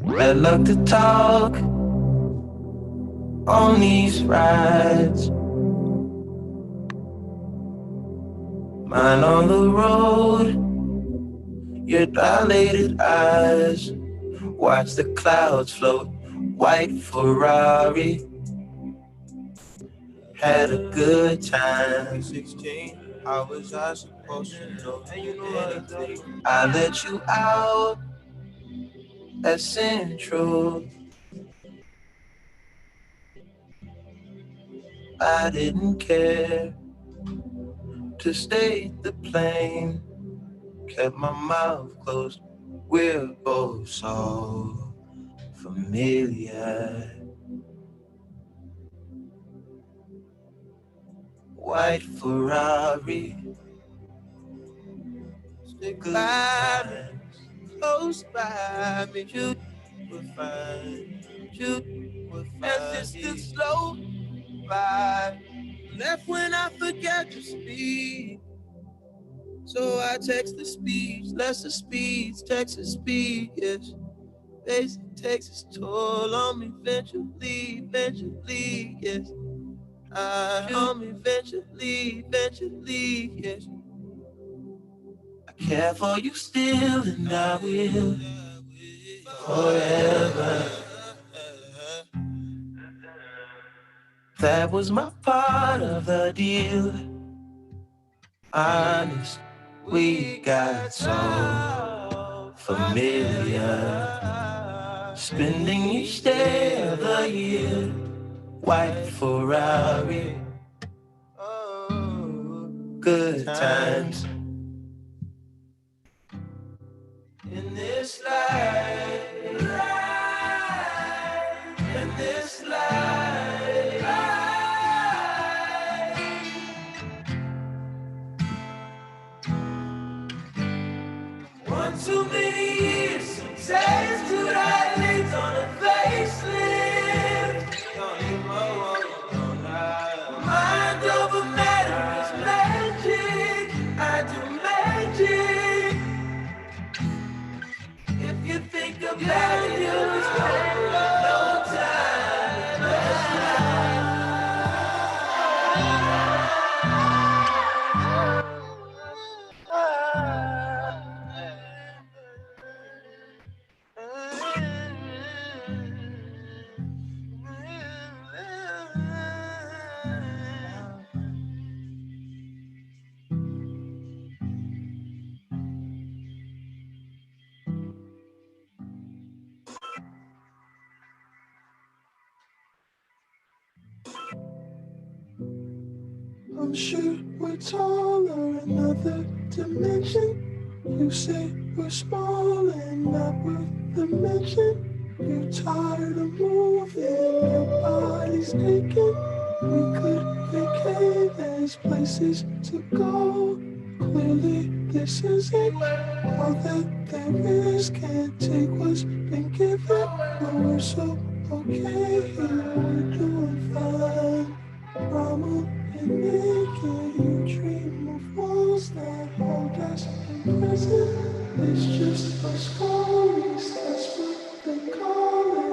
Bad luck to talk on these rides. Mine on the road, your dilated eyes. Watch the clouds float, white Ferrari. Had a good time. 16, how was I supposed to know anything? I let you out at Central. I didn't care to stay the plane. Kept my mouth closed. We're both so familiar. White Ferrari, stick by me, close by me. Shoot, we're fine. Shoot, we're fine. As this could slow by. Left when I forgot to speak. So I text the speech, lesser speeds, Texas speed, yes. Basic Texas toll on me eventually, yes. On me eventually, yes. I care for you still, and I will forever. That was my part of the deal. Honest, we got so familiar. Spending each day of the year, white Ferrari. Oh, good times in this life, in this life. One too many years, some taste to eyelids on a facelift. Mind over matter is magic. I do magic. If you think about it, you'll spend no time. I'm sure we're taller, another dimension. You say we're small and not worth the mention. You're tired of moving, your body's aching. We could vacate, there's places to go. Clearly this isn't all that there is. Can't take what's been given, but we're so okay here, we're doing fine. Drama and naked, you dream of walls that hold us in prison. It's just our stories, that's what they call it.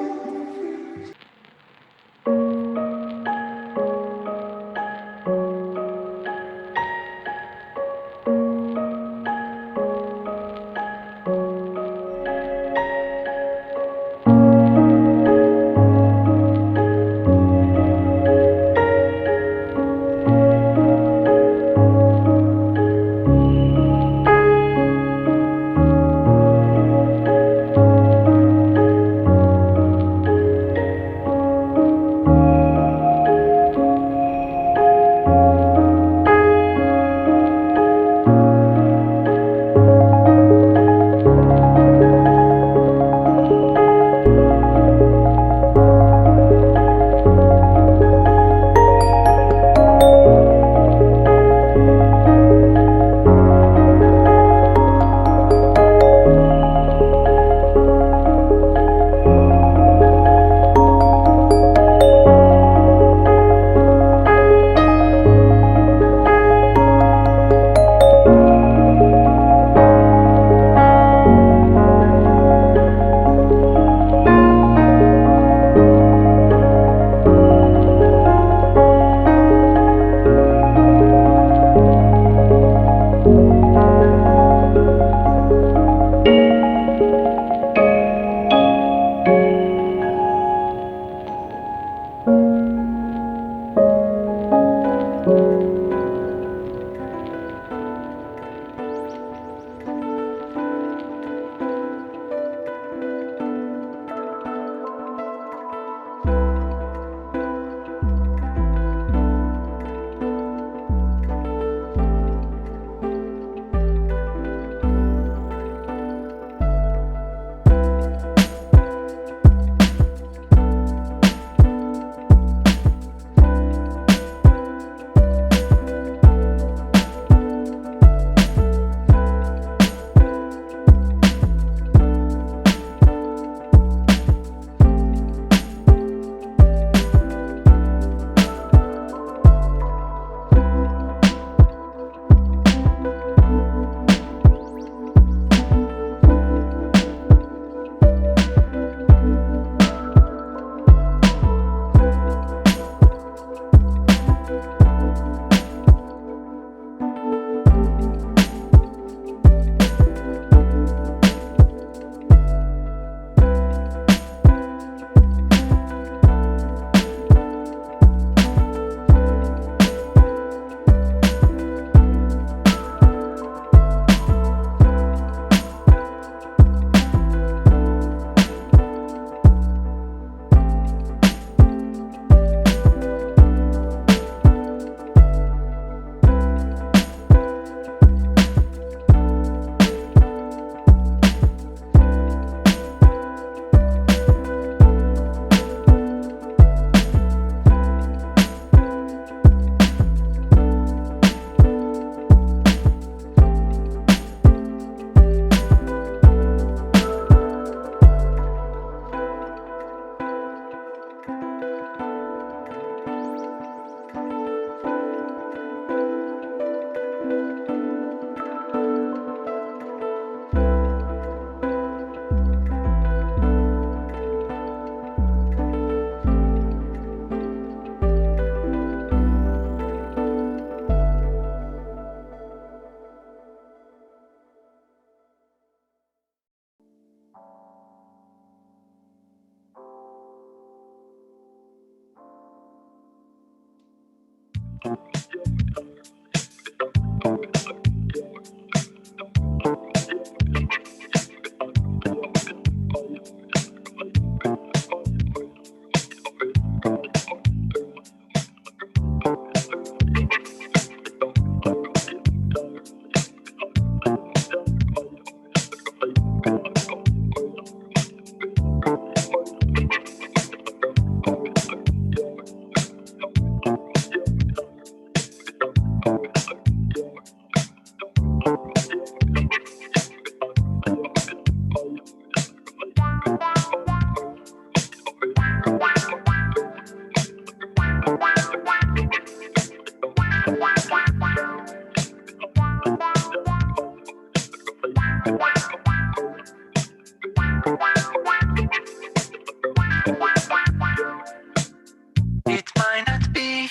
It might not be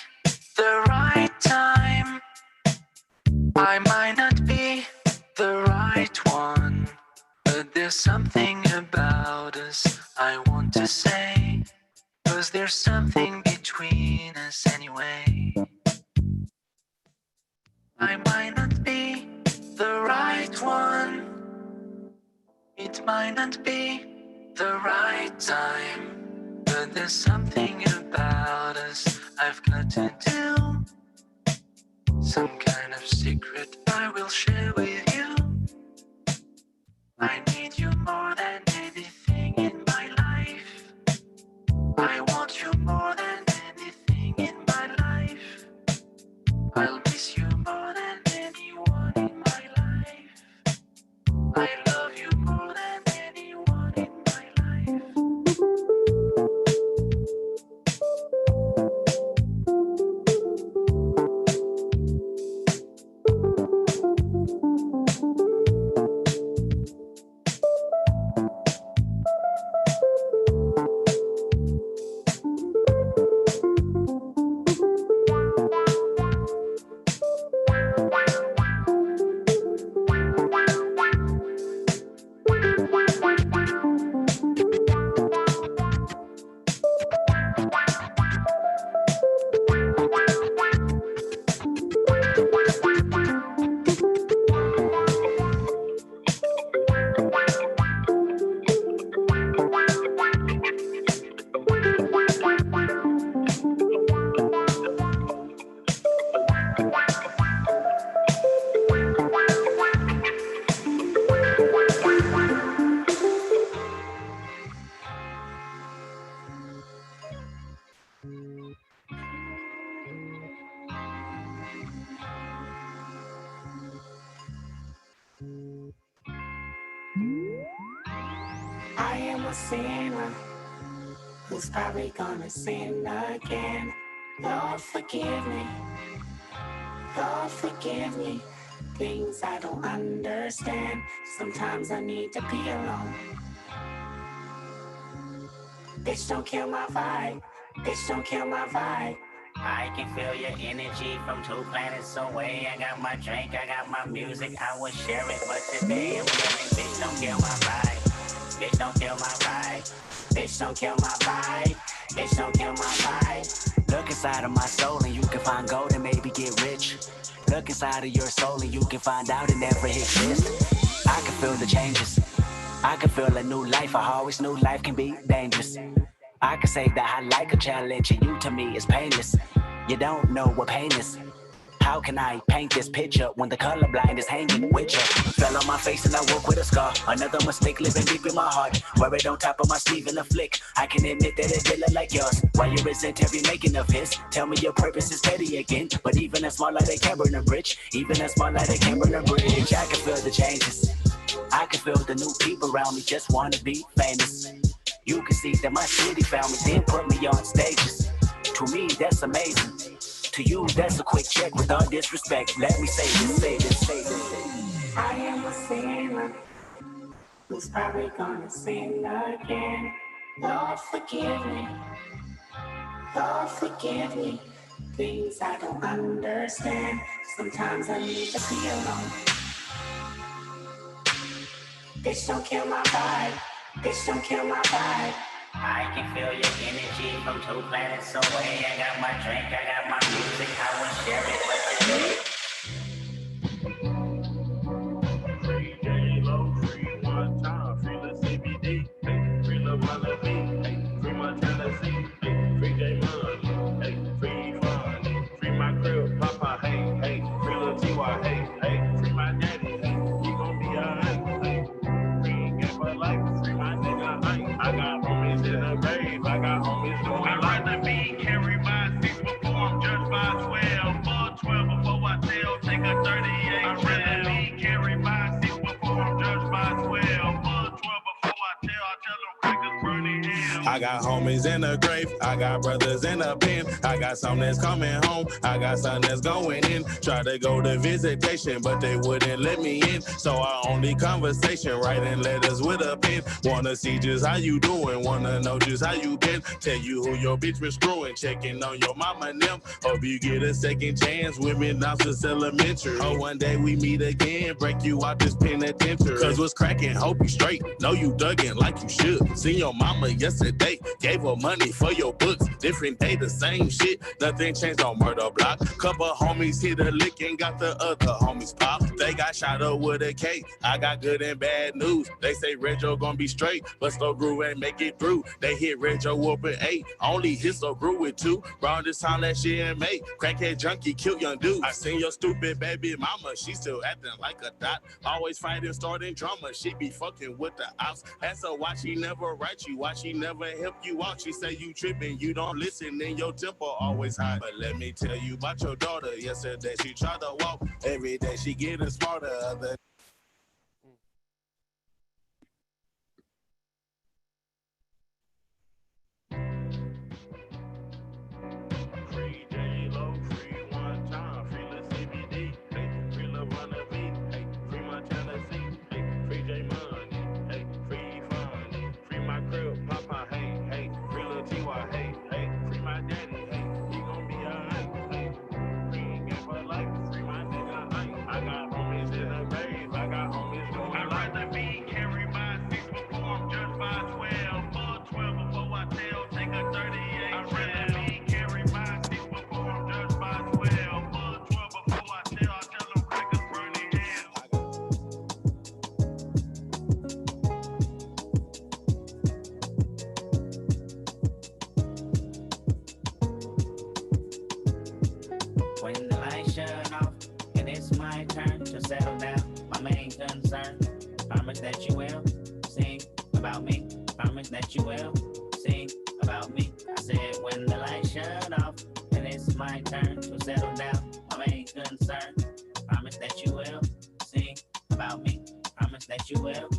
the right time. I might not be the right one. But there's something about us I want to say. 'Cause there's something between us anyway. I might not be the right one. It might not be the right time. But there's something about us I've got to do. Some kind of secret I will share with you. I need you more than anything in my life. I want you more than anything in my life. I'll miss you more than anyone in my life. I love you more than anyone in my life. I am a sinner who's probably gonna sin again. Lord, forgive me. Lord, forgive me. Things I don't understand. Sometimes I need to be alone. Bitch, don't kill my vibe. Bitch, don't kill my vibe. I can feel your energy from 2 planets away. I got my drink, I got my music, I would share it, but today I'm yelling, bitch, don't kill my vibe. Bitch, don't kill my vibe. Bitch, don't kill my vibe. Bitch, don't kill my vibe. Look inside of my soul and you can find gold and maybe get rich. Look inside of your soul and you can find out it never exists. I can feel the changes. I can feel a new life. I always knew life can be dangerous. I can say that I like a challenge and you to me is painless. You don't know what pain is. How can I paint this picture when the colorblind is hanging with you? Fell on my face and I woke with a scar. Another mistake living deep in my heart. Wear it on top of my sleeve in a flick. I can admit that it did look like yours. Why you resent every making of his? Tell me your purpose is petty again. But even a small light they can burn a bridge. Even a small light they can burn a bridge. I can feel the changes. I can feel the new people around me just wanna be famous. You can see that my city found me, then put me on stages. To me, that's amazing. To you, that's a quick check with all disrespect. Let me say this, say this, say this. I am a sinner who's probably gonna sin again. Lord, forgive me. Lord, forgive me. Things I don't understand. Sometimes I need to be alone. Bitch, don't kill my vibe. Bitch, don't kill my vibe. I can feel your energy from 2 planets away. I got my drink, I got my music, I will share I got homies in the grave, I got brothers in the pen. I got some that's coming home, I got some that's going in. Try to go to visitation, but they wouldn't let me in. So I only conversation, writing letters with a pen. Wanna see just how you doing, wanna know just how you been. Tell you who your bitch was screwing, checking on your mama and them. Hope you get a second chance, women now since elementary. Oh, one day we meet again, break you out this penitentiary. Cause what's cracking, hope you straight, know you dug in like you should. Seen your mama yesterday, gave her money for your books. Different day, the same shit, nothing changed on murder block. Couple homies hit a lick and got the other homies pop. They got shot up with a K, I got good and bad news. They say Reggio gon' be straight, but Slow Groove ain't make it through. They hit Reggio up at 8, only hit Slow Groove with 2. Round this time last year in May, crackhead junkie killed young dude. I seen your stupid baby mama, she still acting like a dot. Always fighting, starting drama, she be fucking with the ops. Ask her why she never write you, why she never help you out. She say you tripping, you don't listen, and your temper always high. But let me tell you about your daughter. Yesterday she tried to walk, every day she getting smarter. Other free J-Lo, free one time, free Lil CBD, hey, free Lil Runner V, hey, free Montana C, hey, free J Money, hey, free Funny, free my crib, Papa, hey, hey, free Lil T.Y., hey, hey, free my daddy, hey, he gon' be alright, hey, free game for life, free my nigga, I got homies in the grave, I got homies doing life. I'd rather be carried by 6 before I'm judged by 12, or 12 before I tell, take a 38. I'd rather be carried by 6 before I'm judged by 12, or 12 before I tell them crackers burning hell. When the lights shut off and it's my turn to settle down, my main concern, promise that you will sing about me, promise that you will sing about me. I said when the lights shut off and it's my turn to settle down, my main concern, promise that you will sing about me, promise that you will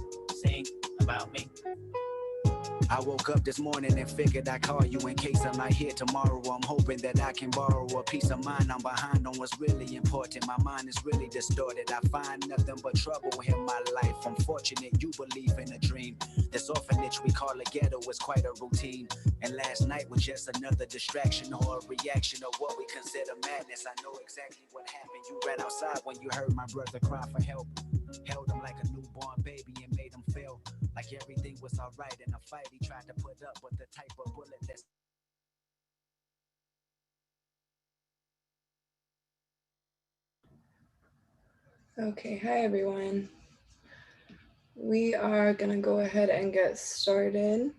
sing about me. I woke up this morning and figured I'd call you in case I'm not here tomorrow. I'm hoping that I can borrow a peace of mind. I'm behind on what's really important. My mind is really distorted. I find nothing but trouble in my life. I'm fortunate you believe in a dream. This orphanage we call a ghetto is quite a routine. And last night was just another distraction or a reaction of what we consider madness. I know exactly what happened. You ran outside when you heard my brother cry for help. Held him like a newborn baby and made him feel like everything was alright in a fight he tried to put up, but the type of bullet that's Okay, hi everyone. We are gonna go ahead and get started.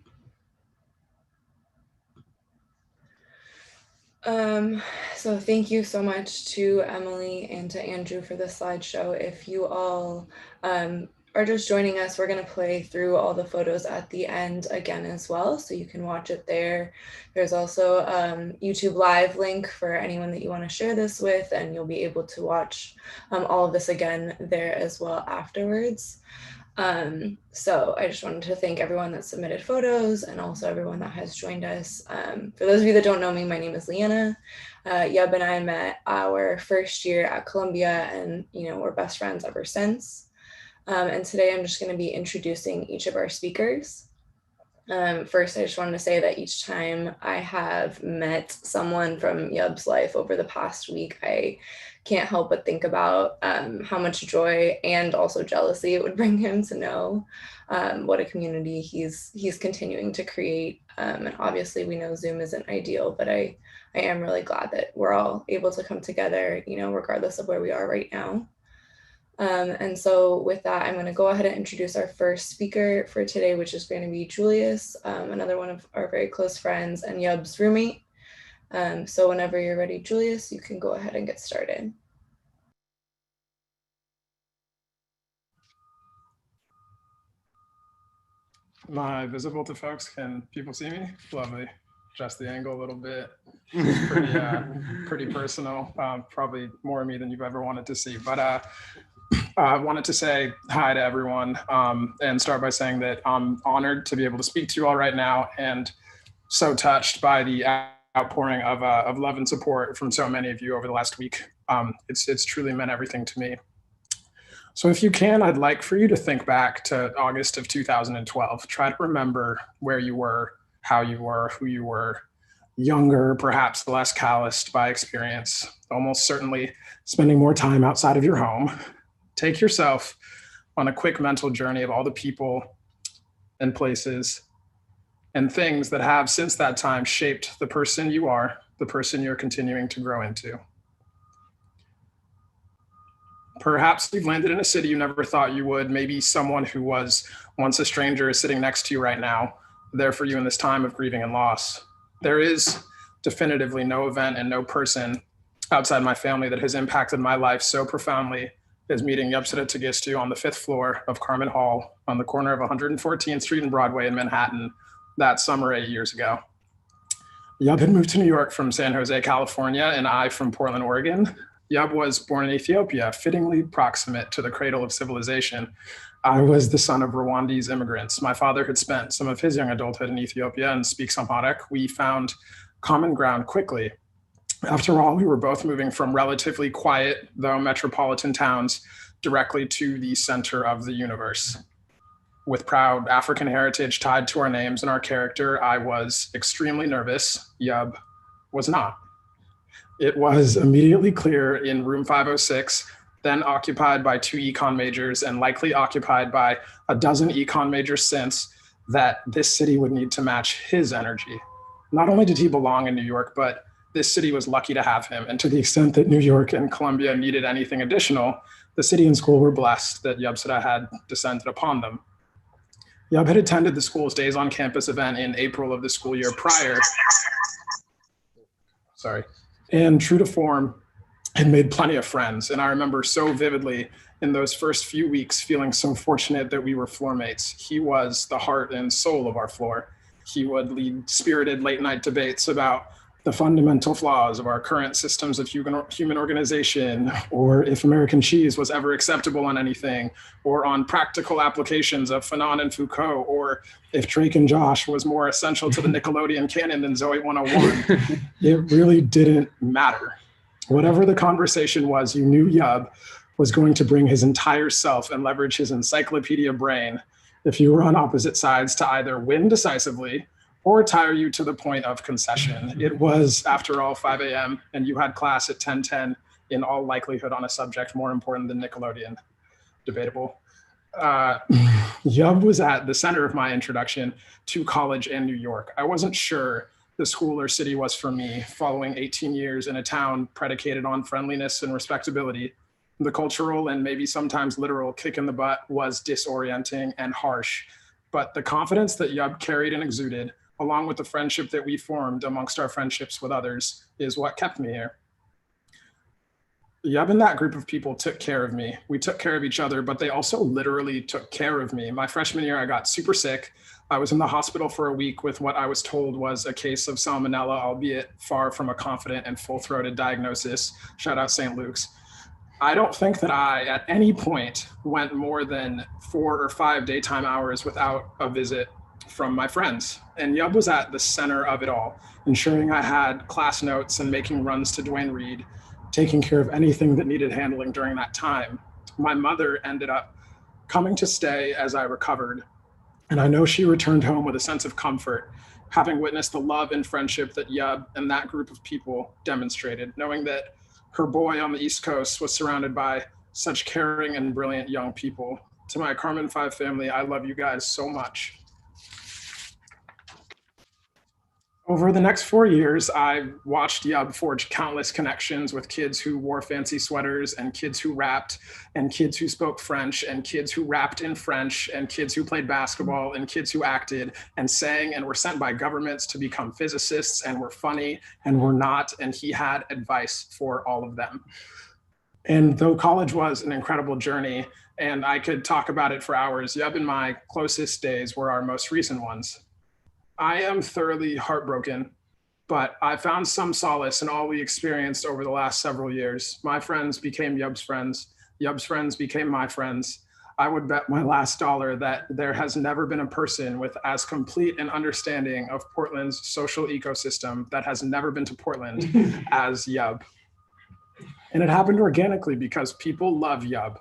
So thank you so much to Emily and to Andrew for the slideshow. If you all are just joining us, we're going to play through all the photos at the end again as well, so you can watch it there. There's also YouTube live link for anyone that you want to share this with, and you'll be able to watch all of this again there as well afterwards. So I just wanted to thank everyone that submitted photos and also everyone that has joined us. For those of you that don't know me, my name is Leanna. Yeab and I met our first year at Columbia, and we're best friends ever since. And today I'm just going to be introducing each of our speakers. First, I just wanted to say that each time I have met someone from Yeab's life over the past week, I can't help but think about how much joy and also jealousy it would bring him to know what a community he's continuing to create. And obviously we know Zoom isn't ideal, but I am really glad that we're all able to come together, regardless of where we are right now. And so with that, I'm going to go ahead and introduce our first speaker for today, which is going to be Julius, another one of our very close friends and Yeab's roommate. So whenever you're ready, Julius, you can go ahead and get started. Am I visible to folks? Can people see me? Lovely. Adjust the angle a little bit. Pretty personal. Probably more of me than you've ever wanted to see. But I wanted to say hi to everyone and start by saying that I'm honored to be able to speak to you all right now. And so touched by the outpouring of love and support from so many of you over the last week. It's truly meant everything to me. So if you can, I'd like for you to think back to August of 2012. Try to remember where you were, how you were, who you were, younger, perhaps less calloused by experience, almost certainly spending more time outside of your home. Take yourself on a quick mental journey of all the people and places and things that have since that time shaped the person you are, the person you're continuing to grow into. Perhaps you've landed in a city you never thought you would. Maybe someone who was once a stranger is sitting next to you right now, there for you in this time of grieving and loss. There is definitively no event and no person outside my family that has impacted my life so profoundly as meeting Yupsida Tagistu on the 5th floor of Carmen Hall on the corner of 114th Street and Broadway in Manhattan that summer 8 years ago. Yeab had moved to New York from San Jose, California, and I from Portland, Oregon. Yeab was born in Ethiopia, fittingly proximate to the cradle of civilization. I was the son of Rwandese immigrants. My father had spent some of his young adulthood in Ethiopia and speaks Amharic. We found common ground quickly. After all, we were both moving from relatively quiet, though metropolitan towns directly to the center of the universe. With proud African heritage tied to our names and our character, I was extremely nervous. Yeab was not. It was immediately clear in room 506, then occupied by 2 econ majors and likely occupied by a dozen econ majors since, that this city would need to match his energy. Not only did he belong in New York, but this city was lucky to have him. And to the extent that New York and Columbia needed anything additional, the city and school were blessed that Yupsida had descended upon them. Yeab had attended the school's Days on Campus event in April of the school year prior. And true to form, had made plenty of friends. And I remember so vividly in those first few weeks feeling so fortunate that we were floor mates. He was the heart and soul of our floor. He would lead spirited late night debates about the fundamental flaws of our current systems of human organization, or if American cheese was ever acceptable on anything, or on practical applications of Fanon and Foucault, or if Drake and Josh was more essential to the Nickelodeon canon than Zoe 101. It really didn't matter. Whatever the conversation was, you knew Yeab was going to bring his entire self and leverage his encyclopedia brain if you were on opposite sides to either win decisively or tire you to the point of concession. It was, after all, 5 a.m., and you had class at 10:10, in all likelihood on a subject more important than Nickelodeon. Debatable. Yeab was at the center of my introduction to college in New York. I wasn't sure the school or city was for me, following 18 years in a town predicated on friendliness and respectability. The cultural and maybe sometimes literal kick in the butt was disorienting and harsh, but the confidence that Yeab carried and exuded, along with the friendship that we formed amongst our friendships with others, is what kept me here. Yeab and that group of people took care of me. We took care of each other, but they also literally took care of me. My freshman year, I got super sick. I was in the hospital for a week with what I was told was a case of salmonella, albeit far from a confident and full-throated diagnosis. Shout out St. Luke's. I don't think that I, at any point, went more than 4 or 5 daytime hours without a visit from my friends. And Yeab was at the center of it all, ensuring I had class notes and making runs to Dwayne Reed, taking care of anything that needed handling during that time. My mother ended up coming to stay as I recovered. And I know she returned home with a sense of comfort, having witnessed the love and friendship that Yeab and that group of people demonstrated, knowing that her boy on the East Coast was surrounded by such caring and brilliant young people. To my Carmen 5 family, I love you guys so much. Over the next 4 years, I watched Yeab forge countless connections with kids who wore fancy sweaters and kids who rapped and kids who spoke French and kids who rapped in French and kids who played basketball and kids who acted and sang and were sent by governments to become physicists and were funny and were not. And he had advice for all of them. And though college was an incredible journey and I could talk about it for hours, Yeab and my closest days were our most recent ones. I am thoroughly heartbroken, but I found some solace in all we experienced over the last several years. My friends became Yeab's friends. Yeab's friends became my friends. I would bet my last dollar that there has never been a person with as complete an understanding of Portland's social ecosystem that has never been to Portland as Yeab. And it happened organically because people love Yeab.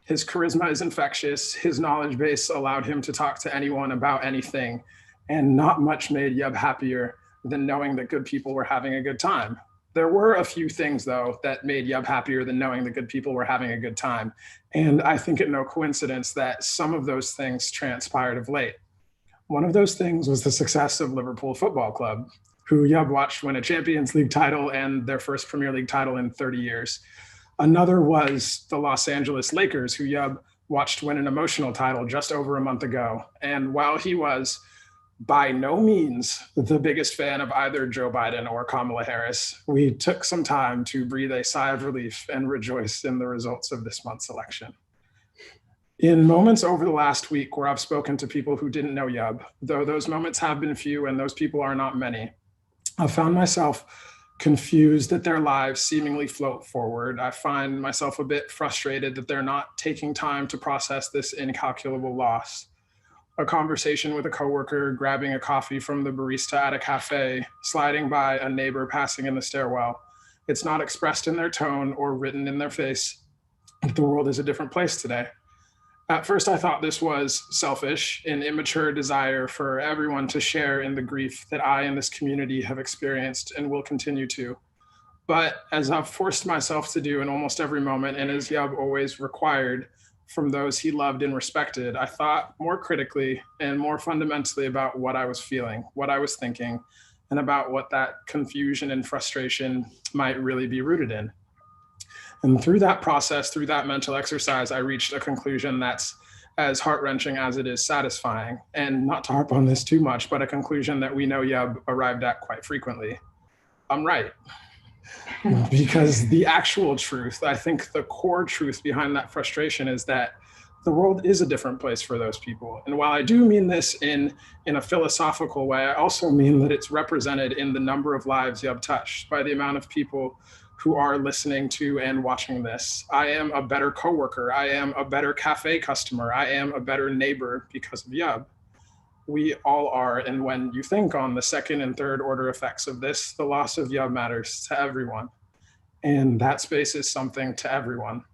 His charisma is infectious. His knowledge base allowed him to talk to anyone about anything. And not much made Yeab happier than knowing that good people were having a good time. There were a few things, though, that made Yeab happier than knowing that good people were having a good time. And I think it no coincidence that some of those things transpired of late. One of those things was the success of Liverpool Football Club, who Yeab watched win a Champions League title and their first Premier League title in 30 years. Another was the Los Angeles Lakers, who Yeab watched win an emotional title just over a month ago. And while he was by no means the biggest fan of either Joe Biden or Kamala Harris, we took some time to breathe a sigh of relief and rejoice in the results of this month's election. In moments over the last week where I've spoken to people who didn't know Yeab, though those moments have been few and those people are not many, I've found myself confused that their lives seemingly float forward. I find myself a bit frustrated that they're not taking time to process this incalculable loss. A conversation with a coworker, grabbing a coffee from the barista at a cafe, sliding by a neighbor passing in the stairwell. It's not expressed in their tone or written in their face. The world is a different place today. At first, I thought this was selfish, an immature desire for everyone to share in the grief that I and this community have experienced and will continue to. But as I've forced myself to do in almost every moment, and as Yeab always required from those he loved and respected, I thought more critically and more fundamentally about what I was feeling, what I was thinking, and about what that confusion and frustration might really be rooted in. And through that process, through that mental exercise, I reached a conclusion that's as heart-wrenching as it is satisfying. And not to harp on this too much, but a conclusion that we know Yeab arrived at quite frequently. I'm right. Because the actual truth, I think the core truth behind that frustration is that the world is a different place for those people. And while I do mean this in a philosophical way, I also mean that it's represented in the number of lives Yeab touched by the amount of people who are listening to and watching this. I am a better coworker. I am a better cafe customer. I am a better neighbor because of Yeab. We all are. And when you think on the second and third order effects of this, the loss of Yeab matters to everyone. And that space is something to everyone.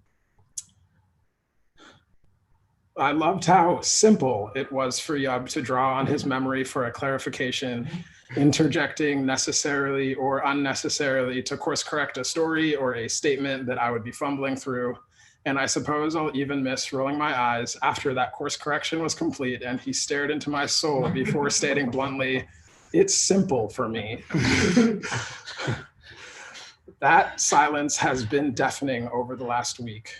I loved how simple it was for Yeab to draw on his memory for a clarification, interjecting necessarily or unnecessarily to course correct a story or a statement that I would be fumbling through. And I suppose I'll even miss rolling my eyes after that course correction was complete and he stared into my soul before stating bluntly, "It's simple for me." That silence has been deafening over the last week.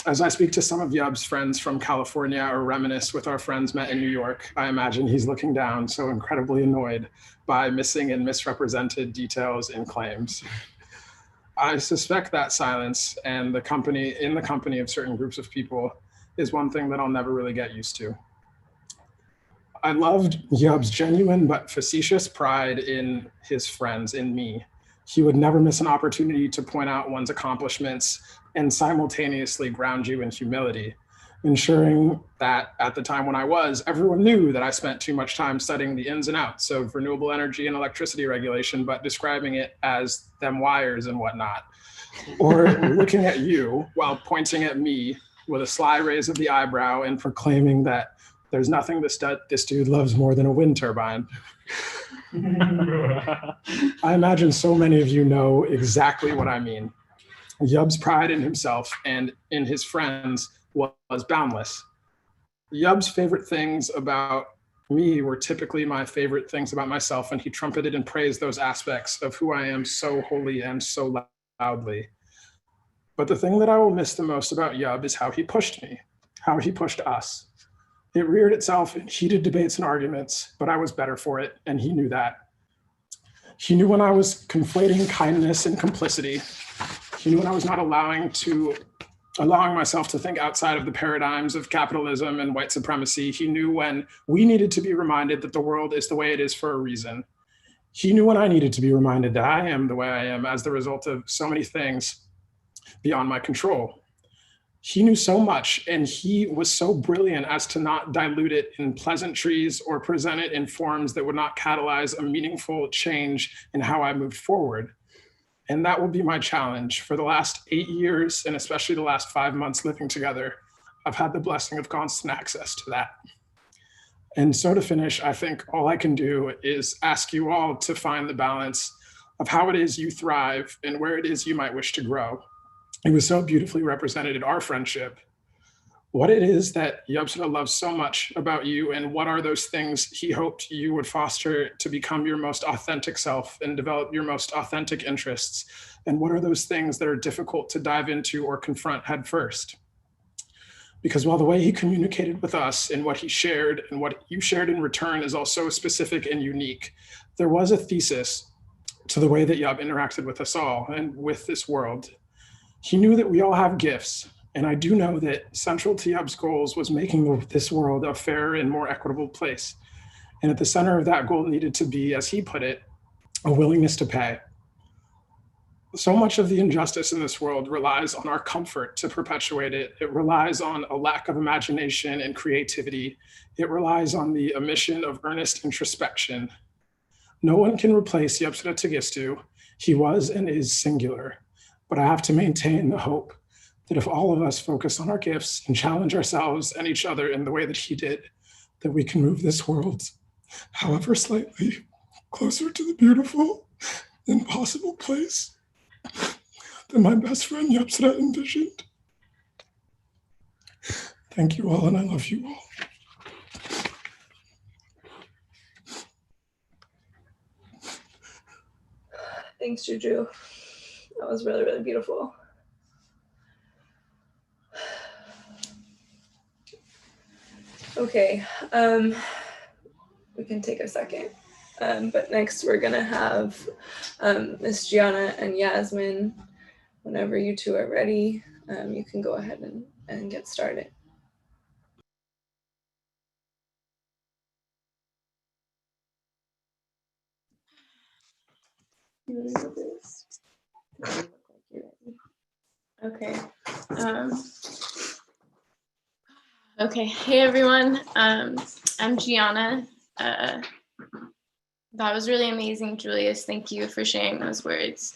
As I speak to some of Yeab's friends from California or reminisce with our friends met in New York, I imagine he's looking down, so incredibly annoyed by missing and misrepresented details and claims. I suspect that silence and in the company of certain groups of people is one thing that I'll never really get used to. I loved Yeab's genuine but facetious pride in his friends, in me. He would never miss an opportunity to point out one's accomplishments and simultaneously ground you in humility, ensuring that at the time when I was, everyone knew that I spent too much time studying the ins and outs of renewable energy and electricity regulation, but describing it as them wires and whatnot. Or looking at you while pointing at me with a sly raise of the eyebrow and proclaiming that there's nothing this dude loves more than a wind turbine. I imagine so many of you know exactly what I mean. Yeab's pride in himself and in his friends was boundless. Yeab's favorite things about me were typically my favorite things about myself, and he trumpeted and praised those aspects of who I am so wholly and so loudly. But the thing that I will miss the most about Yeab is how he pushed me, how he pushed us. It reared itself in heated debates and arguments, but I was better for it, and he knew that. He knew when I was conflating kindness and complicity. He knew when I was not allowing myself to think outside of the paradigms of capitalism and white supremacy. He knew when we needed to be reminded that the world is the way it is for a reason. He knew when I needed to be reminded that I am the way I am as the result of so many things beyond my control. He knew so much, and he was so brilliant as to not dilute it in pleasantries or present it in forms that would not catalyze a meaningful change in how I moved forward. And that will be my challenge. For the last 8 years, and especially the last 5 months living together, I've had the blessing of constant access to that. And so to finish, I think all I can do is ask you all to find the balance of how it is you thrive and where it is you might wish to grow. It was so beautifully represented in our friendship. What it is that Yubsada loves so much about you, and what are those things he hoped you would foster to become your most authentic self and develop your most authentic interests? And what are those things that are difficult to dive into or confront head first? Because while the way he communicated with us and what he shared and what you shared in return is also specific and unique, there was a thesis to the way that Yeab interacted with us all and with this world. He knew that we all have gifts, and I do know that central to Yeab's goals was making this world a fairer and more equitable place. And at the center of that goal needed to be, as he put it, a willingness to pay. So much of the injustice in this world relies on our comfort to perpetuate it. It relies on a lack of imagination and creativity. It relies on the omission of earnest introspection. No one can replace Yubsada Tegistu. He was and is singular. But I have to maintain the hope that if all of us focus on our gifts and challenge ourselves and each other in the way that he did, that we can move this world, however slightly, closer to the beautiful, impossible place that my best friend Yubsada envisioned. Thank you all, and I love you all. Thanks, Juju. That was really, really beautiful. Okay, we can take a second. But next we're gonna have Miss Gianna and Yasmin. Whenever you two are ready, you can go ahead and get started. You wanna go first? You look like you're ready. Okay. Okay. Hey everyone. I'm Gianna. That was really amazing, Julius. Thank you for sharing those words.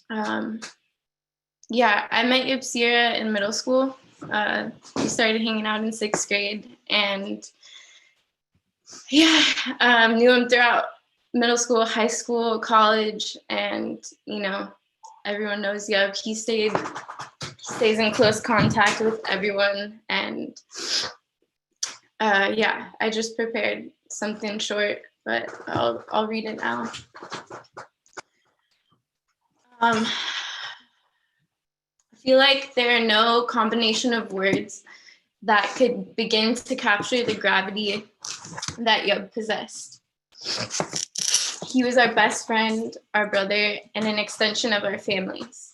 Yeah, I met Yubsira in middle school. We started hanging out in 6th grade, and yeah, knew him throughout middle school, high school, college, and everyone knows Yeab. He stays in close contact with everyone, and yeah, I just prepared something short, but I'll read it now. I feel like there are no combination of words that could begin to capture the gravity that Yeab possessed. He was our best friend, our brother, and an extension of our families.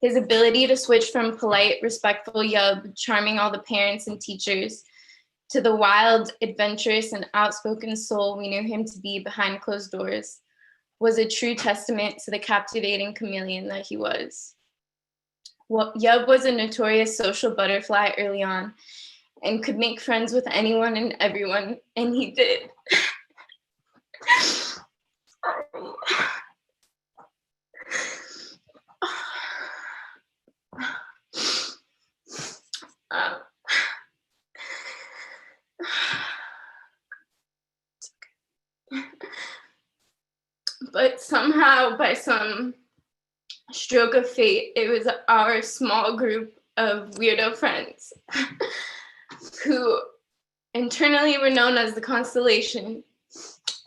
His ability to switch from polite, respectful Yeab, charming all the parents and teachers, to the wild, adventurous, and outspoken soul we knew him to be behind closed doors was a true testament to the captivating chameleon that he was. Well, Yeab was a notorious social butterfly early on and could make friends with anyone and everyone, and he did. But somehow, by some stroke of fate, it was our small group of weirdo friends who internally were known as the Constellation,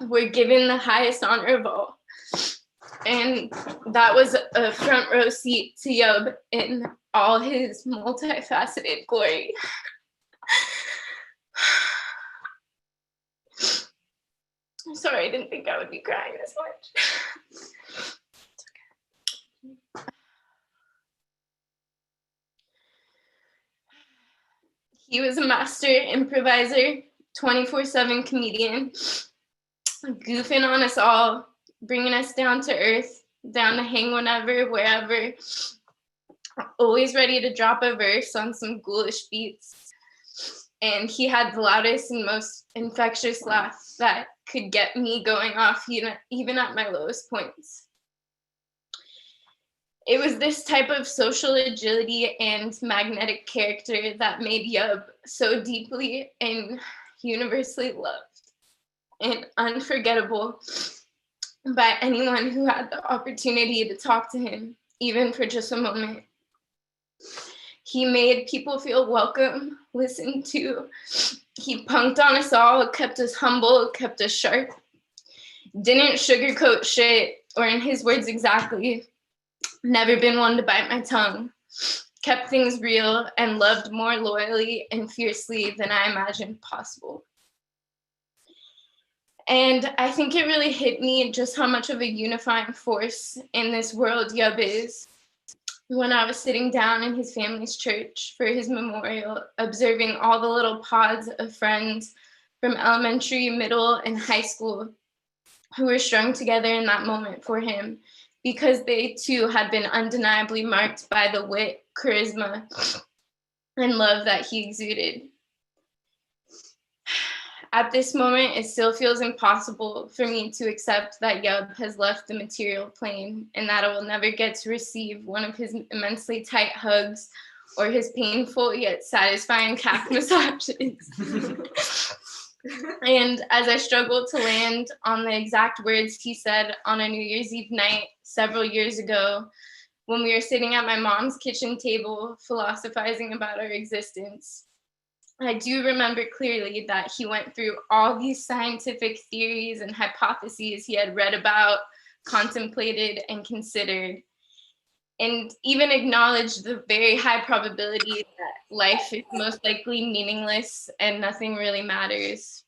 were given the highest honor of all. And that was a front row seat to Yeab in all his multifaceted glory. I'm sorry, I didn't think I would be crying this much. He was a master improviser, 24/7 comedian, goofing on us all, bringing us down to earth, down to hang whenever, wherever. always ready to drop a verse on some ghoulish beats. And he had the loudest and most infectious laugh that could get me going off even at my lowest points. It was this type of social agility and magnetic character that made Yeab so deeply and universally loved and unforgettable by anyone who had the opportunity to talk to him, even for just a moment. He made people feel welcome, listened to. He punked on us all, kept us humble, kept us sharp. Didn't sugarcoat shit, or in his words exactly, never been one to bite my tongue. Kept things real and loved more loyally and fiercely than I imagined possible. And I think it really hit me just how much of a unifying force in this world Yeab is when I was sitting down in his family's church for his memorial, observing all the little pods of friends from elementary, middle, and high school who were strung together in that moment for him, because they too had been undeniably marked by the wit, charisma, and love that he exuded. At this moment, it still feels impossible for me to accept that Yeab has left the material plane and that I will never get to receive one of his immensely tight hugs or his painful yet satisfying calf massages. And as I struggled to land on the exact words he said on a New Year's Eve night several years ago, when we were sitting at my mom's kitchen table philosophizing about our existence, I do remember clearly that he went through all these scientific theories and hypotheses he had read about, contemplated, and considered, and even acknowledged the very high probability that life is most likely meaningless and nothing really matters.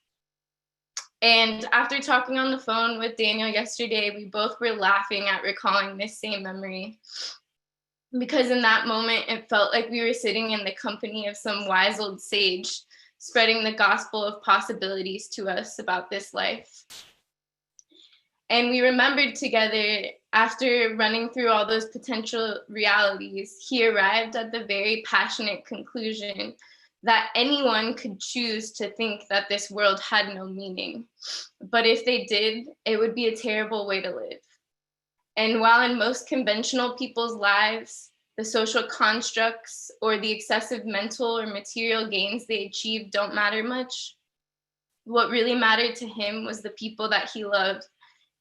And after talking on the phone with Daniel yesterday, we both were laughing at recalling this same memory. Because in that moment, it felt like we were sitting in the company of some wise old sage, spreading the gospel of possibilities to us about this life. And we remembered together, after running through all those potential realities, he arrived at the very passionate conclusion that anyone could choose to think that this world had no meaning. But if they did, it would be a terrible way to live. And while in most conventional people's lives, the social constructs or the excessive mental or material gains they achieve don't matter much, what really mattered to him was the people that he loved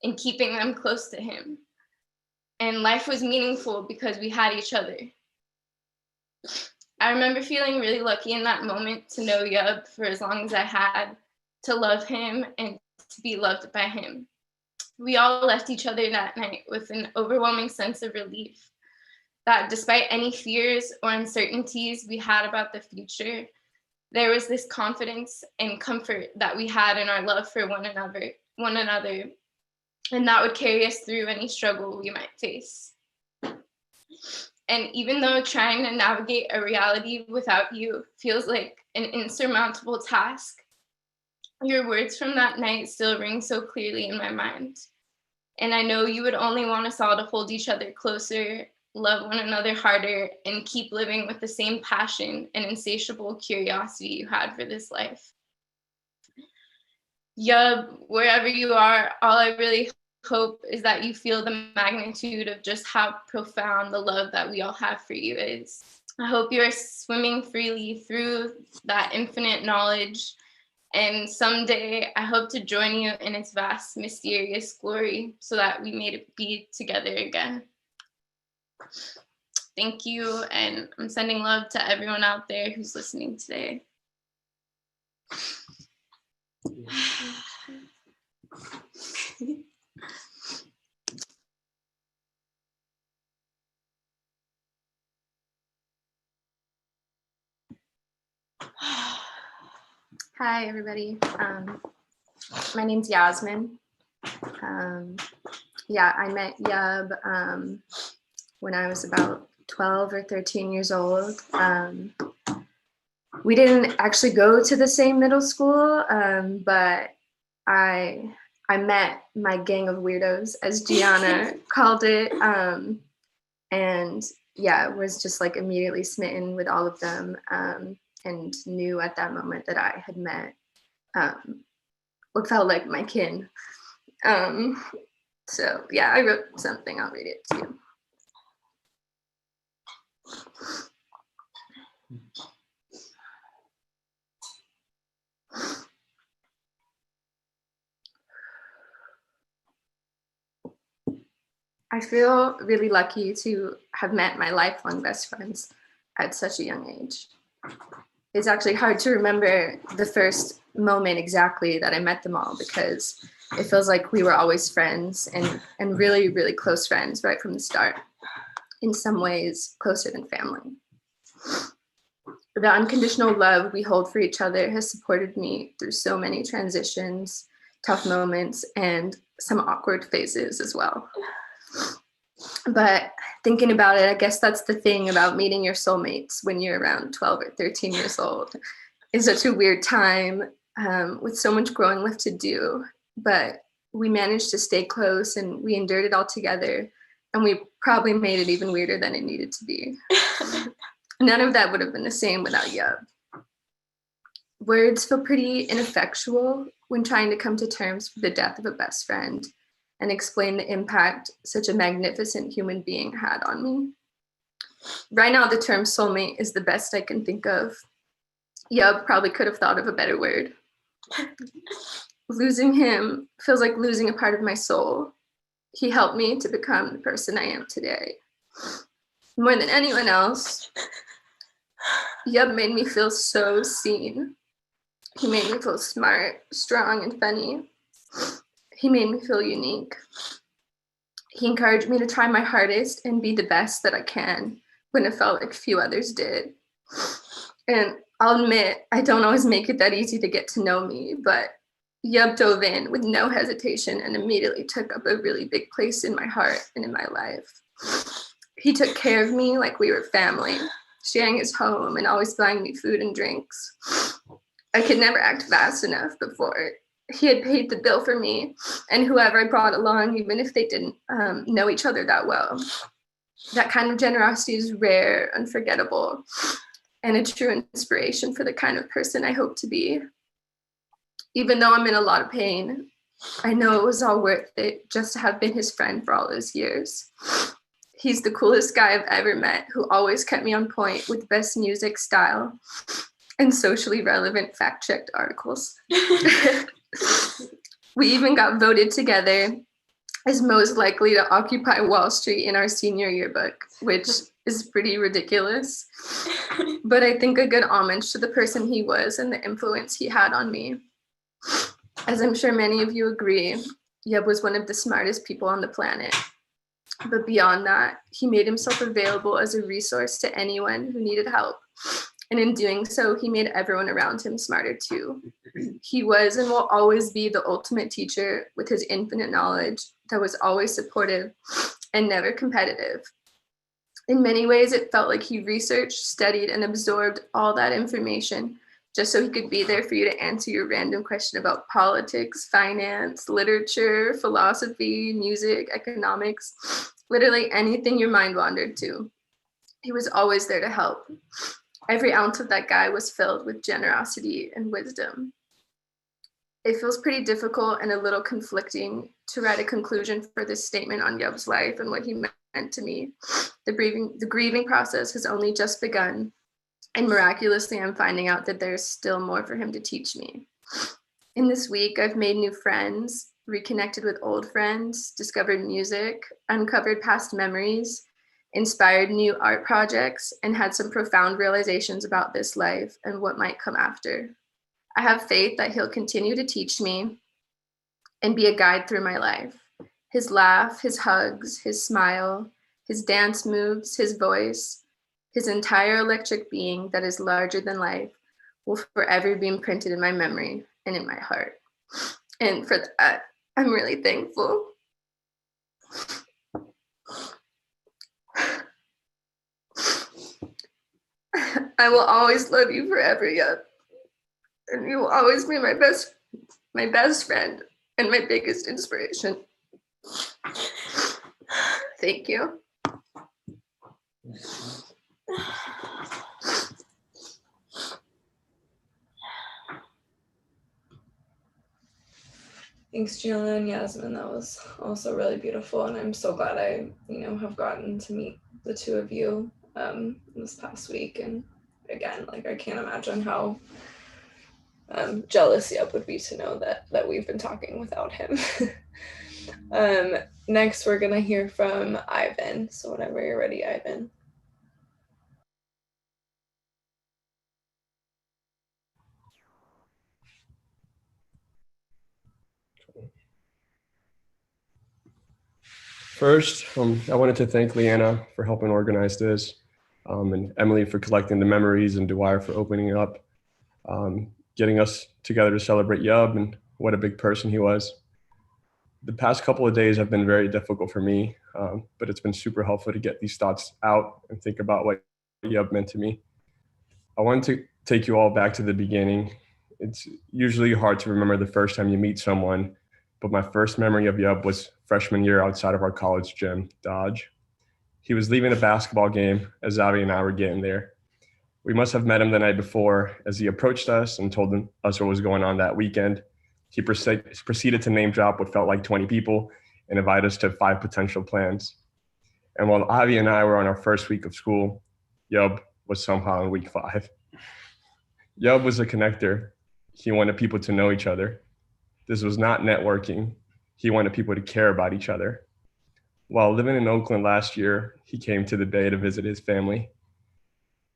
and keeping them close to him. And life was meaningful because we had each other. I remember feeling really lucky in that moment to know Yeab for as long as I had, to love him and to be loved by him. We all left each other that night with an overwhelming sense of relief that despite any fears or uncertainties we had about the future, there was this confidence and comfort that we had in our love for one another, and that would carry us through any struggle we might face. And even though trying to navigate a reality without you feels like an insurmountable task, your words from that night still ring so clearly in my mind. And I know you would only want us all to hold each other closer, love one another harder, and keep living with the same passion and insatiable curiosity you had for this life. Yeab, wherever you are, all I really hope is that you feel the magnitude of just how profound the love that we all have for you is. I hope you are swimming freely through that infinite knowledge, and someday I hope to join you in its vast, mysterious glory so that we may be together again. Thank you, and I'm sending love to everyone out there who's listening today. Hi, everybody. My name's Yasmin. I met Yeab when I was about 12 or 13 years old. We didn't actually go to the same middle school, but I met my gang of weirdos, as Gianna called it, and yeah, was just like immediately smitten with all of them, and knew at that moment that I had met what felt like my kin. So yeah, I wrote something. I'll read it to you. I feel really lucky to have met my lifelong best friends at such a young age. It's actually hard to remember the first moment exactly that I met them all, because it feels like we were always friends, and really, really close friends right from the start. In some ways, closer than family. The unconditional love we hold for each other has supported me through so many transitions, tough moments, and some awkward phases as well. But thinking about it, I guess that's the thing about meeting your soulmates when you're around 12 or 13 years old. It's such a weird time, with so much growing left to do. But we managed to stay close, and we endured it all together. And we probably made it even weirder than it needed to be. None of that would have been the same without Yeab. Words feel pretty ineffectual when trying to come to terms with the death of a best friend and explain the impact such a magnificent human being had on me. Right now, the term soulmate is the best I can think of. Yeab probably could have thought of a better word. Losing him feels like losing a part of my soul. He helped me to become the person I am today. More than anyone else, Yeab made me feel so seen. He made me feel smart, strong, and funny. He made me feel unique. He encouraged me to try my hardest and be the best that I can when it felt like few others did. And I'll admit, I don't always make it that easy to get to know me, but Yeab dove in with no hesitation and immediately took up a really big place in my heart and in my life. He took care of me like we were family, sharing his home and always buying me food and drinks. I could never act fast enough before. He had paid the bill for me and whoever I brought along, even if they didn't know each other that well. That kind of generosity is rare, unforgettable, and a true inspiration for the kind of person I hope to be. Even though I'm in a lot of pain, I know it was all worth it just to have been his friend for all those years. He's the coolest guy I've ever met, who always kept me on point with best music, style, and socially relevant fact-checked articles. We even got voted together as most likely to occupy Wall Street in our senior yearbook, which is pretty ridiculous. But I think a good homage to the person he was and the influence he had on me. As I'm sure many of you agree, Yeab was one of the smartest people on the planet. But beyond that, he made himself available as a resource to anyone who needed help. And in doing so, he made everyone around him smarter too. He was and will always be the ultimate teacher with his infinite knowledge that was always supportive and never competitive. In many ways, it felt like he researched, studied, and absorbed all that information just so he could be there for you to answer your random question about politics, finance, literature, philosophy, music, economics, literally anything your mind wandered to. He was always there to help. Every ounce of that guy was filled with generosity and wisdom. It feels pretty difficult and a little conflicting to write a conclusion for this statement on Yeab's life and what he meant to me. The grieving process has only just begun, and miraculously, I'm finding out that there's still more for him to teach me. In this week, I've made new friends, reconnected with old friends, discovered music, uncovered past memories, inspired new art projects, and had some profound realizations about this life and what might come after. I have faith that he'll continue to teach me and be a guide through my life. His laugh, his hugs, his smile, his dance moves, his voice, his entire electric being that is larger than life will forever be imprinted in my memory and in my heart. And for that, I'm really thankful. I will always love you forever, Yeab. And you will always be my best friend and my biggest inspiration. Thank you. Thanks, Gianna and Yasmin. That was also really beautiful, and I'm so glad I, have gotten to meet the two of you this past week. And again, like, I can't imagine how jealous Yeab would be to know that we've been talking without him. Next, we're gonna hear from Ivan. So whenever you're ready, Ivan. First, I wanted to thank Leanna for helping organize this, and Emily for collecting the memories, and Dwyer for opening up, getting us together to celebrate Yeab and what a big person he was. The past couple of days have been very difficult for me, but it's been super helpful to get these thoughts out and think about what Yeab meant to me. I wanted to take you all back to the beginning. It's usually hard to remember the first time you meet someone, but my first memory of Yeab was freshman year outside of our college gym, Dodge. He was leaving a basketball game as Avi and I were getting there. We must have met him the night before as he approached us and told us what was going on that weekend. He proceeded to name drop what felt like 20 people and invite us to 5 potential plans. And while Avi and I were on our first week of school, Yeab was somehow in week 5. Yeab was a connector. He wanted people to know each other. This was not networking. He wanted people to care about each other. While living in Oakland last year, he came to the Bay to visit his family.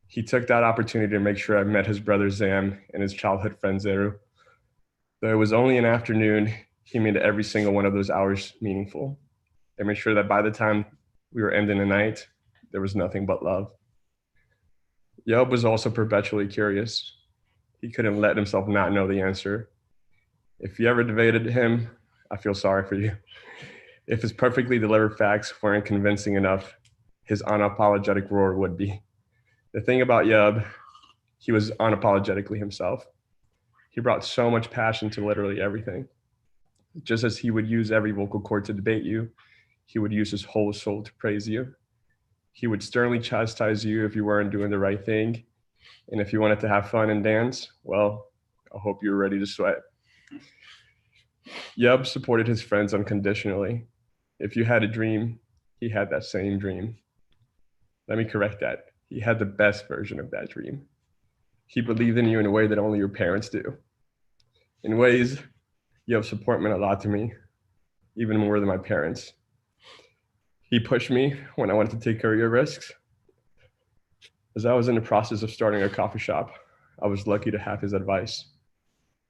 He took that opportunity to make sure I met his brother Zam and his childhood friend Zeru. Though it was only an afternoon, he made every single one of those hours meaningful and made sure that by the time we were ending the night, there was nothing but love. Yeab was also perpetually curious. He couldn't let himself not know the answer. If you ever debated him, I feel sorry for you. If his perfectly delivered facts weren't convincing enough, his unapologetic roar would be. The thing about Yeab, he was unapologetically himself. He brought so much passion to literally everything. Just as he would use every vocal cord to debate you, he would use his whole soul to praise you. He would sternly chastise you if you weren't doing the right thing. And if you wanted to have fun and dance, well, I hope you were ready to sweat. Yeab supported his friends unconditionally. If you had a dream, he had that same dream. Let me correct that. He had the best version of that dream. He believed in you in a way that only your parents do. In ways, Yeab's support meant a lot to me, even more than my parents. He pushed me when I wanted to take career risks. As I was in the process of starting a coffee shop, I was lucky to have his advice.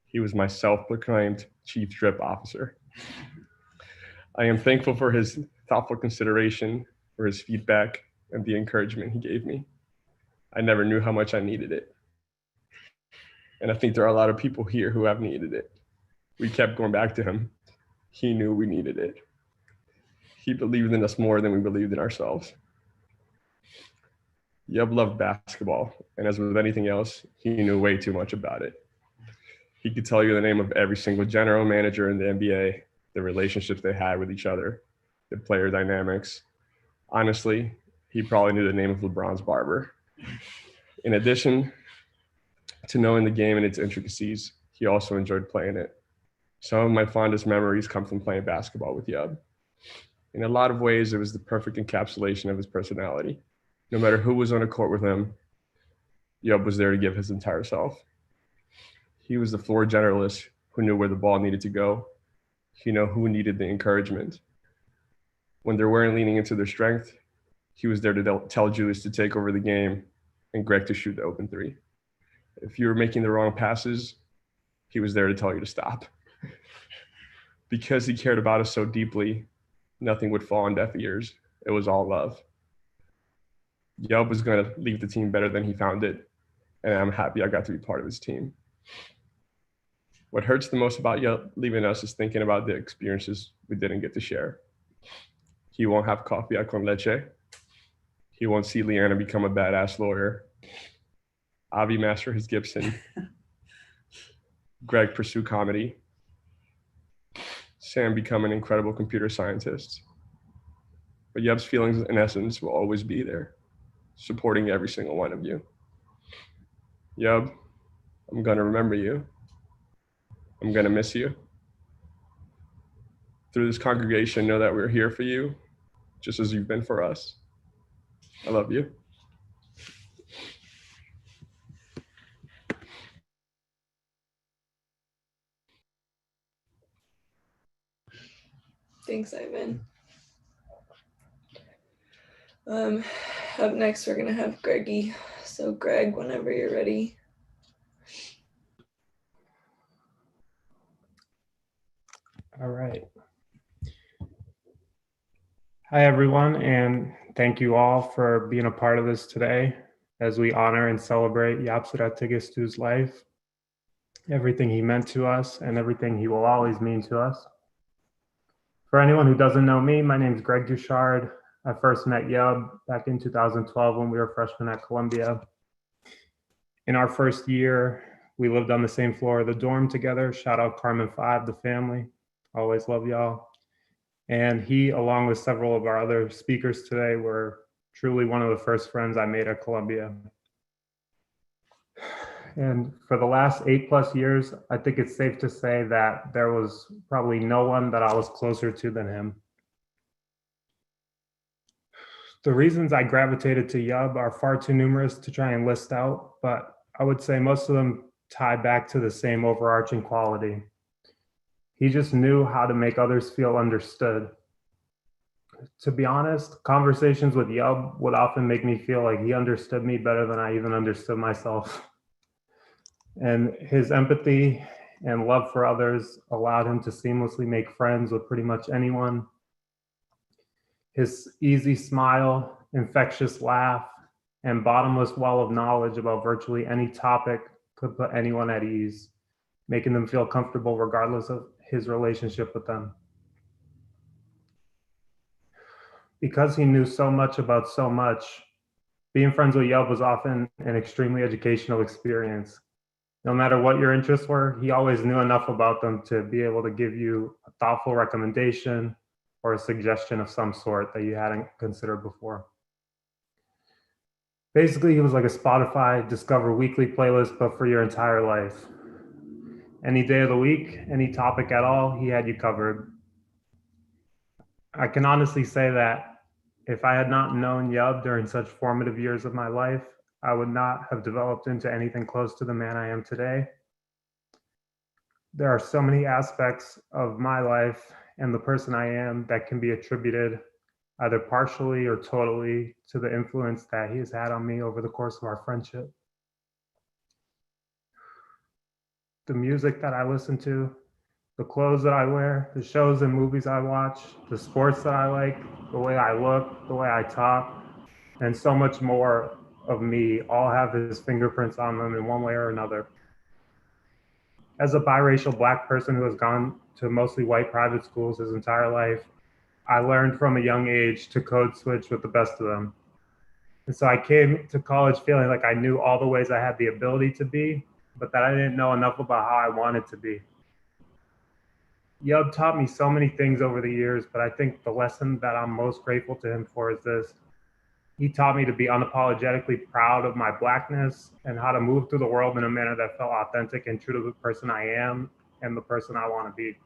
He was my self-proclaimed chief drip officer. I am thankful for his thoughtful consideration, for his feedback, and the encouragement he gave me. I never knew how much I needed it. And I think there are a lot of people here who have needed it. We kept going back to him. He knew we needed it. He believed in us more than we believed in ourselves. Yeab loved basketball, and as with anything else, he knew way too much about it. He could tell you the name of every single general manager in the NBA, the relationships they had with each other, the player dynamics. Honestly, he probably knew the name of LeBron's barber. In addition to knowing the game and its intricacies, he also enjoyed playing it. Some of my fondest memories come from playing basketball with Yeab. In a lot of ways, it was the perfect encapsulation of his personality. No matter who was on a court with him, Yeab was there to give his entire self. He was the floor generalist who knew where the ball needed to go. He knew who needed the encouragement. When they weren't leaning into their strength, he was there to tell Julius to take over the game and Greg to shoot the open three. If you were making the wrong passes, he was there to tell you to stop. Because he cared about us so deeply, nothing would fall on deaf ears. It was all love. Yeab was going to leave the team better than he found it, and I'm happy I got to be part of his team. What hurts the most about Yeab leaving us is thinking about the experiences we didn't get to share. He won't have coffee con leche. He won't see Leanna become a badass lawyer. Avi master his Gibson. Greg pursue comedy. Sam become an incredible computer scientist. But Yeab's feelings, in essence, will always be there. supporting every single one of you. Yeab, I'm gonna remember you. I'm gonna miss you. Through this congregation, know that we're here for you, just as you've been for us. I love you. Thanks, Ivan. Up next, we're gonna have Greggy. So Greg, whenever you're ready. All right. Hi, everyone, and thank you all for being a part of this today as we honor and celebrate Yapsara Tegestu's life, everything he meant to us, and everything he will always mean to us. For anyone who doesn't know me, my name is Greg Duchard. I first met Yeab back in 2012 when we were freshmen at Columbia. In our first year, we lived on the same floor of the dorm together. Shout out Carmen 5, the family. Always love y'all. And he, along with several of our other speakers today, were truly one of the first friends I made at Columbia. And for the last 8+ years, I think it's safe to say that there was probably no one that I was closer to than him. The reasons I gravitated to Yeab are far too numerous to try and list out, but I would say most of them tie back to the same overarching quality. He just knew how to make others feel understood. To be honest, conversations with Yeab would often make me feel like he understood me better than I even understood myself. And his empathy and love for others allowed him to seamlessly make friends with pretty much anyone. His easy smile, infectious laugh, and bottomless well of knowledge about virtually any topic could put anyone at ease, making them feel comfortable regardless of his relationship with them. Because he knew so much about so much, being friends with Yeab was often an extremely educational experience. No matter what your interests were, he always knew enough about them to be able to give you a thoughtful recommendation or a suggestion of some sort that you hadn't considered before. Basically, he was like a Spotify Discover Weekly playlist, but for your entire life. Any day of the week, any topic at all, he had you covered. I can honestly say that if I had not known Yeab during such formative years of my life, I would not have developed into anything close to the man I am today. There are so many aspects of my life and the person I am that can be attributed either partially or totally to the influence that he has had on me over the course of our friendship. The music that I listen to, the clothes that I wear, the shows and movies I watch, the sports that I like, the way I look, the way I talk, and so much more of me all have his fingerprints on them in one way or another. As a biracial Black person who has gone to mostly white private schools his entire life, I learned from a young age to code switch with the best of them. And so I came to college feeling like I knew all the ways I had the ability to be, but that I didn't know enough about how I wanted to be. Yeab taught me so many things over the years, but I think the lesson that I'm most grateful to him for is this. He taught me to be unapologetically proud of my Blackness and how to move through the world in a manner that felt authentic and true to the person I am and the person I want to be.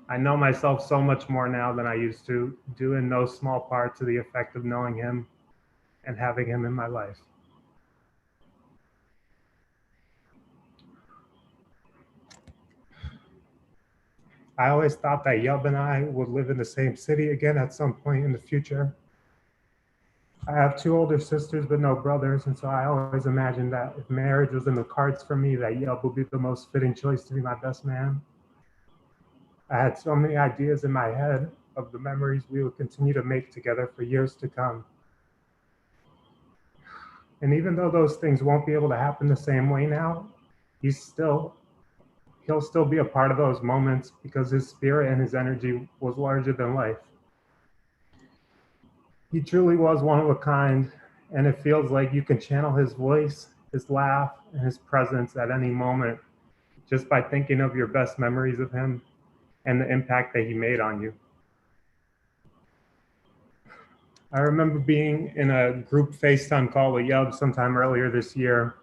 I know myself so much more now than I used to, due in no small part to the effect of knowing him and having him in my life. I always thought that Yeab and I would live in the same city again at some point in the future. I have 2 older sisters but no brothers, and so I always imagined that if marriage was in the cards for me, that Yeab would be the most fitting choice to be my best man. I had so many ideas in my head of the memories we would continue to make together for years to come. And even though those things won't be able to happen the same way now, he'll still be a part of those moments because his spirit and his energy was larger than life. He truly was one of a kind, and it feels like you can channel his voice, his laugh, and his presence at any moment just by thinking of your best memories of him and the impact that he made on you. I remember being in a group FaceTime call with Yeab sometime earlier this year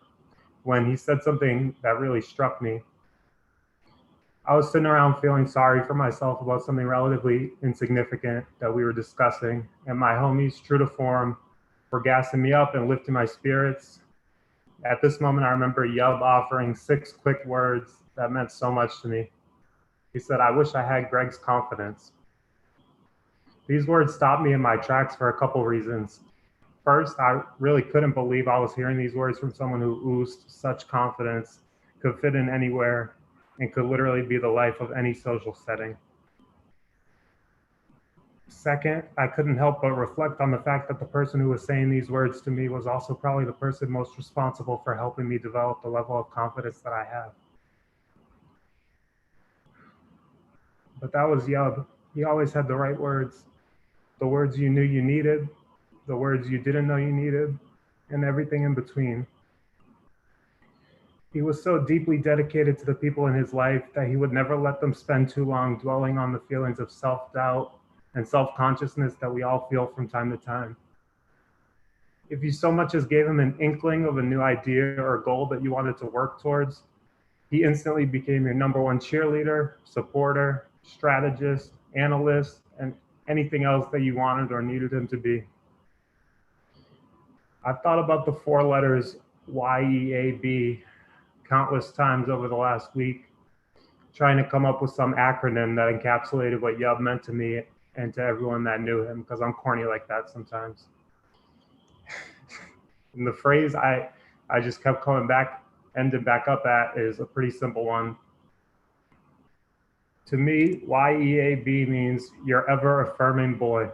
when he said something that really struck me. I was sitting around feeling sorry for myself about something relatively insignificant that we were discussing, and my homies, true to form, were gassing me up and lifting my spirits. At this moment, I remember Yeab offering 6 quick words that meant so much to me. He said, "I wish I had Greg's confidence." These words stopped me in my tracks for a couple reasons. First, I really couldn't believe I was hearing these words from someone who oozed such confidence, could fit in anywhere, and could literally be the life of any social setting. Second, I couldn't help but reflect on the fact that the person who was saying these words to me was also probably the person most responsible for helping me develop the level of confidence that I have. But that was Yeab. He always had the right words. The words you knew you needed, the words you didn't know you needed, and everything in between. He was so deeply dedicated to the people in his life that he would never let them spend too long dwelling on the feelings of self-doubt and self-consciousness that we all feel from time to time. If you so much as gave him an inkling of a new idea or goal that you wanted to work towards, he instantly became your #1 cheerleader, supporter, strategist, analyst, and anything else that you wanted or needed him to be. I've thought about the 4 letters YEAB countless times over the last week, trying to come up with some acronym that encapsulated what Yeab meant to me and to everyone that knew him, because I'm corny like that sometimes. And the phrase I just kept coming back, ended back up at, is a pretty simple one. To me, YEAB means you're ever affirming boy,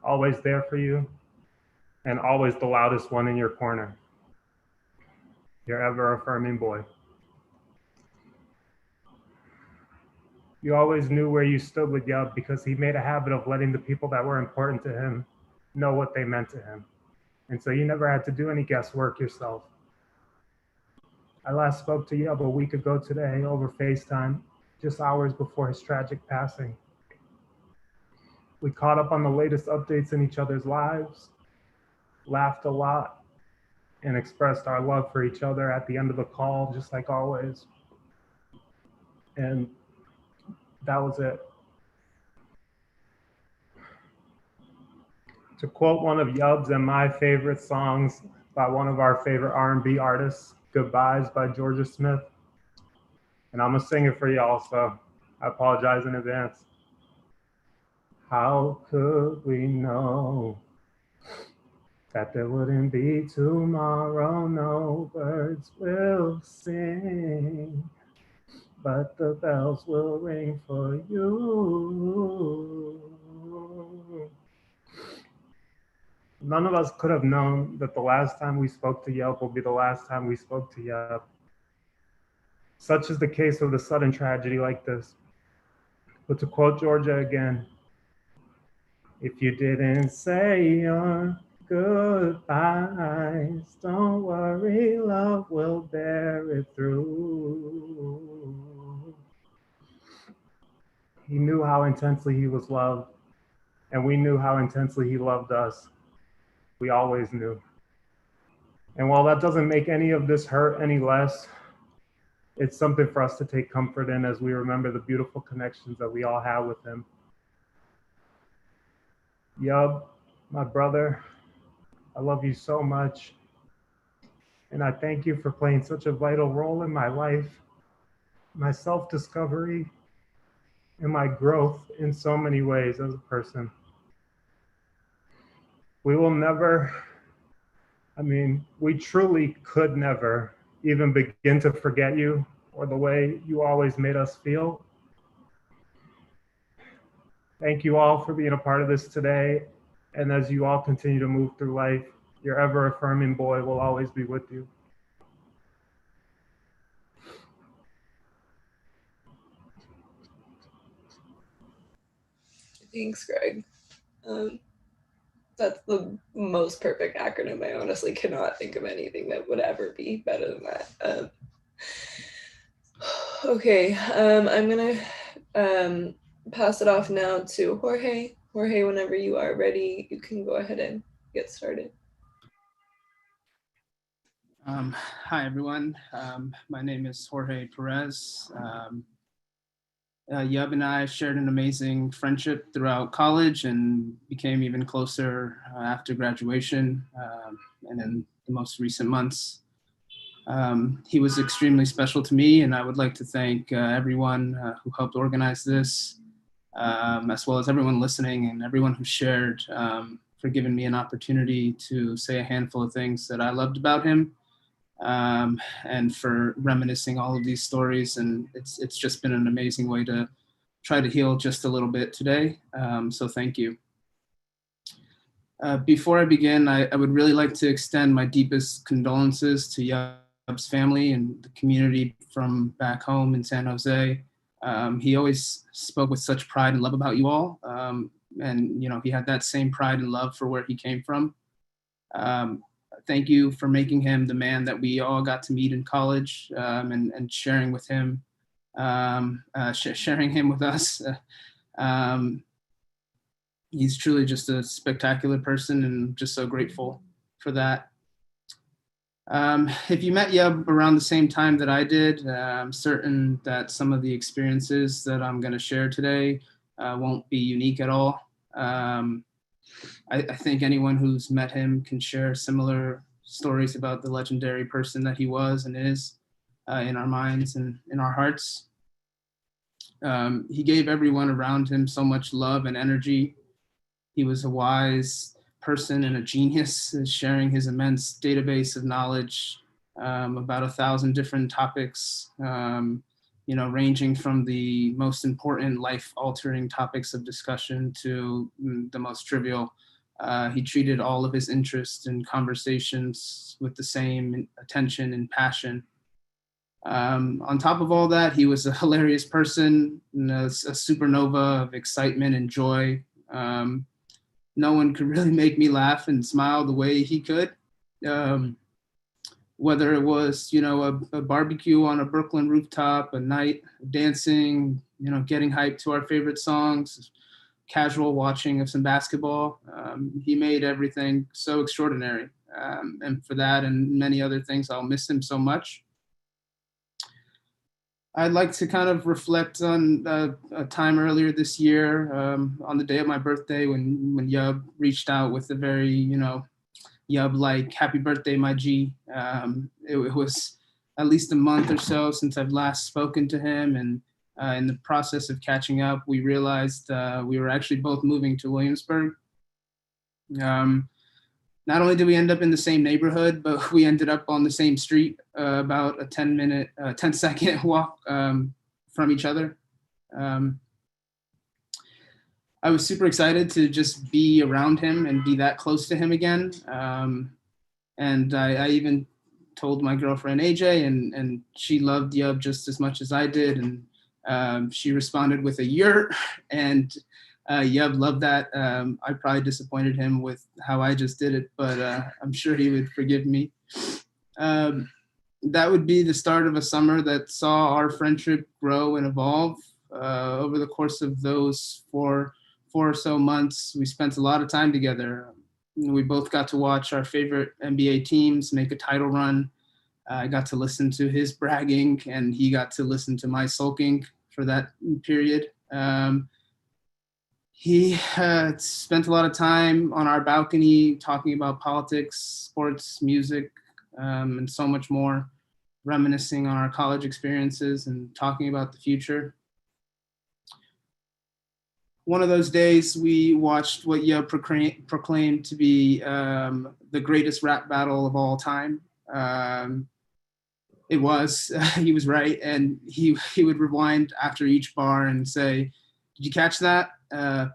always there for you, and always the loudest one in your corner. Your ever affirming boy. You always knew where you stood with Yeab because he made a habit of letting the people that were important to him know what they meant to him. And so you never had to do any guesswork yourself. I last spoke to Yeab a week ago today over FaceTime, just hours before his tragic passing. We caught up on the latest updates in each other's lives, laughed a lot, and expressed our love for each other at the end of the call, just like always. And that was it. To quote one of Yeab's and my favorite songs by one of our favorite R&B artists, Goodbyes by Georgia Smith. And I'm gonna sing it for y'all, so I apologize in advance. How could we know that there wouldn't be tomorrow? No birds will sing, but the bells will ring for you. None of us could have known that the last time we spoke to Yeab will be the last time we spoke to Yeab. Such is the case with a sudden tragedy like this. But to quote Georgia again, if you didn't say your goodbyes, don't worry, love will bear it through. He knew how intensely he was loved, and we knew how intensely he loved us. We always knew. And while that doesn't make any of this hurt any less, it's something for us to take comfort in as we remember the beautiful connections that we all have with him. Yeab, my brother, I love you so much. And I thank you for playing such a vital role in my life, my self-discovery, and my growth in so many ways as a person. We will never, we truly could never even begin to forget you or the way you always made us feel. Thank you all for being a part of this today. And as you all continue to move through life, your ever affirming boy will always be with you. Thanks, Greg. That's the most perfect acronym. I honestly cannot think of anything that would ever be better than that. Okay, I'm gonna pass it off now to Jorge, Jorge, whenever you are ready, you can go ahead and get started. Hi, everyone. My name is Jorge Perez. Yeab and I shared an amazing friendship throughout college and became even closer after graduation and in the most recent months. He was extremely special to me, and I would like to thank everyone who helped organize this, as well as everyone listening and everyone who shared, for giving me an opportunity to say a handful of things that I loved about him. And for reminiscing all of these stories. And it's just been an amazing way to try to heal just a little bit today. So thank you. Before I begin, I would really like to extend my deepest condolences to Yeab's family and the community from back home in San Jose. He always spoke with such pride and love about you all. And you know, he had that same pride and love for where he came from. Thank you for making him the man that we all got to meet in college, and sharing with him, sharing him with us. He's truly just a spectacular person, and just so grateful for that. If you met Yeab around the same time that I did, I'm certain that some of the experiences that I'm going to share today won't be unique at all. I think anyone who's met him can share similar stories about the legendary person that he was and is in our minds and in our hearts. He gave everyone around him so much love and energy. He was a wise person and a genius, sharing his immense database of knowledge about 1,000 different topics, ranging from the most important life-altering topics of discussion to the most trivial. He treated all of his interests and conversations with the same attention and passion. On top of all that, he was a hilarious person, a supernova of excitement and joy. No one could really make me laugh and smile the way he could. Whether it was, a barbecue on a Brooklyn rooftop, a night dancing, getting hyped to our favorite songs, casual watching of some basketball. He made everything so extraordinary. And for that and many other things, I'll miss him so much. I'd like to kind of reflect on a time earlier this year, on the day of my birthday, when Yeab reached out with a very, Yeab-like "Happy Birthday, my G." It was at least a month or so since I've last spoken to him, and in the process of catching up, we realized we were actually both moving to Williamsburg. Not only did we end up in the same neighborhood, but we ended up on the same street, about a 10-second walk from each other. I was super excited to just be around him and be that close to him again. And I even told my girlfriend AJ, and she loved Yeab just as much as I did. And she responded with a "yurt," and Yeab loved that. I probably disappointed him with how I just did it, but I'm sure he would forgive me. That would be the start of a summer that saw our friendship grow and evolve. Over the course of those four or so months, we spent a lot of time together. We both got to watch our favorite NBA teams make a title run. I got to listen to his bragging, and he got to listen to my sulking for that period. He spent a lot of time on our balcony talking about politics, sports, music, and so much more, reminiscing on our college experiences and talking about the future. One of those days, we watched what Yeab proclaimed to be the greatest rap battle of all time. It was. He was right, and he would rewind after each bar and say, "Did you catch that?"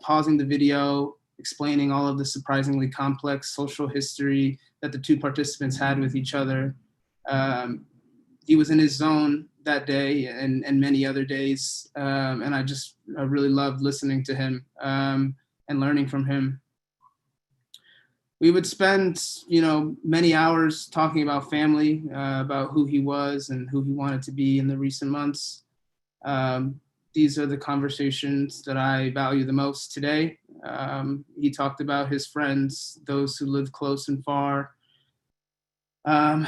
Pausing the video, explaining all of the surprisingly complex social history that the two participants had with each other. He was in his zone that day and many other days, and I really loved listening to him and learning from him. We would spend, many hours talking about family, about who he was and who he wanted to be in the recent months. these are the conversations that I value the most today. He talked about his friends, those who live close and far, and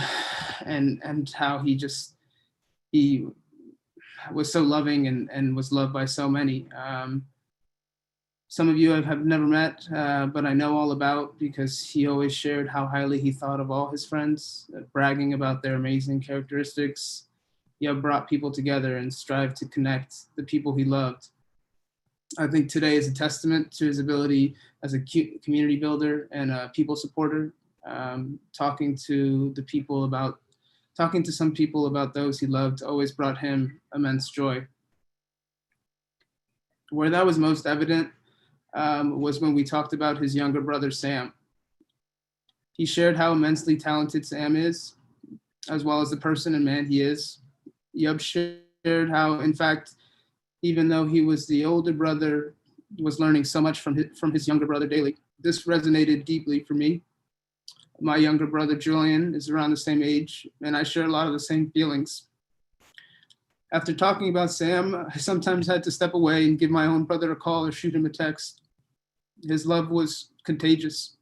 how he was so loving and was loved by so many. Some of you I have never met, but I know all about, because he always shared how highly he thought of all his friends, bragging about their amazing characteristics. Yeab brought people together and strived to connect the people he loved. I think today is a testament to his ability as a community builder and a people supporter. Talking to some people about those he loved always brought him immense joy. Where that was most evident was when we talked about his younger brother, Sam. He shared how immensely talented Sam is, as well as the person and man he is. Yeab shared how, in fact, even though he was the older brother, was learning so much from his younger brother daily. This resonated deeply for me. My younger brother, Julian, is around the same age, and I share a lot of the same feelings. After talking about Sam, I sometimes had to step away and give my own brother a call or shoot him a text. His love was contagious.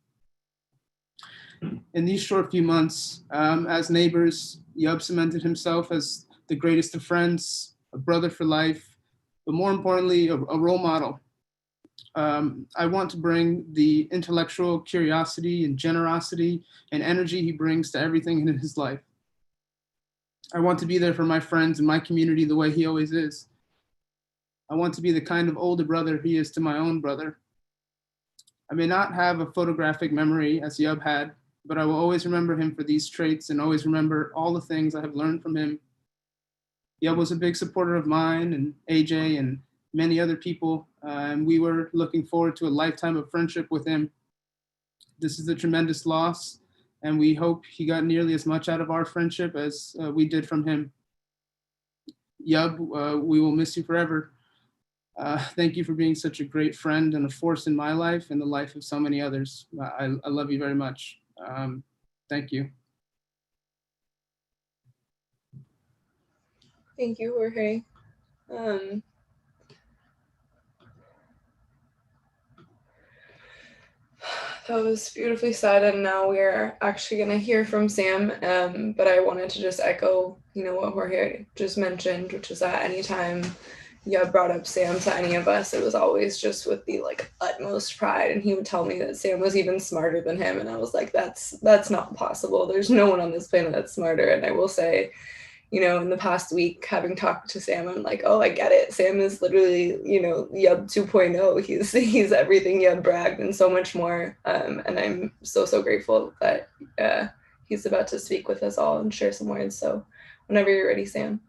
In these short few months, as neighbors, Yeab cemented himself as the greatest of friends, a brother for life, but more importantly, a role model. I want to bring the intellectual curiosity and generosity and energy he brings to everything in his life. I want to be there for my friends and my community the way he always is. I want to be the kind of older brother he is to my own brother. I may not have a photographic memory as Yeab had, but I will always remember him for these traits and always remember all the things I have learned from him. Yeab was a big supporter of mine and AJ and many other people, and we were looking forward to a lifetime of friendship with him. This is a tremendous loss, and we hope he got nearly as much out of our friendship as we did from him. Yeab, we will miss you forever. Thank you for being such a great friend and a force in my life and the life of so many others. I love you very much. Thank you. Thank you, Jorge. That was beautifully said, and now we're actually going to hear from Sam, but I wanted to just echo, what Jorge just mentioned, which is that anytime Yeab brought up Sam to any of us, it was always just with the utmost pride, and he would tell me that Sam was even smarter than him, and I was like, that's not possible. There's no one on this planet that's smarter. And I will say, in the past week, having talked to Sam, I'm like, oh, I get it. Sam is literally, Yeab 2.0. He's everything Yeab bragged and so much more. And I'm so grateful that he's about to speak with us all and share some words. So whenever you're ready, Sam.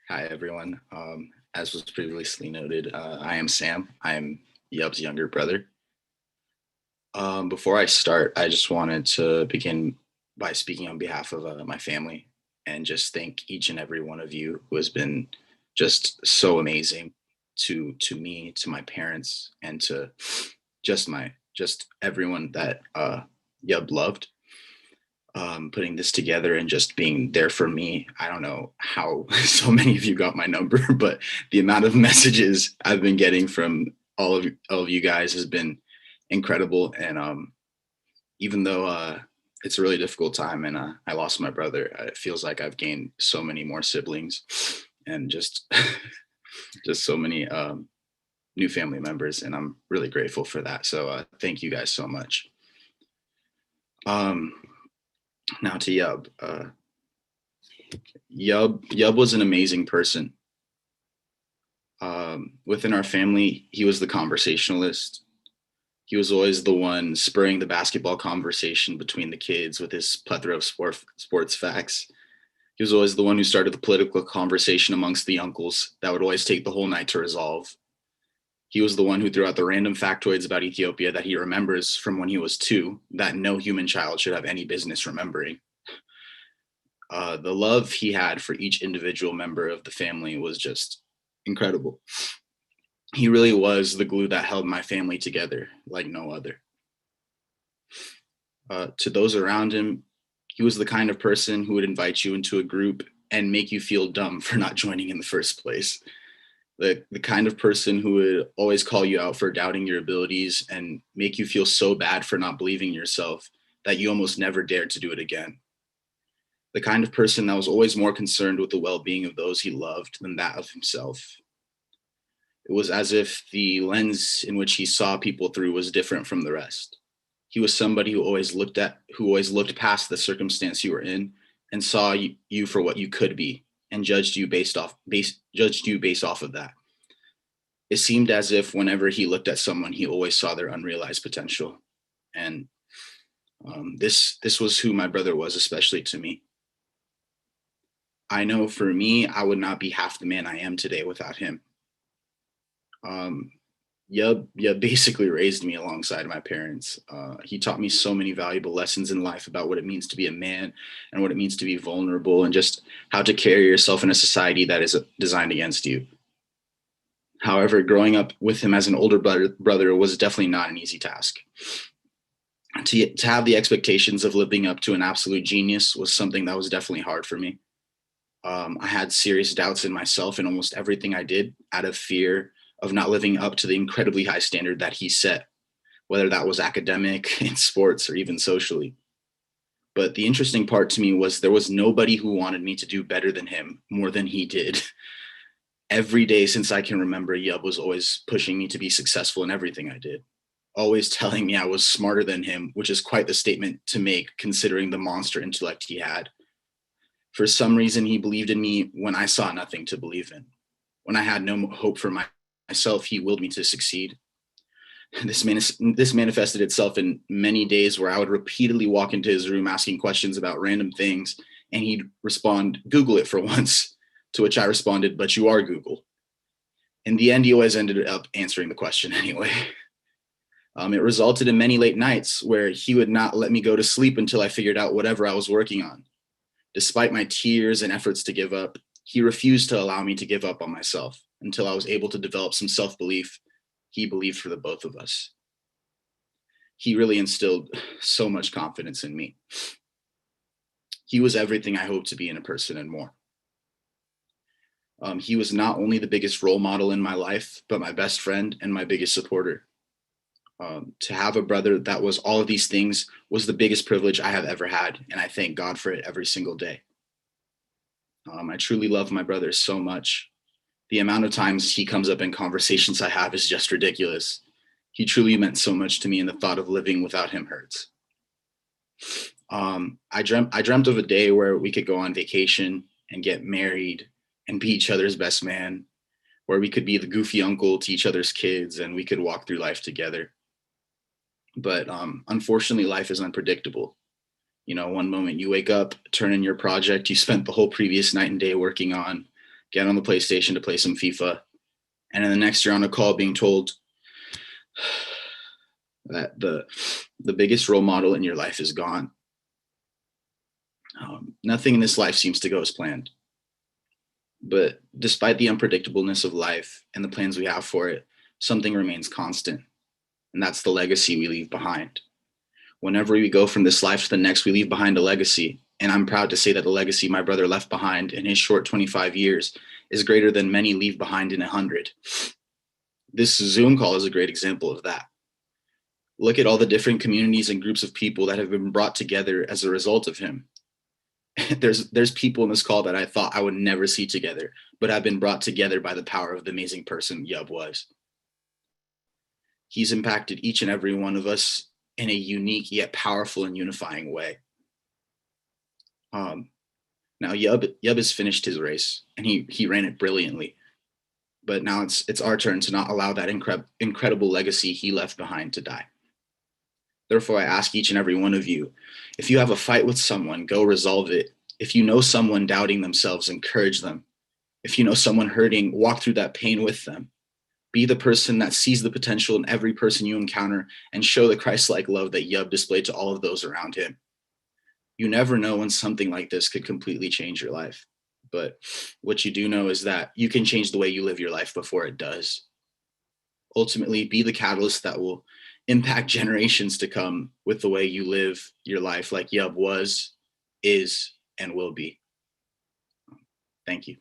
Hi, everyone. As was previously noted, I am Sam. I am Yeab's younger brother. Before I start, I just wanted to begin by speaking on behalf of my family and just thank each and every one of you who has been just so amazing to me, to my parents, and to just everyone that Yeab loved. Putting this together and just being there for me. I don't know how so many of you got my number, but the amount of messages I've been getting from all of you guys has been incredible. And even though it's a really difficult time and I lost my brother, it feels like I've gained so many more siblings and just so many new family members, and I'm really grateful for that. So thank you guys so much. Now to Yeab. Yeab was an amazing person. Within our family, he was the conversationalist. He was always the one spurring the basketball conversation between the kids with his plethora of sports facts. He was always the one who started the political conversation amongst the uncles that would always take the whole night to resolve. He was the one who threw out the random factoids about Ethiopia that he remembers from when he was 2, that no human child should have any business remembering. The love he had for each individual member of the family was just incredible. He really was the glue that held my family together like no other. To those around him, He was the kind of person who would invite you into a group and make you feel dumb for not joining in the first place. The kind of person who would always call you out for doubting your abilities and make you feel so bad for not believing in yourself that you almost never dared to do it again. The kind of person that was always more concerned with the well-being of those he loved than that of himself. It was as if the lens in which he saw people through was different from the rest. He was somebody who always looked past the circumstance you were in and saw you for what you could be and judged you based off of that. It seemed as if whenever he looked at someone, he always saw their unrealized potential. And this was who my brother was, especially to me. I know for me, I would not be half the man I am today without him. Yeab basically raised me alongside my parents. He taught me so many valuable lessons in life about what it means to be a man and what it means to be vulnerable and just how to carry yourself in a society that is designed against you. However, growing up with him as an older brother was definitely not an easy task. To have the expectations of living up to an absolute genius was something that was definitely hard for me. I had serious doubts in myself and almost everything I did out of fear of not living up to the incredibly high standard that he set, whether that was academic, in sports, or even socially. But the interesting part to me was there was nobody who wanted me to do better than him more than he did. Every day since I can remember, Yeab was always pushing me to be successful in everything I did, always telling me I was smarter than him, which is quite the statement to make considering the monster intellect he had. For some reason, he believed in me when I saw nothing to believe in. When I had no hope for myself, he willed me to succeed. This manifested itself in many days where I would repeatedly walk into his room asking questions about random things, and he'd respond, "Google it for once," to which I responded, "But you are Google." In the end, he always ended up answering the question anyway. It resulted in many late nights where he would not let me go to sleep until I figured out whatever I was working on. Despite my tears and efforts to give up, he refused to allow me to give up on myself until I was able to develop some self-belief he believed for the both of us. He really instilled so much confidence in me. He was everything I hoped to be in a person and more. He was not only the biggest role model in my life, but my best friend and my biggest supporter. To have a brother that was all of these things was the biggest privilege I have ever had, and I thank God for it every single day. I truly love my brother so much. The amount of times he comes up in conversations I have is just ridiculous. He truly meant so much to me, and the thought of living without him hurts. I dreamt of a day where we could go on vacation and get married and be each other's best man, where we could be the goofy uncle to each other's kids and we could walk through life together. But unfortunately, life is unpredictable. You know, one moment you wake up, turn in your project you spent the whole previous night and day working on, get on the PlayStation to play some FIFA, and then the next you're on a call being told that the biggest role model in your life is gone. Nothing in this life seems to go as planned. But despite the unpredictableness of life and the plans we have for it, something remains constant, and that's the legacy we leave behind. Whenever we go from this life to the next, we leave behind a legacy. And I'm proud to say that the legacy my brother left behind in his short 25 years is greater than many leave behind in 100. This Zoom call is a great example of that. Look at all the different communities and groups of people that have been brought together as a result of him. There's people in this call that I thought I would never see together, but have been brought together by the power of the amazing person Yeab was. He's impacted each and every one of us in a unique yet powerful and unifying way. Now Yeab has finished his race and he ran it brilliantly. But now it's our turn to not allow that incredible legacy he left behind to die. Therefore, I ask each and every one of you, if you have a fight with someone, go resolve it. If you know someone doubting themselves, encourage them. If you know someone hurting, walk through that pain with them. Be the person that sees the potential in every person you encounter and show the Christ-like love that Yeab displayed to all of those around him. You never know when something like this could completely change your life. But what you do know is that you can change the way you live your life before it does. Ultimately, be the catalyst that will impact generations to come with the way you live your life like Yeab was is and will be. Thank you.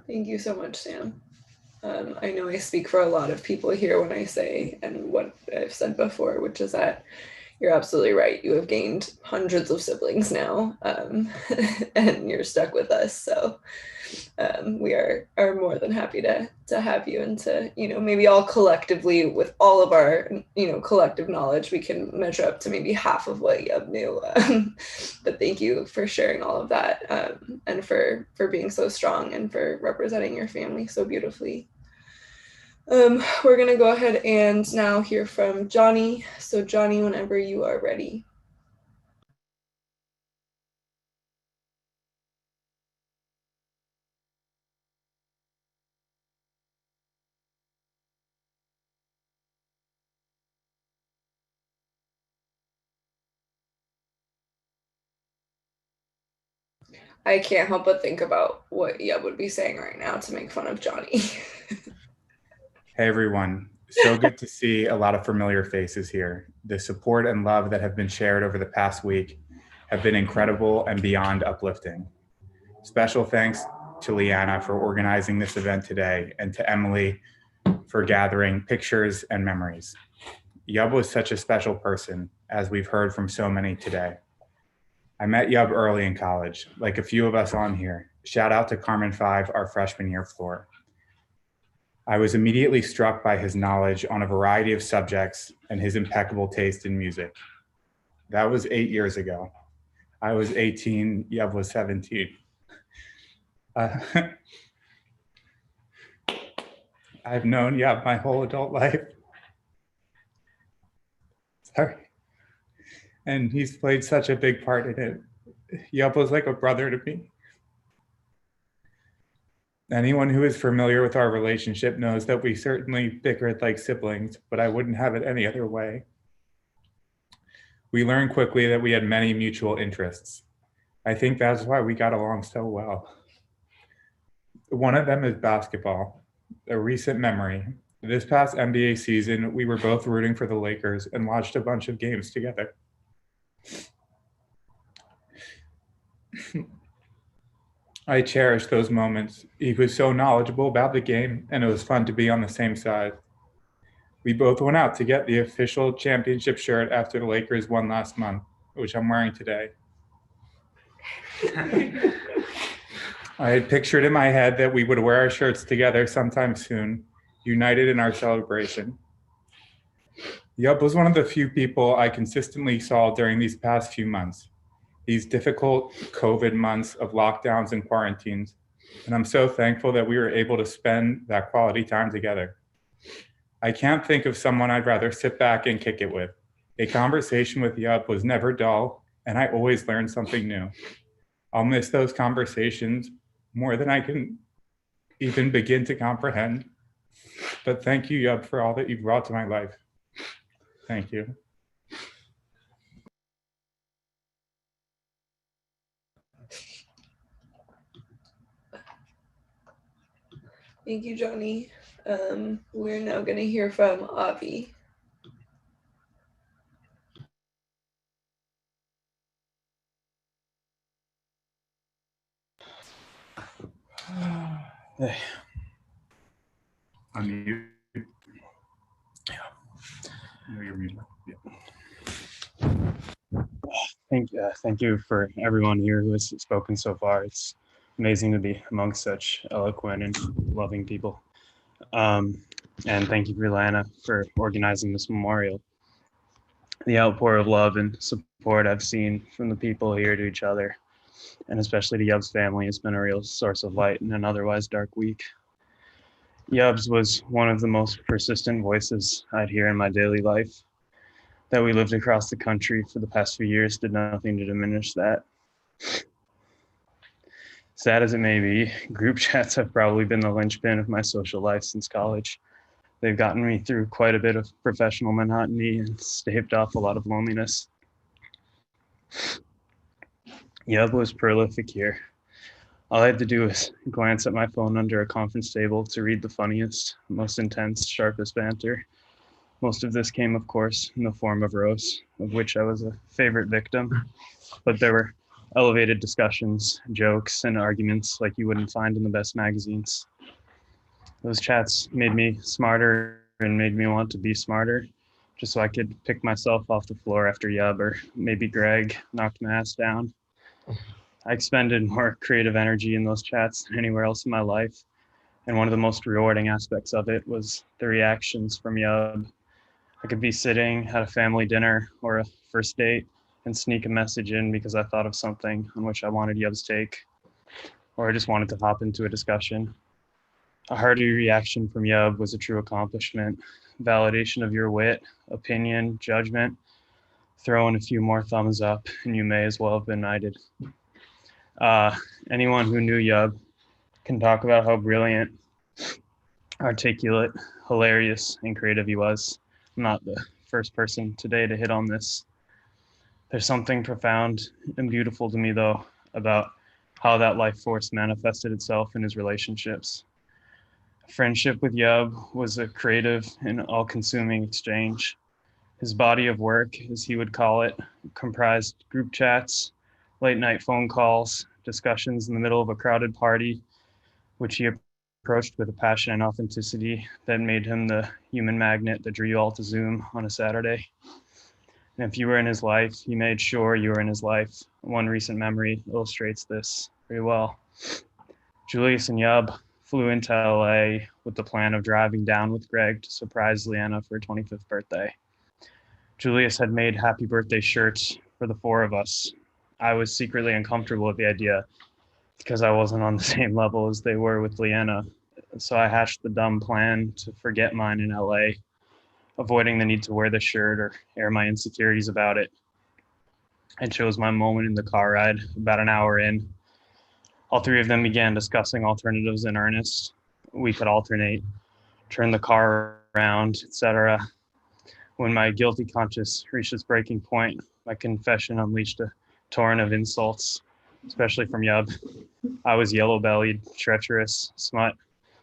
Thank you so much, Sam. I know I speak for a lot of people here when I say, and what I've said before, which is that you're absolutely right. You have gained hundreds of siblings now, and you're stuck with us. So we are more than happy to have you, and to, maybe all collectively, with all of our, collective knowledge, we can measure up to maybe half of what Yeab knew. But thank you for sharing all of that, and for being so strong and for representing your family so beautifully. We're gonna go ahead and now hear from Johnny. So Johnny, whenever you are ready. I can't help but think about what Yeab would be saying right now to make fun of Johnny. Hey everyone, so good to see a lot of familiar faces here. The support and love that have been shared over the past week have been incredible and beyond uplifting. Special thanks to Leanna for organizing this event today, and to Emily for gathering pictures and memories. Yeab was such a special person, as we've heard from so many today. I met Yeab early in college, like a few of us on here. Shout out to Carmen 5, our freshman year floor. I was immediately struck by his knowledge on a variety of subjects and his impeccable taste in music. That was 8 years ago. I was 18, Yeab was 17. I've known Yeab my whole adult life. Sorry. And he's played such a big part in it. Yeab was like a brother to me. Anyone who is familiar with our relationship knows that we certainly bickered like siblings, but I wouldn't have it any other way. We learned quickly that we had many mutual interests. I think that's why we got along so well. One of them is basketball, a recent memory. This past NBA season, we were both rooting for the Lakers and watched a bunch of games together. I cherish those moments. He was so knowledgeable about the game, and it was fun to be on the same side. We both went out to get the official championship shirt after the Lakers won last month, which I'm wearing today. I had pictured in my head that we would wear our shirts together sometime soon, united in our celebration. Yeab was one of the few people I consistently saw during these past few months, these difficult COVID months of lockdowns and quarantines, and I'm so thankful that we were able to spend that quality time together. I can't think of someone I'd rather sit back and kick it with. A conversation with Yeab was never dull, and I always learned something new. I'll miss those conversations more than I can even begin to comprehend. But thank you, Yeab, for all that you've brought to my life. Thank you. Thank you, Johnny. We're now going to hear from Avi. Hey. Unmute. Yeah. No, you're muted. Yeah. Thank you for everyone here who has spoken so far. It's amazing to be amongst such eloquent and loving people. And thank you, Lana, for organizing this memorial. The outpour of love and support I've seen from the people here to each other, and especially to Yeab's family, has been a real source of light in an otherwise dark week. Yeab's was one of the most persistent voices I'd hear in my daily life. That we lived across the country for the past few years did nothing to diminish that. Sad as it may be, group chats have probably been the linchpin of my social life since college. They've gotten me through quite a bit of professional monotony and staved off a lot of loneliness. Yeab was prolific here. All I had to do was glance at my phone under a conference table to read the funniest, most intense, sharpest banter. Most of this came, of course, in the form of roasts, of which I was a favorite victim, but there were elevated discussions, jokes, and arguments like you wouldn't find in the best magazines. Those chats made me smarter and made me want to be smarter, just so I could pick myself off the floor after Yeab or maybe Greg knocked my ass down. I expended more creative energy in those chats than anywhere else in my life, and one of the most rewarding aspects of it was the reactions from Yeab. I could be sitting at a family dinner or a first date and sneak a message in because I thought of something on which I wanted Yeab's take, or I just wanted to hop into a discussion. A hearty reaction from Yeab was a true accomplishment. Validation of your wit, opinion, judgment. Throw in a few more thumbs up and you may as well have been knighted. Anyone who knew Yeab can talk about how brilliant, articulate, hilarious, and creative he was. I'm not the first person today to hit on this. There's something profound and beautiful to me, though, about how that life force manifested itself in his relationships. Friendship with Yeab was a creative and all-consuming exchange. His body of work, as he would call it, comprised group chats, late-night phone calls, discussions in the middle of a crowded party, which he approached with a passion and authenticity that made him the human magnet that drew you all to Zoom on a Saturday. And if you were in his life, he made sure you were in his life. One recent memory illustrates this very well. Julius and Yeab flew into LA with the plan of driving down with Greg to surprise Leanna for her 25th birthday. Julius had made happy birthday shirts for the four of us. I was secretly uncomfortable with the idea because I wasn't on the same level as they were with Leanna. So I hatched the dumb plan to forget mine in LA, avoiding the need to wear the shirt or air my insecurities about it. I chose my moment in the car ride about an hour in. All three of them began discussing alternatives in earnest. We could alternate, turn the car around, etc. When my guilty conscience reached its breaking point, my confession unleashed a torrent of insults, especially from Yeab. I was yellow-bellied, treacherous, smut.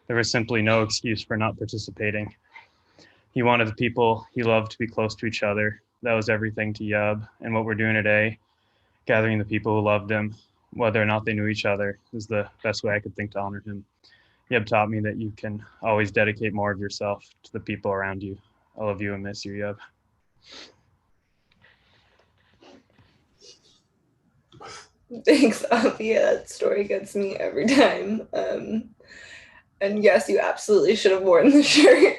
There was simply no excuse for not participating. He wanted the people he loved to be close to each other. That was everything to Yeab. And what we're doing today, gathering the people who loved him, whether or not they knew each other, is the best way I could think to honor him. Yeab taught me that you can always dedicate more of yourself to the people around you. I love you and miss you, Yeab. Thanks, Avi. That story gets me every time. And yes, you absolutely should have worn the shirt.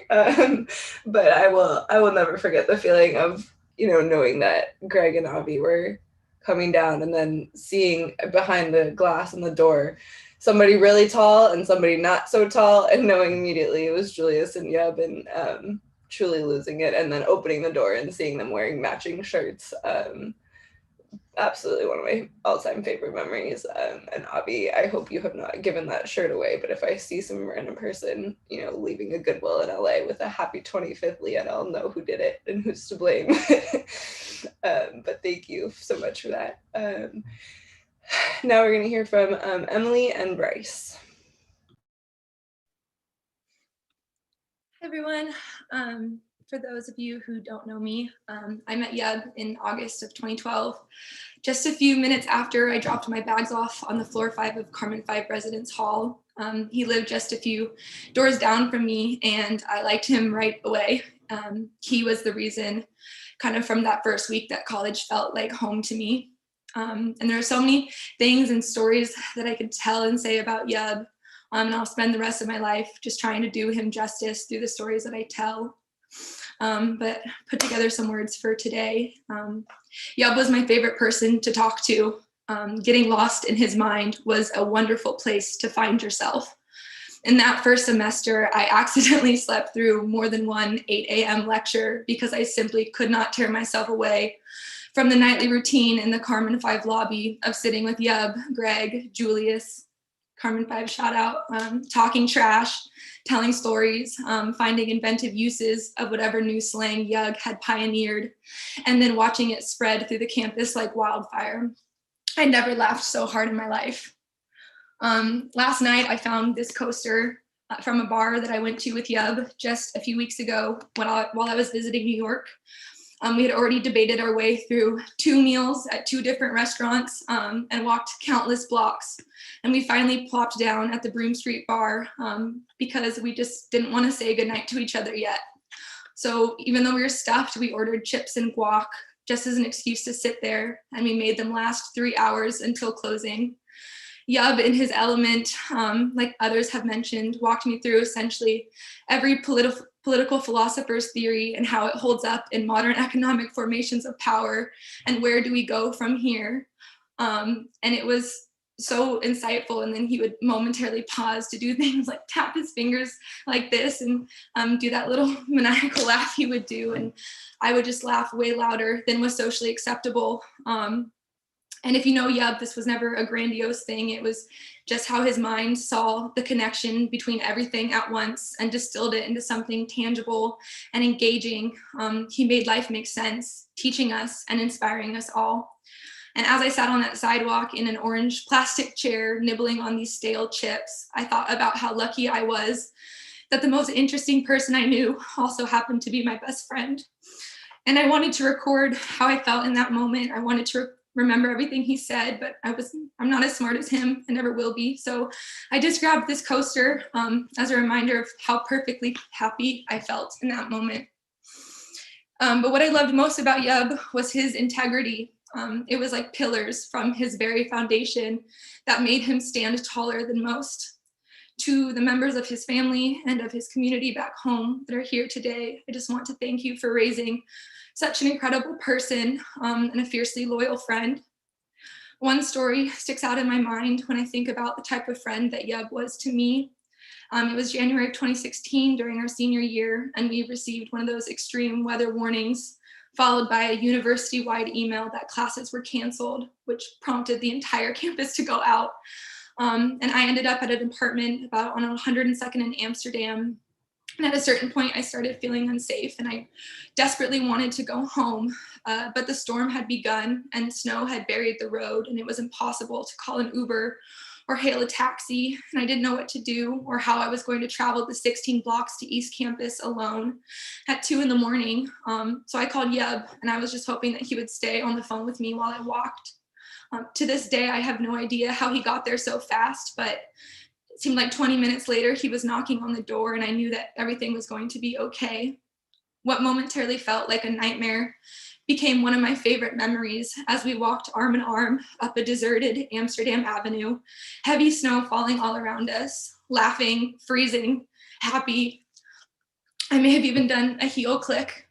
But I will never forget the feeling of, knowing that Greg and Avi were coming down and then seeing behind the glass on the door somebody really tall and somebody not so tall, and knowing immediately it was Julius and Yeab, and truly losing it, and then opening the door and seeing them wearing matching shirts. Absolutely one of my all-time favorite memories. And Avi, I hope you have not given that shirt away, but if I see some random person, leaving a Goodwill in LA with a happy 25th Leanna, I'll know who did it and who's to blame. But thank you so much for that. Now we're going to hear from Emily and Bryce. Hi, everyone. For those of you who don't know me, I met Yeab in August of 2012, just a few minutes after I dropped my bags off on the floor 5 of Carmen 5 Residence Hall. He lived just a few doors down from me, and I liked him right away. He was the reason, kind of from that first week, that college felt like home to me. And there are so many things and stories that I could tell and say about Yeab, and I'll spend the rest of my life just trying to do him justice through the stories that I tell. But put together some words for today. Yeab was my favorite person to talk to. Getting lost in his mind was a wonderful place to find yourself. In that first semester, I accidentally slept through more than one 8 a.m. lecture because I simply could not tear myself away from the nightly routine in the Carmen 5 lobby of sitting with Yeab, Greg, Julius, Carmen 5 shout out, talking trash, telling stories, finding inventive uses of whatever new slang Yeab had pioneered, and then watching it spread through the campus like wildfire. I never laughed so hard in my life. Last night, I found this coaster from a bar that I went to with Yeab just a few weeks ago while I was visiting New York. We had already debated our way through 2 meals at 2 different restaurants and walked countless blocks. And we finally plopped down at the Broome Street bar because we just didn't want to say goodnight to each other yet. So even though we were stuffed, we ordered chips and guac just as an excuse to sit there, and we made them last 3 hours until closing. Yeab, in his element, like others have mentioned, walked me through essentially every political philosopher's theory and how it holds up in modern economic formations of power and where do we go from here. And it was so insightful. And then he would momentarily pause to do things like tap his fingers like this and do that little maniacal laugh he would do. And I would just laugh way louder than was socially acceptable. And if you know Yeab, this was never a grandiose thing. It was just how his mind saw the connection between everything at once and distilled it into something tangible and engaging. He made life make sense, teaching us and inspiring us all. And as I sat on that sidewalk in an orange plastic chair, nibbling on these stale chips, I thought about how lucky I was that the most interesting person I knew also happened to be my best friend. And I wanted to record how I felt in that moment. I wanted to remember everything he said, but I'm not as smart as him and never will be. So I just grabbed this coaster as a reminder of how perfectly happy I felt in that moment. But what I loved most about Yeab was his integrity. It was like pillars from his very foundation that made him stand taller than most. To the members of his family and of his community back home that are here today, I just want to thank you for raising such an incredible person and a fiercely loyal friend. One story sticks out in my mind when I think about the type of friend that Yeab was to me. It was January of 2016 during our senior year, and we received one of those extreme weather warnings, followed by a university-wide email that classes were canceled, which prompted the entire campus to go out. And I ended up at an apartment about on 102nd in Amsterdam. And at a certain point, I started feeling unsafe and I desperately wanted to go home. But the storm had begun and snow had buried the road, and it was impossible to call an Uber or hail a taxi. And I didn't know what to do or how I was going to travel the 16 blocks to East Campus alone at 2 a.m. So I called Yeab, and I was just hoping that he would stay on the phone with me while I walked. To this day, I have no idea how he got there so fast, but it seemed like 20 minutes later, he was knocking on the door, and I knew that everything was going to be okay. What momentarily felt like a nightmare became one of my favorite memories as we walked arm in arm up a deserted Amsterdam Avenue, heavy snow falling all around us, laughing, freezing, happy. I may have even done a heel click.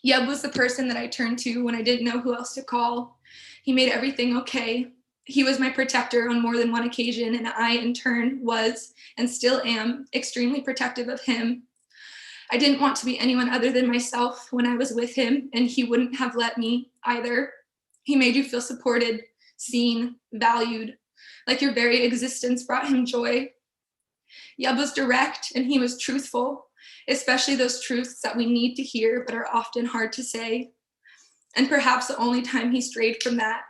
Yeab was the person that I turned to when I didn't know who else to call. He made everything okay. He was my protector on more than one occasion, and I, in turn, was and still am extremely protective of him. I didn't want to be anyone other than myself when I was with him, and he wouldn't have let me either. He made you feel supported, seen, valued, like your very existence brought him joy. Yeab was direct and he was truthful, especially those truths that we need to hear but are often hard to say. And perhaps the only time he strayed from that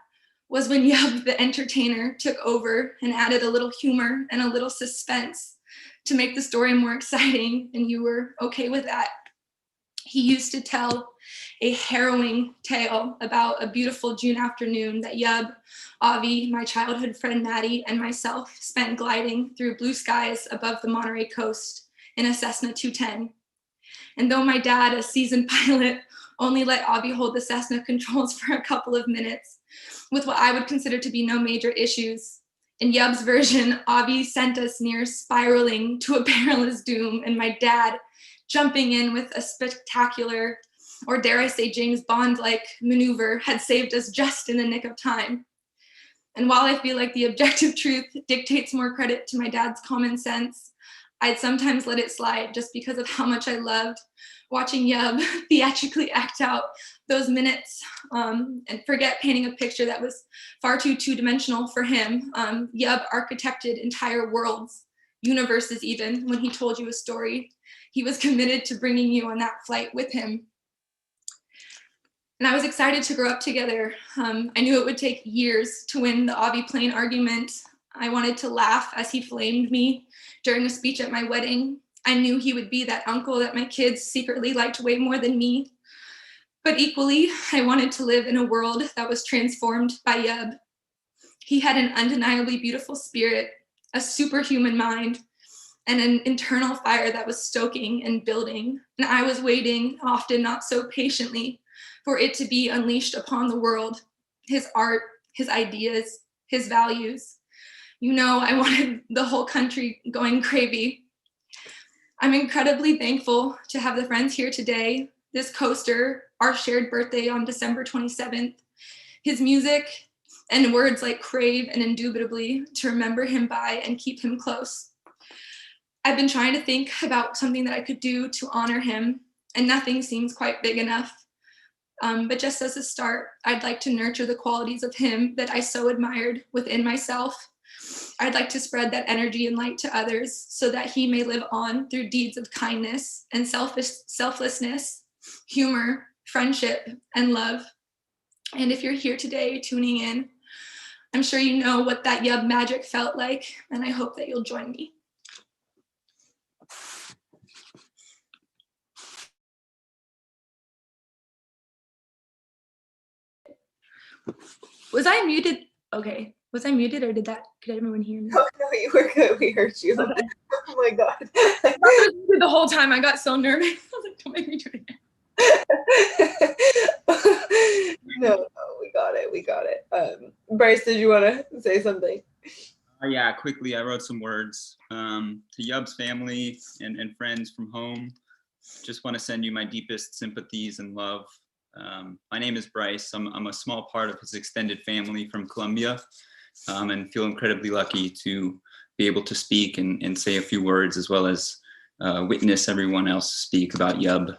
was when Yeab, the entertainer, took over and added a little humor and a little suspense to make the story more exciting, and you were okay with that. He used to tell a harrowing tale about a beautiful June afternoon that Yeab, Avi, my childhood friend Maddie, and myself spent gliding through blue skies above the Monterey coast in a Cessna 210. And though my dad, a seasoned pilot, only let Avi hold the Cessna controls for a couple of minutes, with what I would consider to be no major issues, in Yeab's version, Avi sent us near spiraling to a perilous doom, and my dad jumping in with a spectacular, or dare I say James Bond-like maneuver, had saved us just in the nick of time. And while I feel like the objective truth dictates more credit to my dad's common sense, I'd sometimes let it slide just because of how much I loved watching Yeab theatrically act out those minutes and forget painting a picture that was far too two-dimensional for him. Yeab architected entire worlds, universes even, when he told you a story. He was committed to bringing you on that flight with him. And I was excited to grow up together. I knew it would take years to win the Avi plane argument, I wanted to laugh as he flamed me during a speech at my wedding. I knew he would be that uncle that my kids secretly liked way more than me. But equally, I wanted to live in a world that was transformed by Yeab. He had an undeniably beautiful spirit, a superhuman mind, and an internal fire that was stoking and building. And I was waiting, often not so patiently, for it to be unleashed upon the world. His art, his ideas, his values. You know, I wanted the whole country going crazy. I'm incredibly thankful to have the friends here today, this coaster, our shared birthday on December 27th, his music, and words like crave and indubitably to remember him by and keep him close. I've been trying to think about something that I could do to honor him, and nothing seems quite big enough. But just as a start, I'd like to nurture the qualities of him that I so admired within myself. I'd like to spread that energy and light to others so that he may live on through deeds of kindness and selflessness, humor, friendship, and love. And if you're here today tuning in, I'm sure you know what that Yeab magic felt like, and I hope that you'll join me. Was I muted? Okay. Was I muted or could everyone hear me? Oh, no, you were good. We heard you. Okay. Oh my God. I was muted the whole time. I got so nervous. I was like, don't make me do it again. No, we got it. We got it. Bryce, did you want to say something? Yeah, quickly, I wrote some words. To Yeab's family and friends from home, just want to send you my deepest sympathies and love. My name is Bryce. I'm a small part of his extended family from Colombia, and feel incredibly lucky to be able to speak and say a few words, as well as witness everyone else speak about Yeab,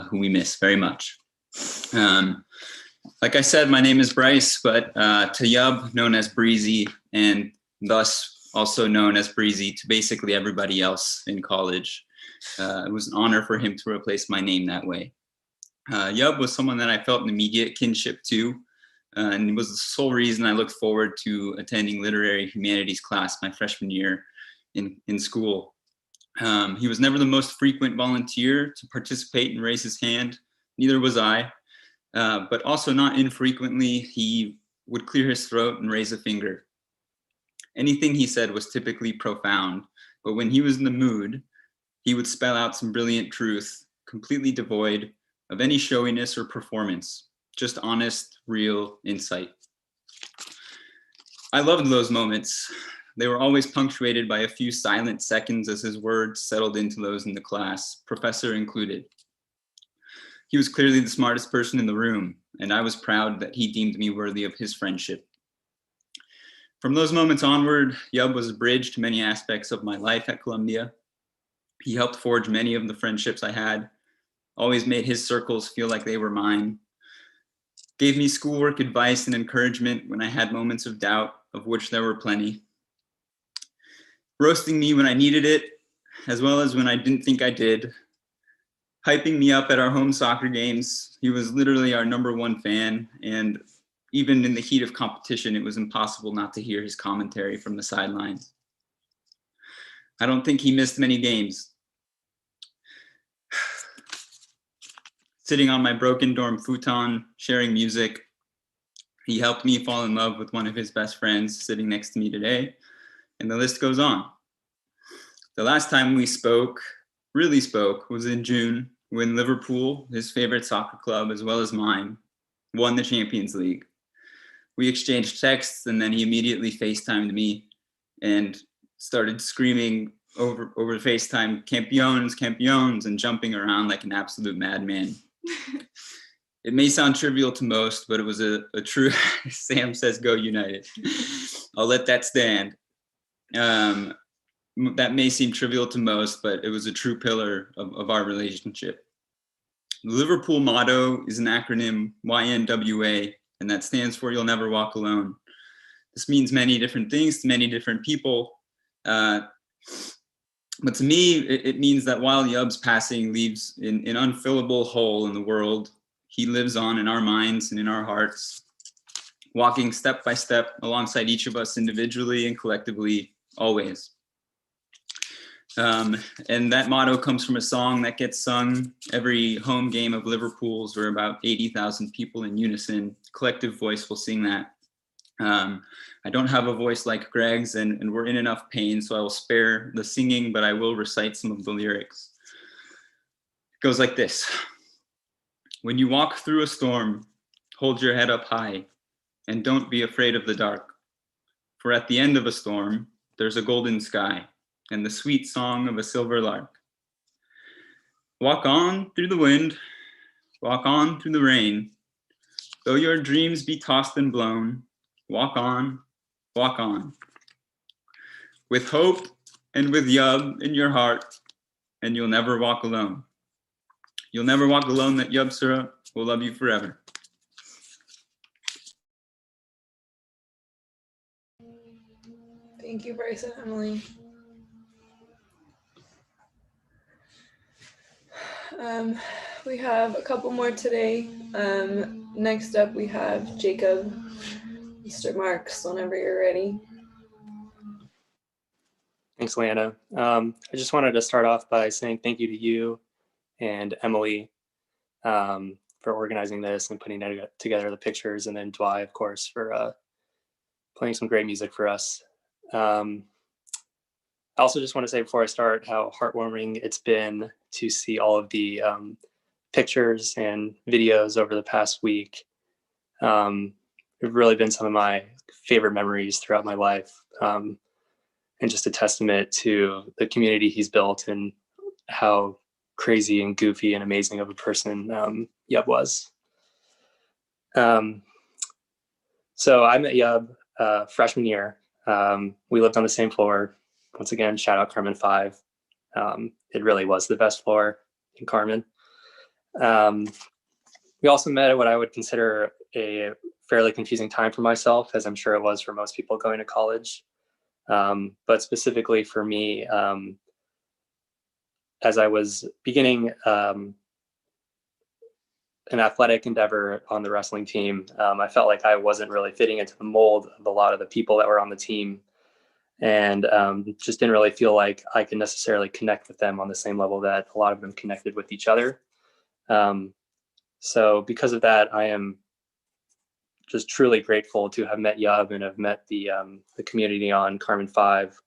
who we miss very much. Like I said, my name is Bryce, but to Yeab, known as Breezy, and thus also known as Breezy to basically everybody else in college, it was an honor for him to replace my name that way. Yeab was someone that I felt an immediate kinship to, and it was the sole reason I looked forward to attending literary humanities class my freshman year in school. He was never the most frequent volunteer to participate and raise his hand, neither was I, but also not infrequently, he would clear his throat and raise a finger. Anything he said was typically profound, but when he was in the mood, he would spell out some brilliant truth, completely devoid of any showiness or performance, just honest, real insight. I loved those moments. They were always punctuated by a few silent seconds as his words settled into those in the class, professor included. He was clearly the smartest person in the room, and I was proud that he deemed me worthy of his friendship. From those moments onward, Yeab was a bridge to many aspects of my life at Columbia. He helped forge many of the friendships I had, always made his circles feel like they were mine, gave me schoolwork advice and encouragement when I had moments of doubt, of which there were plenty, roasting me when I needed it, as well as when I didn't think I did, hyping me up at our home soccer games. He was literally our #1 fan, and even in the heat of competition, it was impossible not to hear his commentary from the sidelines. I don't think he missed many games. Sitting on my broken dorm futon, sharing music, he helped me fall in love with one of his best friends sitting next to me today, and the list goes on. The last time we really spoke, was in June when Liverpool, his favorite soccer club as well as mine, won the Champions League. We exchanged texts, and then he immediately FaceTimed me and started screaming over FaceTime, "Campeones, campeones," and jumping around like an absolute madman. It may sound trivial to most, but it was a true, Sam says, "Go United." I'll let that stand. That may seem trivial to most, but it was a true pillar of our relationship. The Liverpool motto is an acronym, YNWA, and that stands for "You'll Never Walk Alone." This means many different things to many different people. But to me, it means that while Yeab's passing leaves an unfillable hole in the world, he lives on in our minds and in our hearts. walking step by step alongside each of us individually and collectively, always. And that motto comes from a song that gets sung every home game of Liverpool's, where about 80,000 people in unison, collective voice will sing that. I don't have a voice like Greg's, and we're in enough pain, so I will spare the singing, but I will recite some of the lyrics. It goes like this. When you walk through a storm, hold your head up high, and don't be afraid of the dark. For at the end of a storm, there's a golden sky, and the sweet song of a silver lark. Walk on through the wind, walk on through the rain. Though your dreams be tossed and blown, walk on, walk on. With hope and with Yeab in your heart, and you'll never walk alone. You'll never walk alone, that Yeab Surah will love you forever. Thank you, Bryce and Emily. We have a couple more today. Next up, we have Jacob. Mr. Marks, whenever you're ready. Thanks, Leanna. I just wanted to start off by saying thank you to you and Emily for organizing this and putting together the pictures, and then Dwight, of course, for playing some great music for us. I also just want to say before I start how heartwarming it's been to see all of the pictures and videos over the past week. It's really been some of my favorite memories throughout my life, and just a testament to the community he's built and how crazy and goofy and amazing of a person Yeab was. So I met Yeab freshman year. We lived on the same floor. Once again, shout out Carmen 5. It really was the best floor in Carmen. We also met at what I would consider a fairly confusing time for myself, as I'm sure it was for most people going to college. But specifically for me, as I was beginning an athletic endeavor on the wrestling team, I felt like I wasn't really fitting into the mold of a lot of the people that were on the team, and just didn't really feel like I could necessarily connect with them on the same level that a lot of them connected with each other. So because of that, I am just truly grateful to have met Yeab and have met the community on Carmen 5.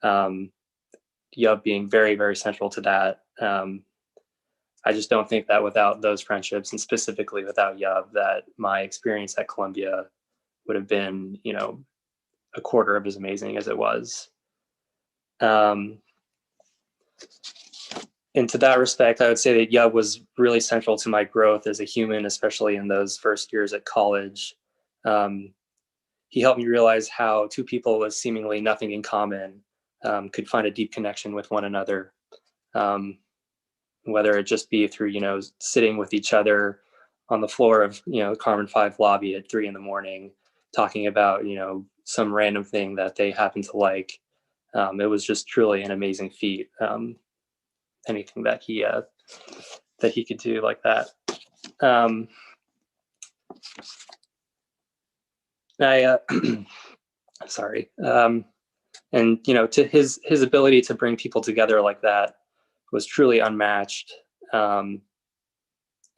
Yeab being very, very central to that. I just don't think that without those friendships, and specifically without Yeab, that my experience at Columbia would have been, a quarter of as amazing as it was. And to that respect, I would say that Yeab was really central to my growth as a human, especially in those first years at college. He helped me realize how two people with seemingly nothing in common could find a deep connection with one another, whether it just be through, sitting with each other on the floor of, Carmen 5 lobby at 3 a.m, talking about, some random thing that they happen to like. It was just truly an amazing feat. Anything that he could do like that. Sorry. And to his ability to bring people together like that was truly unmatched. And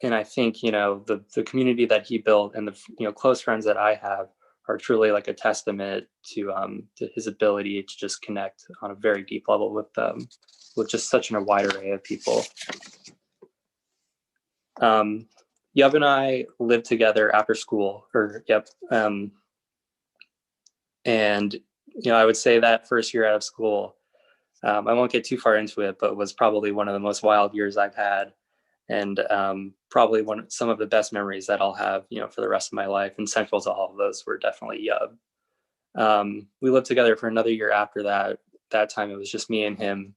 I think the community that he built and the close friends that I have are truly like a testament to his ability to just connect on a very deep level with just such a wide array of people. Yeab and I lived together after school, and I would say that first year out of school, I won't get too far into it, but was probably one of the most wild years I've had, and probably some of the best memories that I'll have, for the rest of my life. And central to all of those were definitely Yeab. We lived together for another year after that. That time it was just me and him.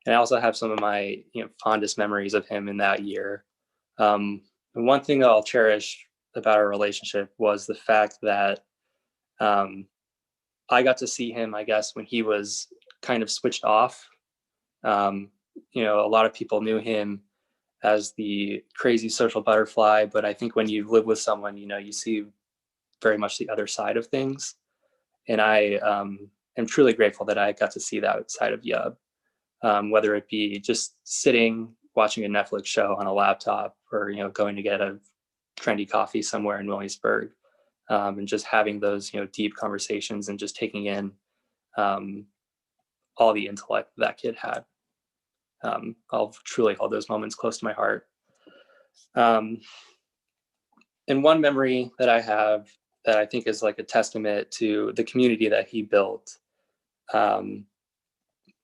And I also have some of my fondest memories of him in that year. And one thing that I'll cherish about our relationship was the fact that I got to see him, I guess, when he was kind of switched off. A lot of people knew him as the crazy social butterfly, but I think when you live with someone, you see very much the other side of things. And I am truly grateful that I got to see that side of Yeab, whether it be just sitting, watching a Netflix show on a laptop, or, you know, going to get a trendy coffee somewhere in Williamsburg, and just having those, you know, deep conversations and just taking in all the intellect that kid had. I'll truly hold those moments close to my heart. And one memory that I have that I think is like a testament to the community that he built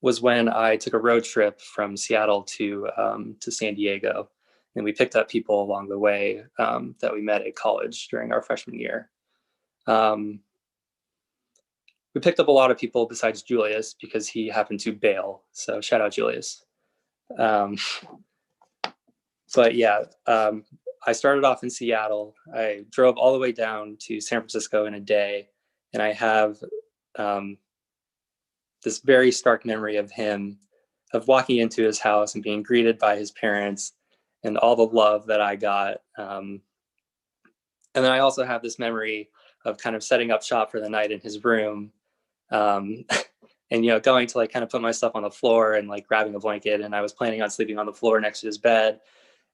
was when I took a road trip from Seattle to San Diego, and we picked up people along the way that we met at college during our freshman year. We picked up a lot of people besides Julius because he happened to bail. So shout out Julius. But yeah, I started off in Seattle. I drove all the way down to San Francisco in a day, and I have this very stark memory of walking into his house and being greeted by his parents and all the love that I got. And then I also have this memory of kind of setting up shop for the night in his room, and, you know, going to like kind of put my stuff on the floor and like grabbing a blanket. And I was planning on sleeping on the floor next to his bed,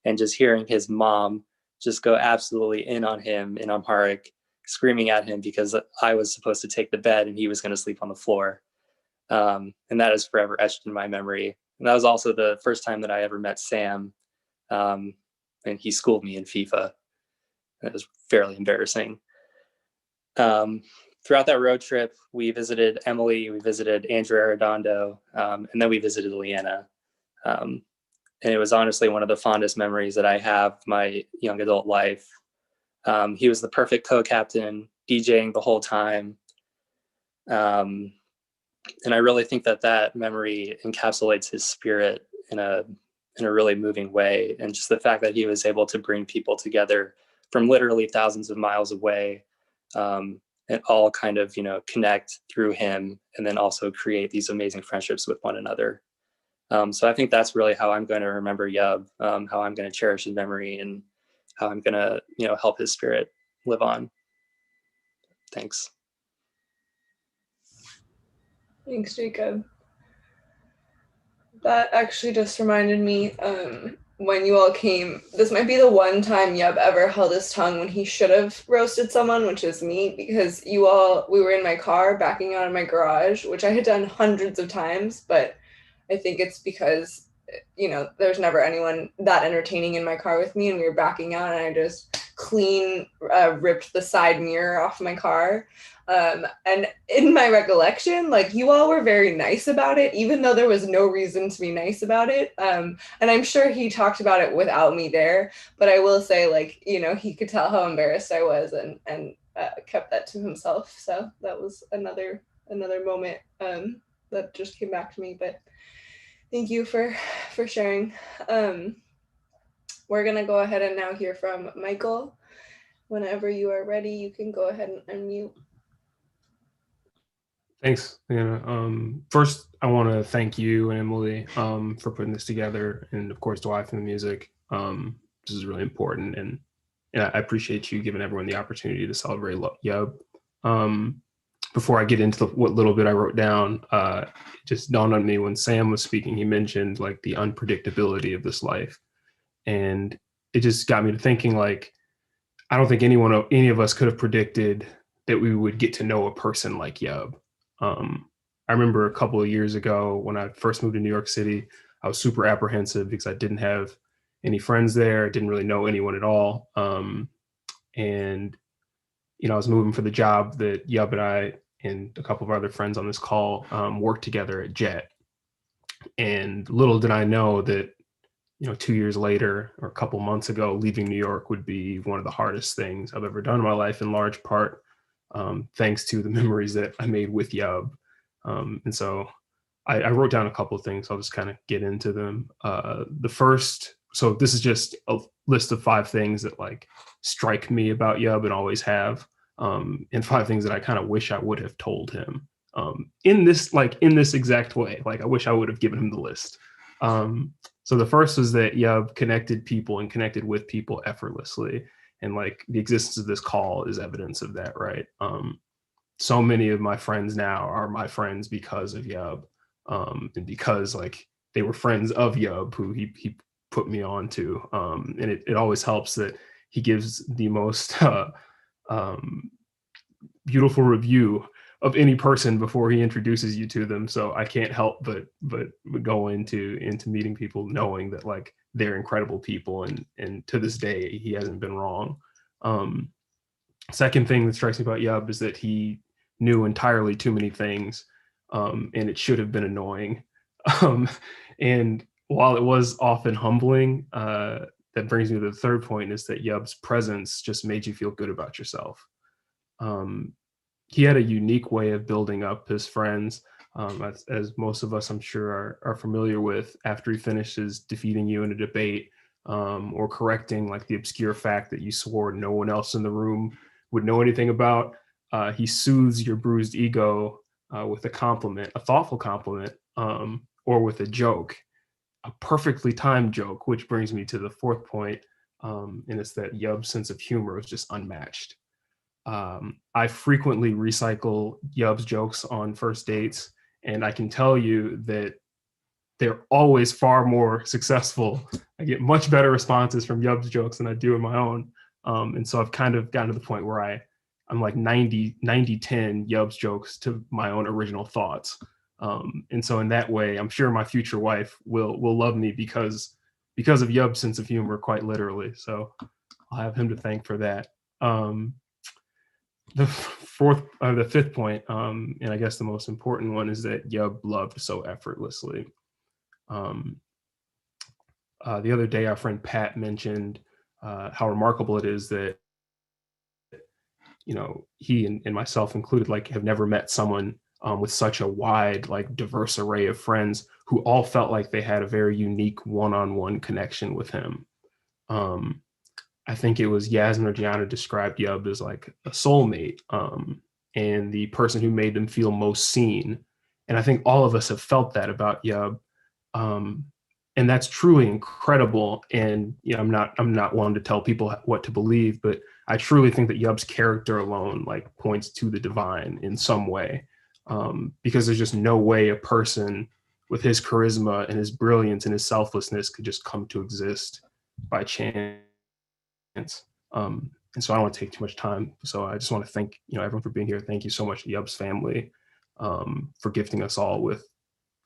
and just hearing his mom just go absolutely in on him in Amharic, screaming at him because I was supposed to take the bed and he was going to sleep on the floor. And that is forever etched in my memory. And that was also the first time that I ever met Sam. And he schooled me in FIFA. It was fairly embarrassing. Throughout that road trip, we visited Emily, we visited Andrew Arredondo, and then we visited Leanna. And it was honestly one of the fondest memories that I have of my young adult life. He was the perfect co-captain, DJing the whole time. And I really think that memory encapsulates his spirit in a really moving way. And just the fact that he was able to bring people together from literally thousands of miles away, and all kind of, you know, connect through him, and then also create these amazing friendships with one another. So I think that's really how I'm going to remember Yeab, how I'm going to cherish his memory, and how I'm going to, you know, help his spirit live on. Thanks. Thanks, Jacob. That actually just reminded me, when you all came, this might be the one time Yeab ever held his tongue when he should have roasted someone, which is me, because we were in my car backing out of my garage, which I had done hundreds of times, but I think it's because, you know, there's never anyone that entertaining in my car with me, and we were backing out, and I just clean ripped the side mirror off my car. And in my recollection, like, you all were very nice about it, even though there was no reason to be nice about it. And I'm sure he talked about it without me there, but I will say, like, you know, he could tell how embarrassed I was, and kept that to himself. So that was another moment that just came back to me. But thank you for sharing. We're gonna go ahead and now hear from Michael. Whenever you are ready, you can go ahead and unmute. Thanks, Leanna. First, I want to thank you and Emily for putting this together, and of course, Dwight from the music. This is really important, and I appreciate you giving everyone the opportunity to celebrate Yeab. Before I get into what little bit I wrote down, it just dawned on me when Sam was speaking, he mentioned like the unpredictability of this life. And it just got me to thinking, like, I don't think any of us could have predicted that we would get to know a person like Yeab. I remember a couple of years ago when I first moved to New York City, I was super apprehensive because I didn't have any friends there. I didn't really know anyone at all. And, you know, I was moving for the job that Yeab and I and a couple of other friends on this call worked together at Jet. And little did I know that, you know, 2 years later or a couple months ago, leaving New York would be one of the hardest things I've ever done in my life, in large part thanks to the memories that I made with Yeab. And so I wrote down a couple of things. I'll just kind of get into them. The first, so this is just a list of 5 things that like strike me about Yeab and always have, and 5 things that I kind of wish I would have told him in this exact way. Like, I wish I would have given him the list. So the first was that Yeab connected people and connected with people effortlessly. And like the existence of this call is evidence of that, right? So many of my friends now are my friends because of Yeab, and because like they were friends of Yeab, who he put me on to. And it always helps that he gives the most beautiful review of any person before he introduces you to them. So I can't help but go into meeting people knowing that like they're incredible people, and to this day he hasn't been wrong. Second thing that strikes me about Yeab is that he knew entirely too many things, and it should have been annoying. And while it was often humbling, that brings me to the third point, is that Yeab's presence just made you feel good about yourself. He had a unique way of building up his friends, as most of us, I'm sure, are familiar with. After he finishes defeating you in a debate, or correcting like the obscure fact that you swore no one else in the room would know anything about, he soothes your bruised ego with a compliment, a thoughtful compliment, or with a joke, a perfectly timed joke, which brings me to the fourth point, and it's that Yeab's sense of humor is just unmatched. I frequently recycle Yeab's jokes on first dates, and I can tell you that they're always far more successful. I get much better responses from Yeab's jokes than I do in my own. And so I've kind of gotten to the point where I'm like 10 Yeab's jokes to my own original thoughts. And so in that way, I'm sure my future wife will love me because of Yeab's sense of humor, quite literally. So I'll have him to thank for that. The fifth point, and I guess the most important one, is that Yeab loved so effortlessly. The other day, our friend Pat mentioned how remarkable it is that, he and myself included, like, have never met someone with such a wide, like, diverse array of friends who all felt like they had a very unique one-on-one connection with him. I think it was Yasmin or Gianna described Yeab as like a soulmate, and the person who made them feel most seen. And I think all of us have felt that about Yeab. And that's truly incredible. And I'm not one to tell people what to believe, but I truly think that Yeab's character alone like points to the divine in some way, because there's just no way a person with his charisma and his brilliance and his selflessness could just come to exist by chance. And so I don't want to take too much time. So I just want to thank everyone for being here. Thank you so much to Yeab's family for gifting us all with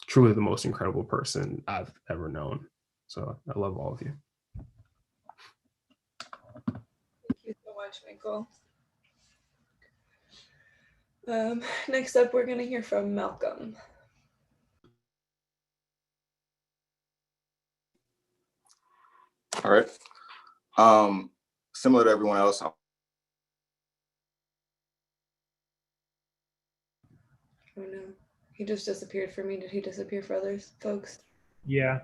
truly the most incredible person I've ever known. So I love all of you. Thank you so much, Michael. Next up, we're going to hear from Malcolm. All right. Similar to everyone else. Oh no, he just disappeared for me. Did he disappear for others, folks? Yeah.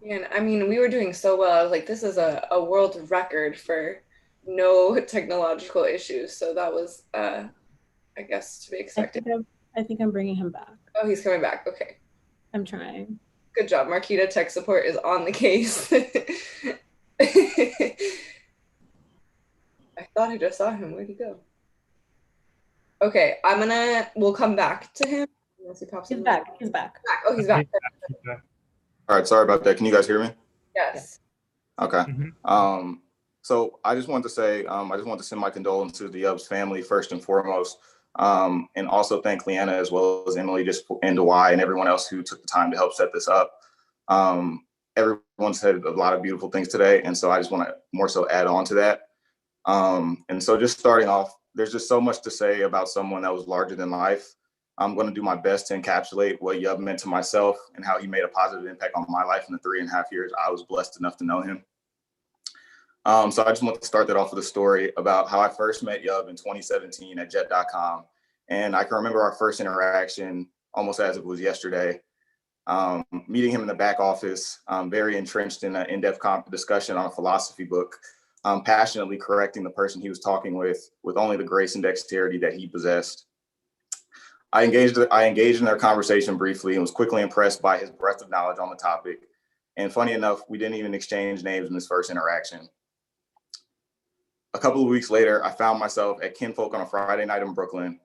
And I mean, we were doing so well. I was like, this is a world record for no technological issues. So that was, I guess, to be expected. I think I'm bringing him back. Oh, he's coming back. Okay. I'm trying. Good job. Marquita Tech Support is on the case. I thought I just saw him. Where'd he go? Okay, we'll come back to him. He's back. He's back. Oh, he's back. All right, sorry about that. Can you guys hear me? Yes. Okay. So I just wanted to say, I just want to send my condolences to Yeab's family first and foremost, and also thank Leanna as well as Emily and Dwai and everyone else who took the time to help set this up. Everyone said a lot of beautiful things today, and so I just want to more so add on to that. And so just starting off, there's just so much to say about someone that was larger than life. I'm going to do my best to encapsulate what Yeab meant to myself and how he made a positive impact on my life in the 3.5 years I was blessed enough to know him. So I just want to start that off with a story about how I first met Yeab in 2017 at jet.com. And I can remember our first interaction almost as it was yesterday. Meeting him in the back office, very entrenched in an in-depth discussion on a philosophy book, passionately correcting the person he was talking with only the grace and dexterity that he possessed. I engaged in their conversation briefly and was quickly impressed by his breadth of knowledge on the topic. And funny enough, we didn't even exchange names in this first interaction. A couple of weeks later, I found myself at Kinfolk on a Friday night in Brooklyn.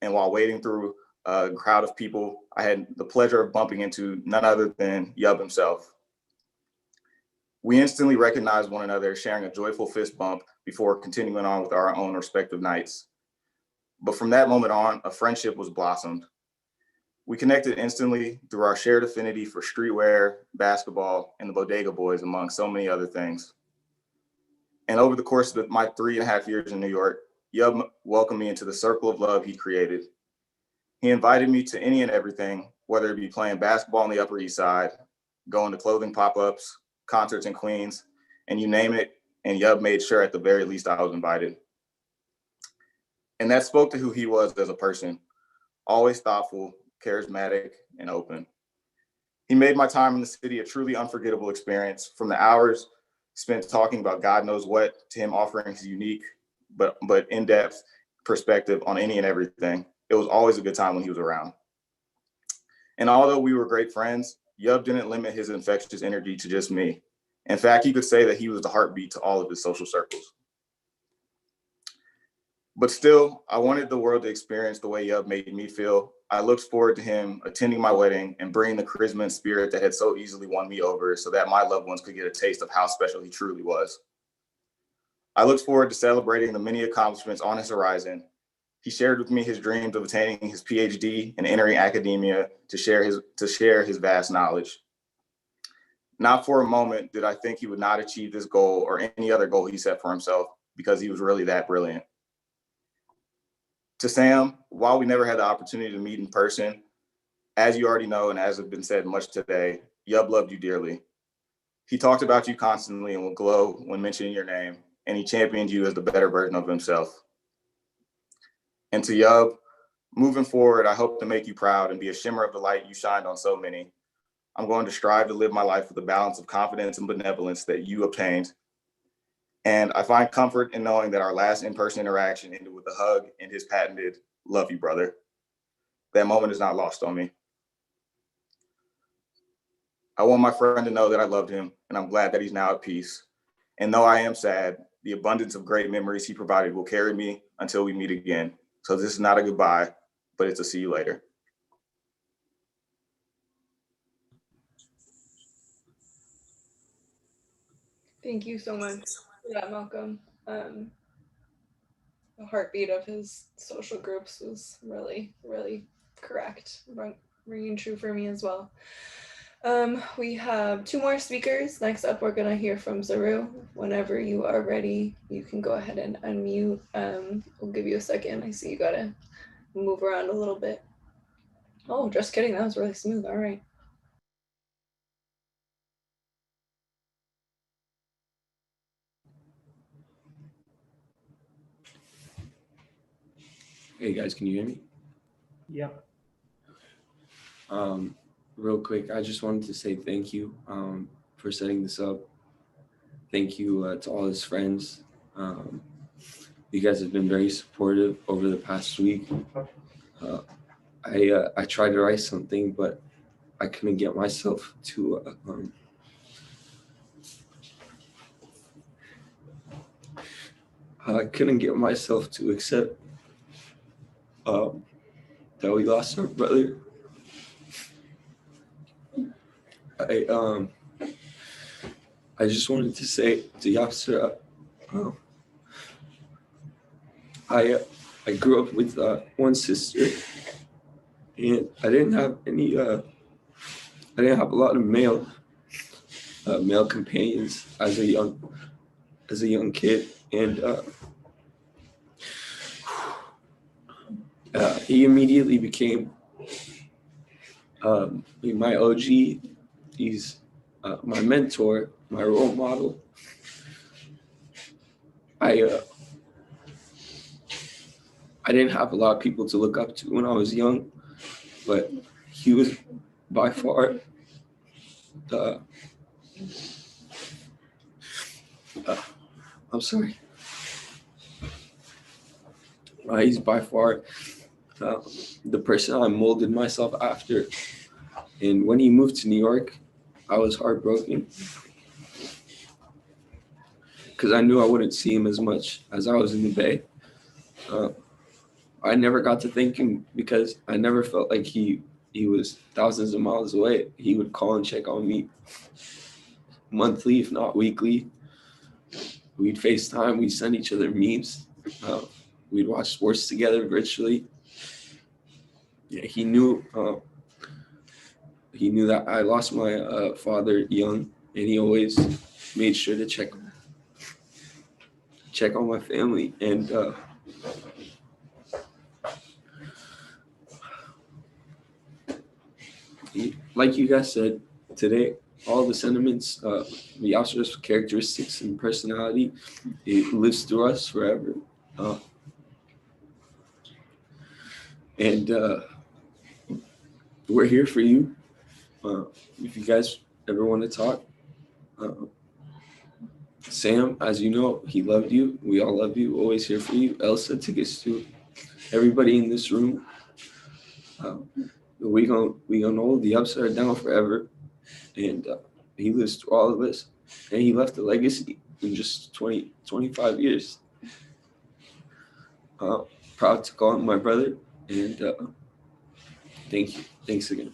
And while wading through a crowd of people, I had the pleasure of bumping into none other than Yeab himself. We instantly recognized one another, sharing a joyful fist bump before continuing on with our own respective nights. But from that moment on, a friendship was blossomed. We connected instantly through our shared affinity for streetwear, basketball, and the Bodega Boys, among so many other things. And over the course of my 3.5 years in New York, Yeab welcomed me into the circle of love he created. He invited me to any and everything, whether it be playing basketball on the Upper East Side, going to clothing pop-ups, concerts in Queens, and you name it, and Yeab made sure at the very least I was invited. And that spoke to who he was as a person, always thoughtful, charismatic, and open. He made my time in the city a truly unforgettable experience, from the hours spent talking about God knows what to him offering his unique but in-depth perspective on any and everything. It was always a good time when he was around. And although we were great friends, Yeab didn't limit his infectious energy to just me. In fact, you could say that he was the heartbeat to all of his social circles. But still, I wanted the world to experience the way Yeab made me feel. I looked forward to him attending my wedding and bringing the charisma and spirit that had so easily won me over so that my loved ones could get a taste of how special he truly was. I looked forward to celebrating the many accomplishments on his horizon. He shared with me his dreams of attaining his PhD and entering academia to share his vast knowledge. Not for a moment did I think he would not achieve this goal or any other goal he set for himself, because he was really that brilliant. To Sam, while we never had the opportunity to meet in person, as you already know, and as has been said much today, Yeab loved you dearly. He talked about you constantly and would glow when mentioning your name, and he championed you as the better version of himself. And to Yeab, moving forward, I hope to make you proud and be a shimmer of the light you shined on so many. I'm going to strive to live my life with a balance of confidence and benevolence that you obtained. And I find comfort in knowing that our last in-person interaction ended with a hug and his patented, "Love you, brother." That moment is not lost on me. I want my friend to know that I loved him, and I'm glad that he's now at peace. And though I am sad, the abundance of great memories he provided will carry me until we meet again. So this is not a goodbye, but it's a see you later. Thank you so much for that, Malcolm. The heartbeat of his social groups was really, really correct, ringing true for me as well. We have 2 more speakers. Next up, we're going to hear from Zaru. Whenever you are ready, you can go ahead and unmute. We'll give you a second. I see you got to move around a little bit. Oh, just kidding. That was really smooth. All right. Hey guys, can you hear me? Yep. Real quick, I just wanted to say thank you for setting this up. Thank you to all his friends. You guys have been very supportive over the past week. I tried to write something, but I couldn't get myself to accept that we lost our brother. I just wanted to say to Yapsara, I grew up with one sister, and I didn't have a lot of male companions as a young kid, and he immediately became my OG. He's my mentor, my role model. I didn't have a lot of people to look up to when I was young, but he was by far the he's by far the person I molded myself after. And when he moved to New York, I was heartbroken. because I knew I wouldn't see him as much as I was in the Bay. I never got to thank him because I never felt like he was thousands of miles away. He would call and check on me monthly, if not weekly. We'd FaceTime, we'd send each other memes. We'd watch sports together virtually. Yeah, he knew that I lost my father young, and he always made sure to check on my family. And like you guys said today, all the sentiments, the Oscar's characteristics and personality, it lives through us forever. And we're here for you. If you guys ever want to talk, Sam, as you know, he loved you. We all love you. Always here for you. Elsa, tickets to everybody in this room. We gonna know the ups are down forever, and he lives through all of us, and he left a legacy in just 25 years. Proud to call him my brother, and thank you. Thanks again.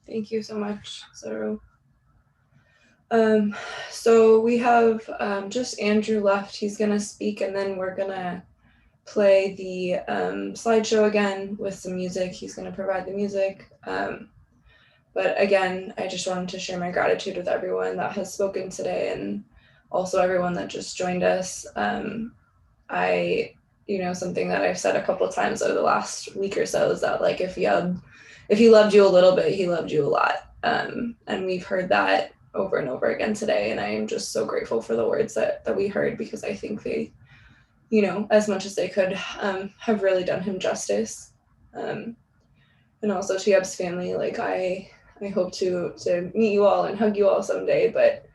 Thank you so much, Saru. So we have just Andrew left. He's gonna speak, and then we're gonna play the slideshow again with some music. He's gonna provide the music. But again, I just wanted to share my gratitude with everyone that has spoken today, and also everyone that just joined us. Something that I've said a couple of times over the last week or so is that, like, if he loved you a little bit, he loved you a lot. And we've heard that over and over again today. And I am just so grateful for the words that we heard, because I think they, as much as they could, have really done him justice. And also to Yeab's family, like I hope to meet you all and hug you all someday. But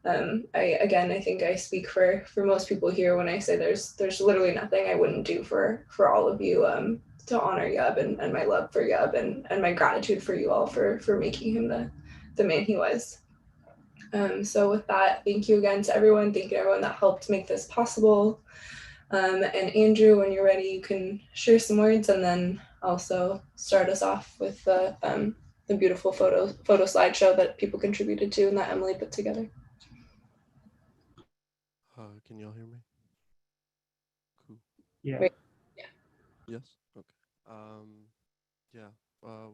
I think I speak for most people here when I say there's literally nothing I wouldn't do for all of you to honor Yeab and my love for Yeab and my gratitude for you all for making him the man he was. So with that, thank you again to everyone. Thank you to everyone that helped make this possible. And Andrew, when you're ready, you can share some words and then also start us off with the beautiful photo slideshow that people contributed to and that Emily put together. Can y'all hear me? Cool. Yeah. Wait. Yes? Okay.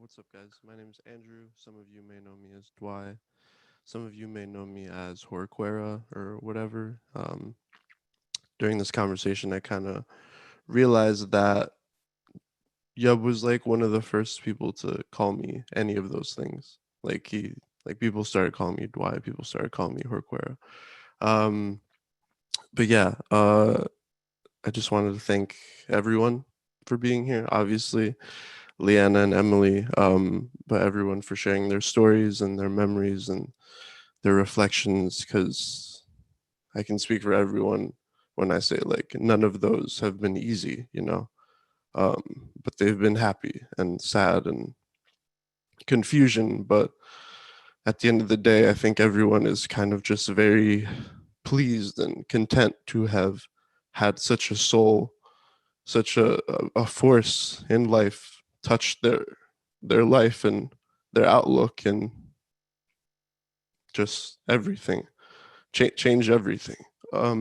What's up, guys? My name is Andrew. Some of you may know me as Dwight. Some of you may know me as Horquera or whatever. During this conversation, I kind of realized that Yeab was like one of the first people to call me any of those things. People started calling me Dwight. People started calling me Horquera. But yeah, I just wanted to thank everyone for being here. Obviously, Leanna and Emily, but everyone for sharing their stories and their memories and their reflections, because I can speak for everyone when I say, like, none of those have been easy, but they've been happy and sad and confusion. But at the end of the day, I think everyone is kind of just very pleased and content to have had such a soul, such a force in life touch their life and their outlook and just everything, change everything. I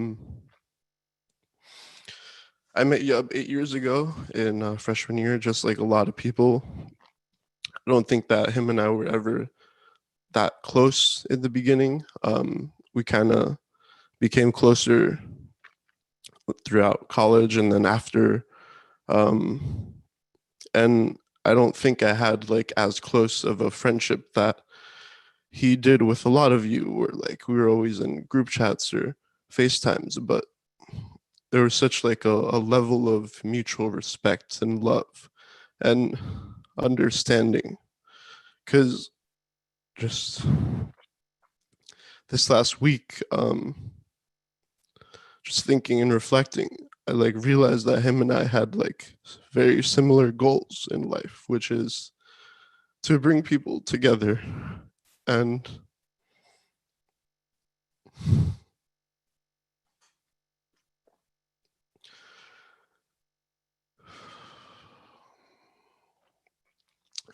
met Yeab 8 years ago in freshman year, just like a lot of people. I don't think that him and I were ever that close in the beginning. We kind of became closer throughout college and then after. And I don't think I had like as close of a friendship that he did with a lot of you, where like we were always in group chats or FaceTimes, but there was such like a level of mutual respect and love and understanding. Because just this last week, just thinking and reflecting, I like realized that him and I had like very similar goals in life, which is to bring people together. And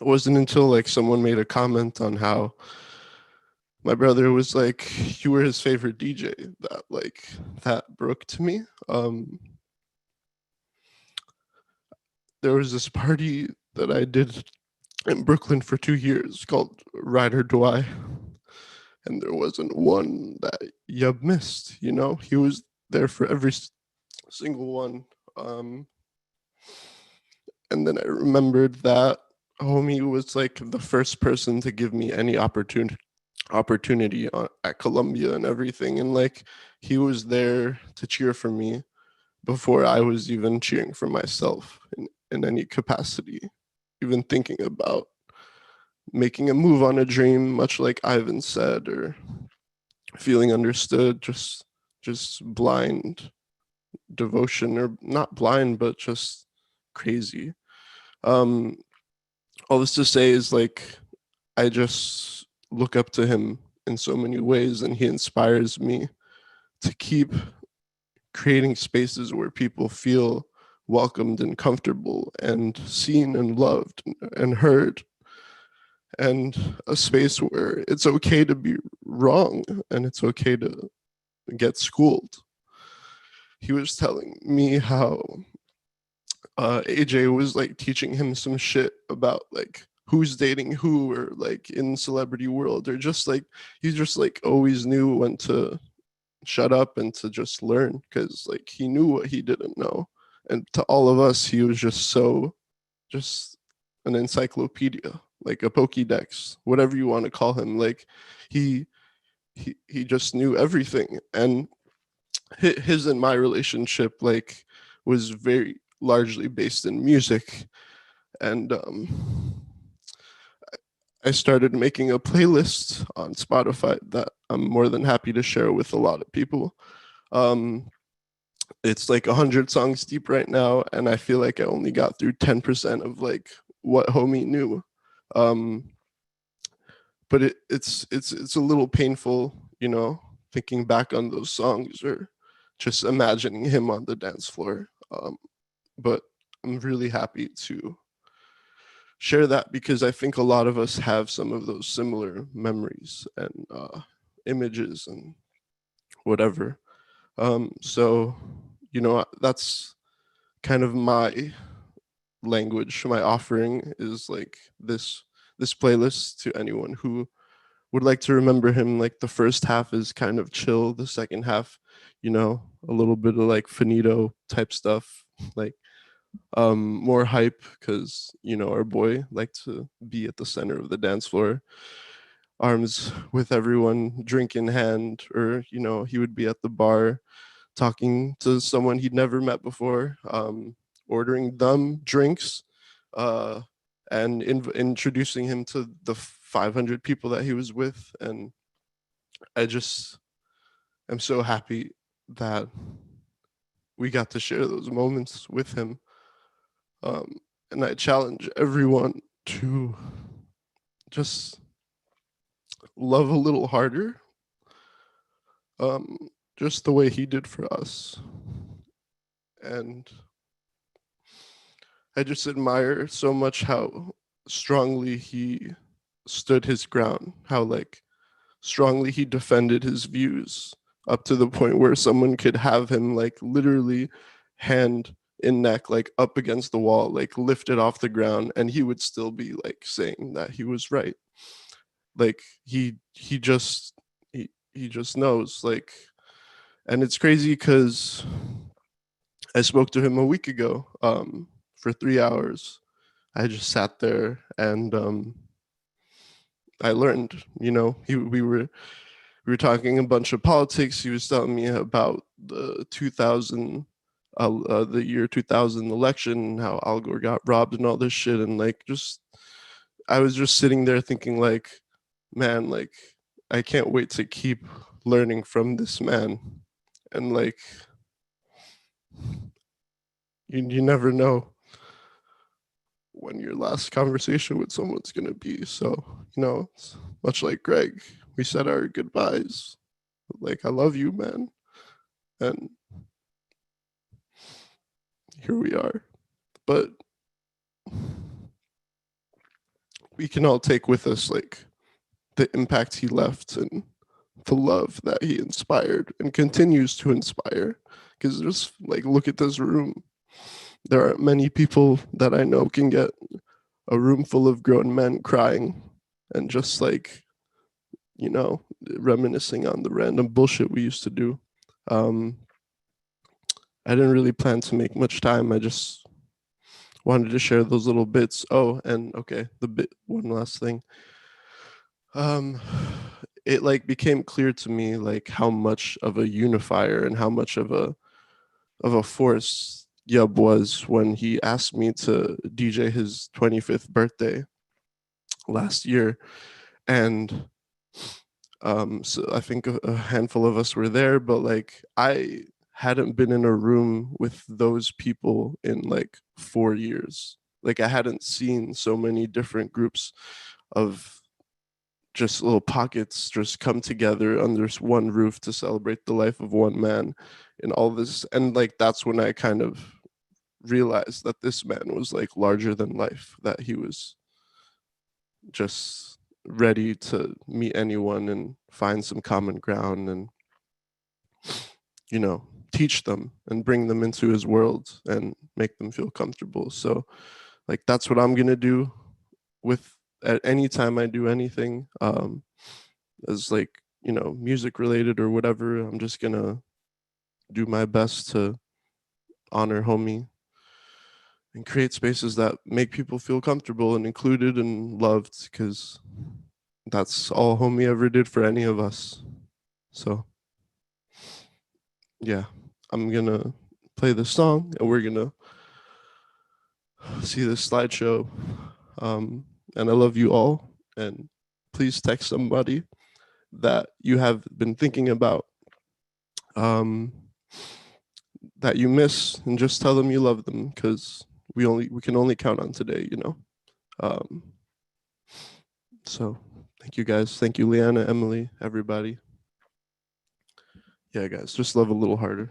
it wasn't until like someone made a comment on how my brother was like, you were his favorite DJ, that like that broke to me. There was this party that I did in Brooklyn for 2 years called Ride or Die. And there wasn't one that Yeab missed, you know? He was there for every single one. And then I remembered that homie was like the first person to give me any opportunity at Columbia and everything. And like he was there to cheer for me before I was even cheering for myself in any capacity, even thinking about making a move on a dream, much like Ivan said, or feeling understood, just blind devotion, or not blind, but just crazy. All this to say is like I just look up to him in so many ways, and he inspires me to keep creating spaces where people feel welcomed and comfortable and seen and loved and heard, and a space where it's okay to be wrong and it's okay to get schooled. He was telling me how AJ was like teaching him some shit about like who's dating who, or like in celebrity world, or just like he just like always knew when to shut up and to just learn, because like he knew what he didn't know. And to all of us, he was just an encyclopedia, like a Pokédex, whatever you want to call him. Like he he just knew everything. And his and my relationship like was very largely based in music. And I started making a playlist on Spotify that I'm more than happy to share with a lot of people. It's like 100 songs deep right now, and I feel like I only got through 10% of like what homie knew. But it's a little painful, you know, thinking back on those songs, or just imagining him on the dance floor. But I'm really happy to share that, because I think a lot of us have some of those similar memories and images and whatever. So, you know, that's kind of my language. My offering is like this playlist to anyone who would like to remember him. Like the first half is kind of chill, the second half, you know, a little bit of like finito type stuff, like more hype, because you know our boy liked to be at the center of the dance floor, arms with everyone, drink in hand, or you know he would be at the bar talking to someone he'd never met before, ordering them drinks, uh, and introducing him to the 500 people that he was with. And I just am so happy that we got to share those moments with him. And I challenge everyone to just love a little harder, just the way he did for us. And I just admire so much how strongly he stood his ground, how like strongly he defended his views, up to the point where someone could have him like literally hand in neck, like up against the wall, like lifted off the ground, and he would still be like saying that he was right. Like he just knows, like. And it's crazy because I spoke to him a week ago, for 3 hours. I just sat there and I learned, you know, we were talking a bunch of politics. He was telling me about the 2000, the year 2000 election, how Al Gore got robbed and all this shit. And like, just, I was just sitting there thinking like, man, like, I can't wait to keep learning from this man. And like, you never know when your last conversation with someone's gonna be. So, it's much like Greg, we said our goodbyes. Like, I love you, man. And here we are. But we can all take with us like the impact he left and the love that he inspired and continues to inspire. Because there's like, look at this room. There aren't many people that I know can get a room full of grown men crying and just like, reminiscing on the random bullshit we used to do. I didn't really plan to make much time. I just wanted to share those little bits. Oh, and okay, one last thing. It like became clear to me like how much of a unifier and how much of a force Yeab was when he asked me to DJ his 25th birthday last year. And so I think a handful of us were there, but like I hadn't been in a room with those people in like 4 years. Like I hadn't seen so many different groups of just little pockets just come together under one roof to celebrate the life of one man and all this. And like that's when I kind of realized that this man was like larger than life, that he was just ready to meet anyone and find some common ground and teach them and bring them into his world and make them feel comfortable. So like that's what I'm gonna do with at any time I do anything as like music related or whatever. I'm just gonna do my best to honor homie and create spaces that make people feel comfortable and included and loved, because that's all homie ever did for any of us. So yeah, I'm gonna play this song and we're gonna see this slideshow. And I love you all, and please text somebody that you have been thinking about, that you miss, and just tell them you love them, because we can only count on today. So thank you guys. Thank you, Leanna, Emily, everybody. Yeah, guys, just love a little harder.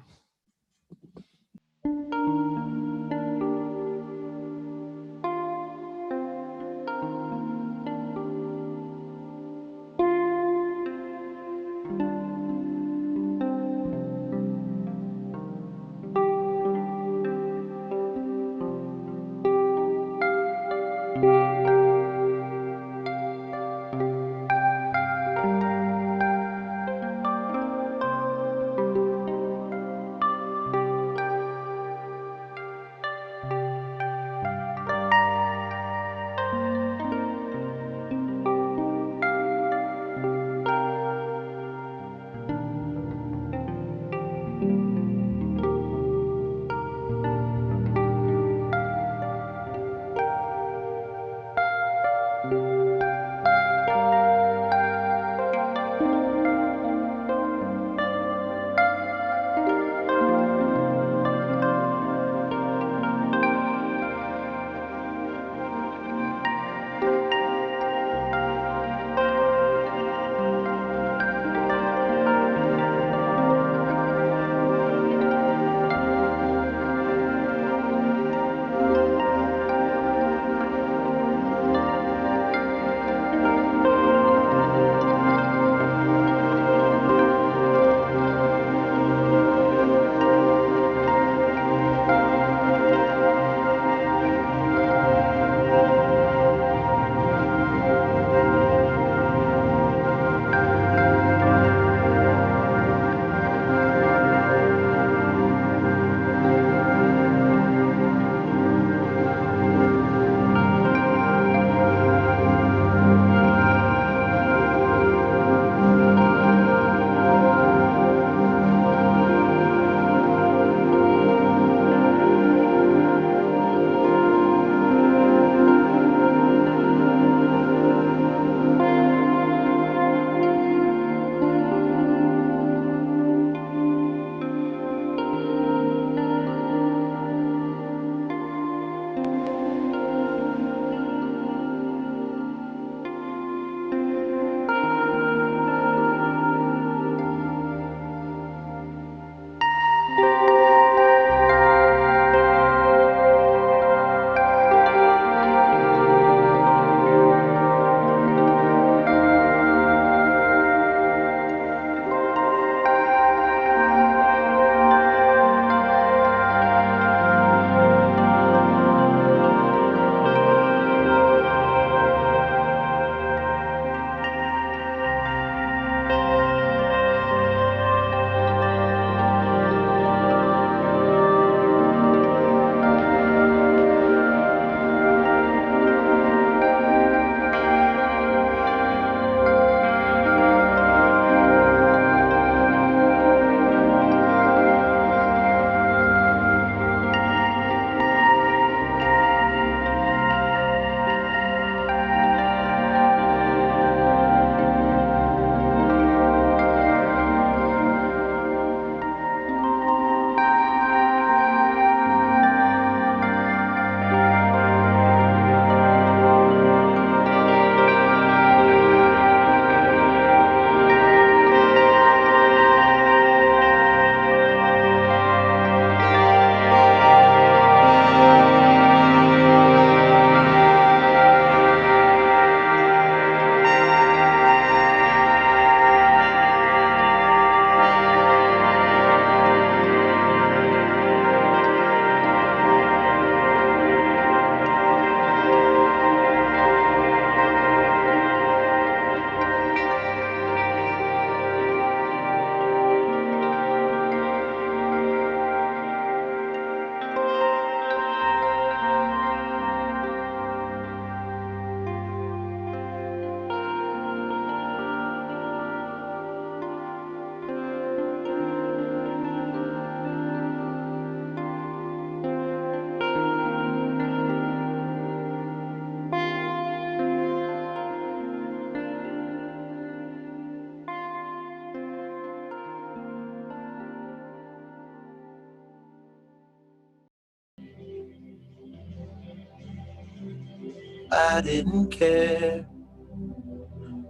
I didn't care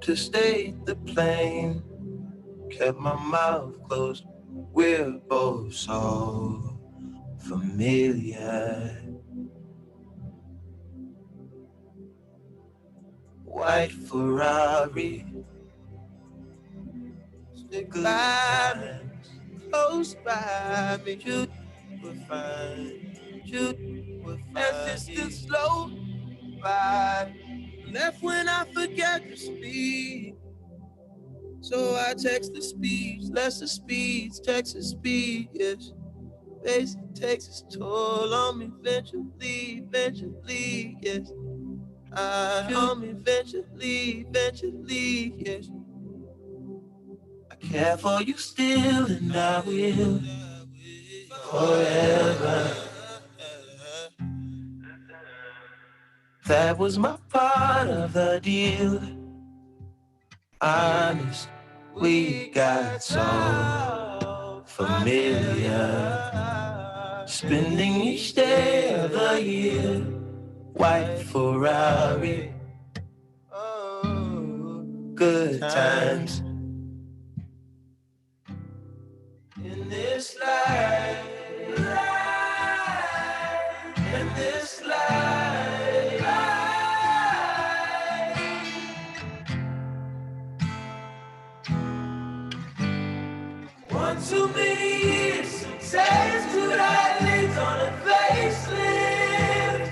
to stay the plane, kept my mouth closed. We're both so familiar. White Ferrari, stick violence close by me. Shoot, we're fine. Shoot, we're fine. As it still slow by. Left when I forget to speak. So I text the speeds, lesser speeds, Texas speed, yes. Basic takes its toll on me eventually, yes. On me eventually, yes. I care for you still and I will forever. That was my part of the deal. Honest, we got so familiar. Spending each day of the year, white Ferrari, good times. In this life, in this life. One too many years, taste to that leads on a facelift.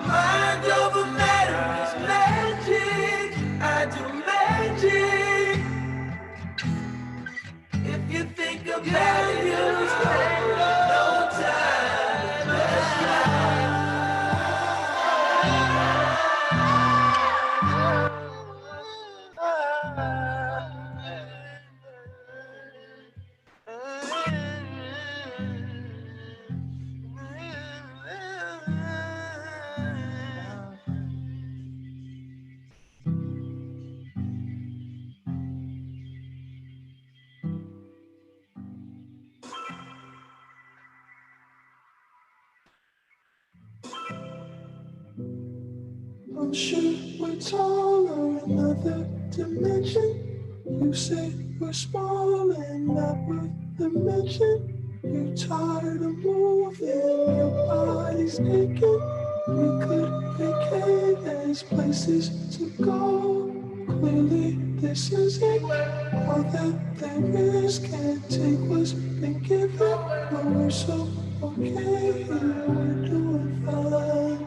Mind over matter is magic. I do magic. If you think about it, you'll spend no time. That's I'm sure we're taller in another dimension. You say we're small and not worth the mention. You're tired of moving, your body's aching. We could vacate, there's places to go. Clearly this isn't all that there is. Can't take what's been given, but we're so okay, we're doing fine.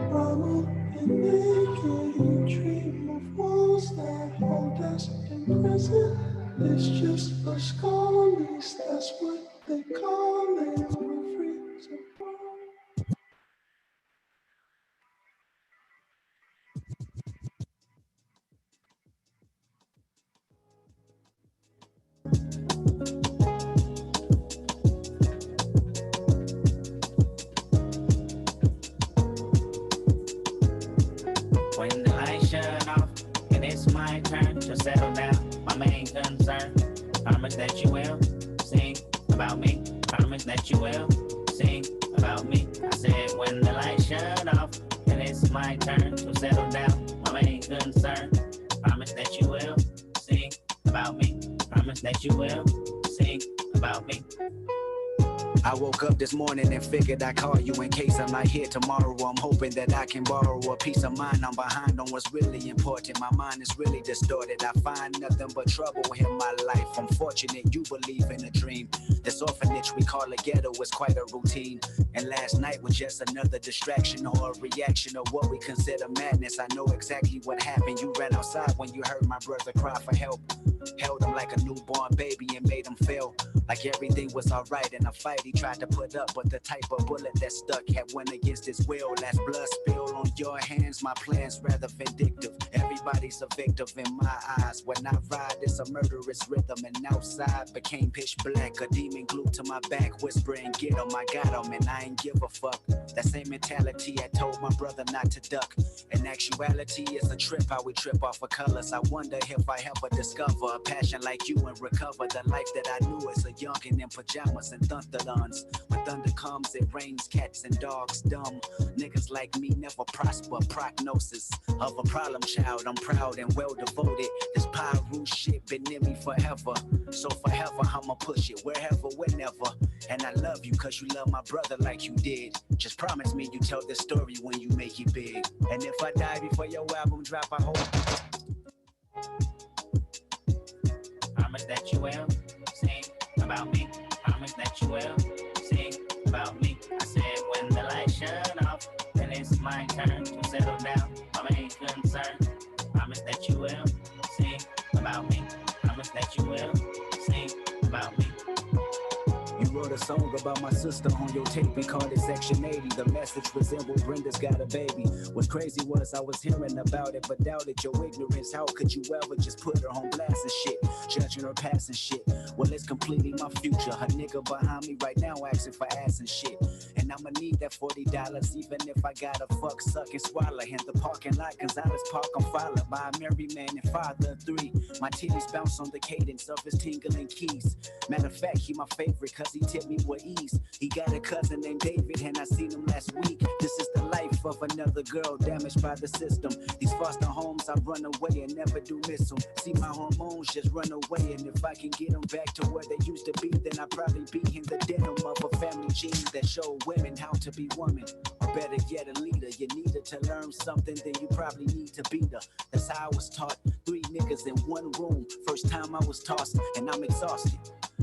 Mama and naked, you dream of walls that hold us in prison. It's just a skull, at least that's what they call it. We're free to roam. When the lights shut off and it's my turn to settle down, my main concern, promise that you will sing about me, promise that you will sing about me. I said when the lights shut off and it's my turn to settle down, my main concern, promise that you will sing about me, promise that you will sing about me. I woke up this morning and figured I'd call you in case I'm not here tomorrow. I'm hoping that I can borrow a peace of mind. I'm behind on what's really important. My mind is really distorted. I find nothing but trouble in my life. I'm fortunate you believe in a dream. This orphanage we call a ghetto is quite a routine. And last night was just another distraction or a reaction of what we consider madness. I know exactly what happened. You ran outside when you heard my brother cry for help. Held him like a newborn baby and made him feel like everything was alright in a fight he tried to put up, but the type of bullet that stuck had went against his will. Last blood spill on your hands, my plan's rather vindictive. Everybody's a victim in my eyes. When I ride, it's a murderous rhythm, and outside became pitch black. A demon glued to my back, whispering, get him, I got him, and I ain't give a fuck. That same mentality I told my brother not to duck. And In actuality, it's a trip how we trip off of colors. I wonder if I ever discover a passion like you and recover the life that I knew as a youngin' in pajamas and thunderlons. When thunder comes, it rains cats and dogs. Dumb niggas like me never prosper. Prognosis of a problem child. I'm proud and well devoted. This Pyru shit been in me forever. So forever I'ma push it wherever, whenever. And I love you cause you love my brother like you did. Just promise me you tell this story when you make it big. And if I die before your album drop, I hope. Promise that you will sing about me. Promise that you will sing about me. I said when the lights shut off, then it's my turn to settle down. My main concern. Promise that you will sing about me. Promise that you will sing about me. You wrote a song about my sister on your tape and called it Section 80. The message resembled Brenda's got a baby. What's crazy was I was hearing about it, but doubted your ignorance. How could you ever just put her on blast and shit? Judging her past and shit. Well, it's completely my future. Her nigga behind me right now asking for ass and shit. And I'ma need that $40 even if I gotta fuck, suck, and swallow. In the parking lot, cause I just park on followed by a married man and father of 3. My titties bounce on the cadence of his tingling keys. Matter of fact, he my favorite cause he tipped me with ease. He got a cousin named David and I seen him last week. This is the life of another girl damaged by the system. These foster homes I run away and never do miss them. See my hormones just run away, and if I can get them back to where they used to be, then I'd probably be in the denim of a family gene that showed women how to be women. Or better yet, a leader. You needed to learn something, then you probably need to be the. That's how I was taught. 3 niggas in one room. First time I was tossed and I'm exhausted.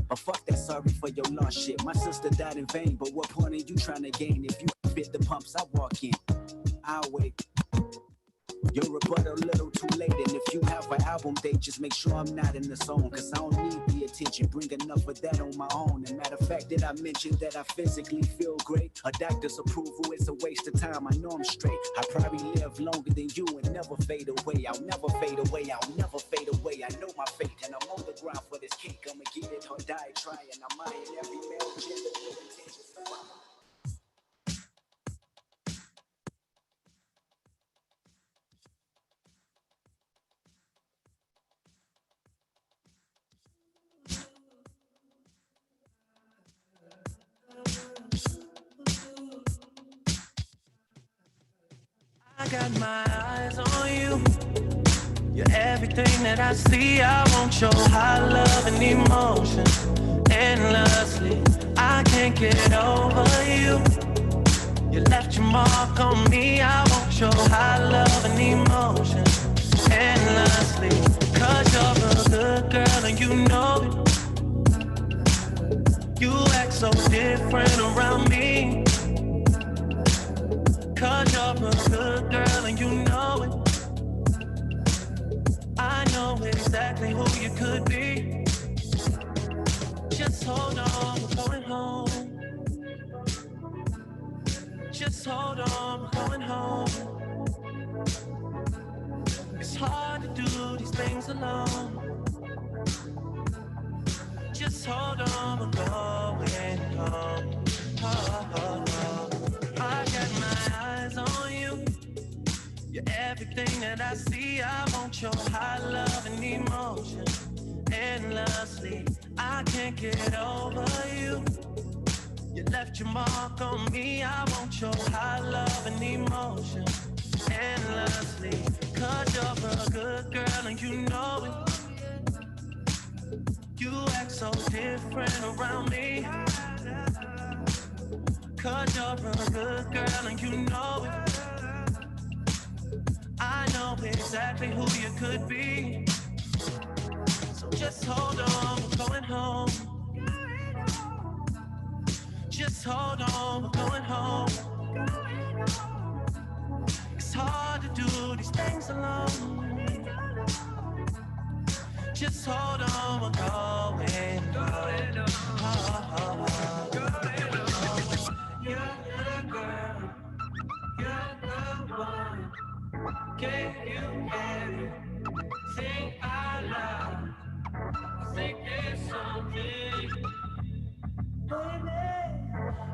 But fuck that, sorry for your lost shit. My sister died in vain, but what point are you trying to gain if you fit the pumps I walk in? I'll wait. Your rebuttal a little too late, and if you have an album date, just make sure I'm not in the zone, cause I don't need the attention, bring enough of that on my own. And matter of fact, did I mention that I physically feel great? A doctor's approval is a waste of time, I know I'm straight. I probably live longer than you and never fade away. I'll never fade away, I'll never fade away. I know my fate, and I'm on the ground for this cake. I'ma get it or die trying. I'm eyeing every male gender with intentions to follow. I got my eyes on you. You're everything that I see. I want your high love and emotion endlessly. I can't get over you. You left your mark on me. I want your high love and emotion endlessly. Cause you're a good girl and you know it. You act so different around me. Cause you're a good girl and you know it. I know exactly who you could be. Just hold on, we're going home. Just hold on, we're going home. It's hard to do these things alone. Just hold on, we're going home. Oh, oh, oh. I got my eyes on you. You're everything that I see. I want your high love and emotion endlessly. I can't get over you. You left your mark on me. I want your high love and emotion endlessly. Cause you're a good girl and you know it. You act so different around me. Cause you're a good girl and you know it. I know exactly who you could be. So just hold on, we're going home. Just hold on, we're going home. It's hard to do these things alone. Just hold on, we're going home. Oh, oh, oh. You're the girl, you're the one. Gave you everything I love. I think there's something, baby.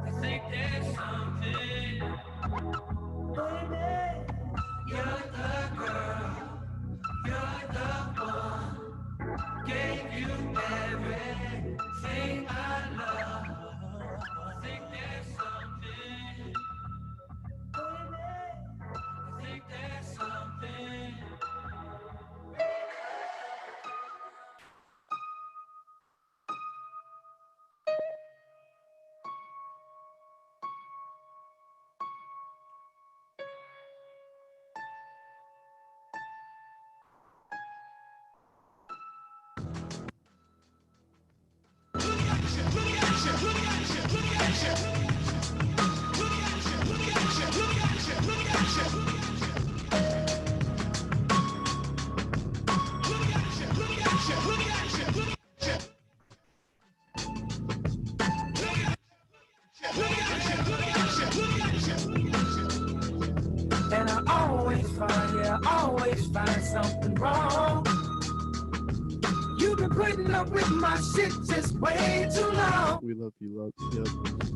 I think there's something, baby. You're always find something wrong. You've been putting up with my shit just way too long. We love you, love. Yep.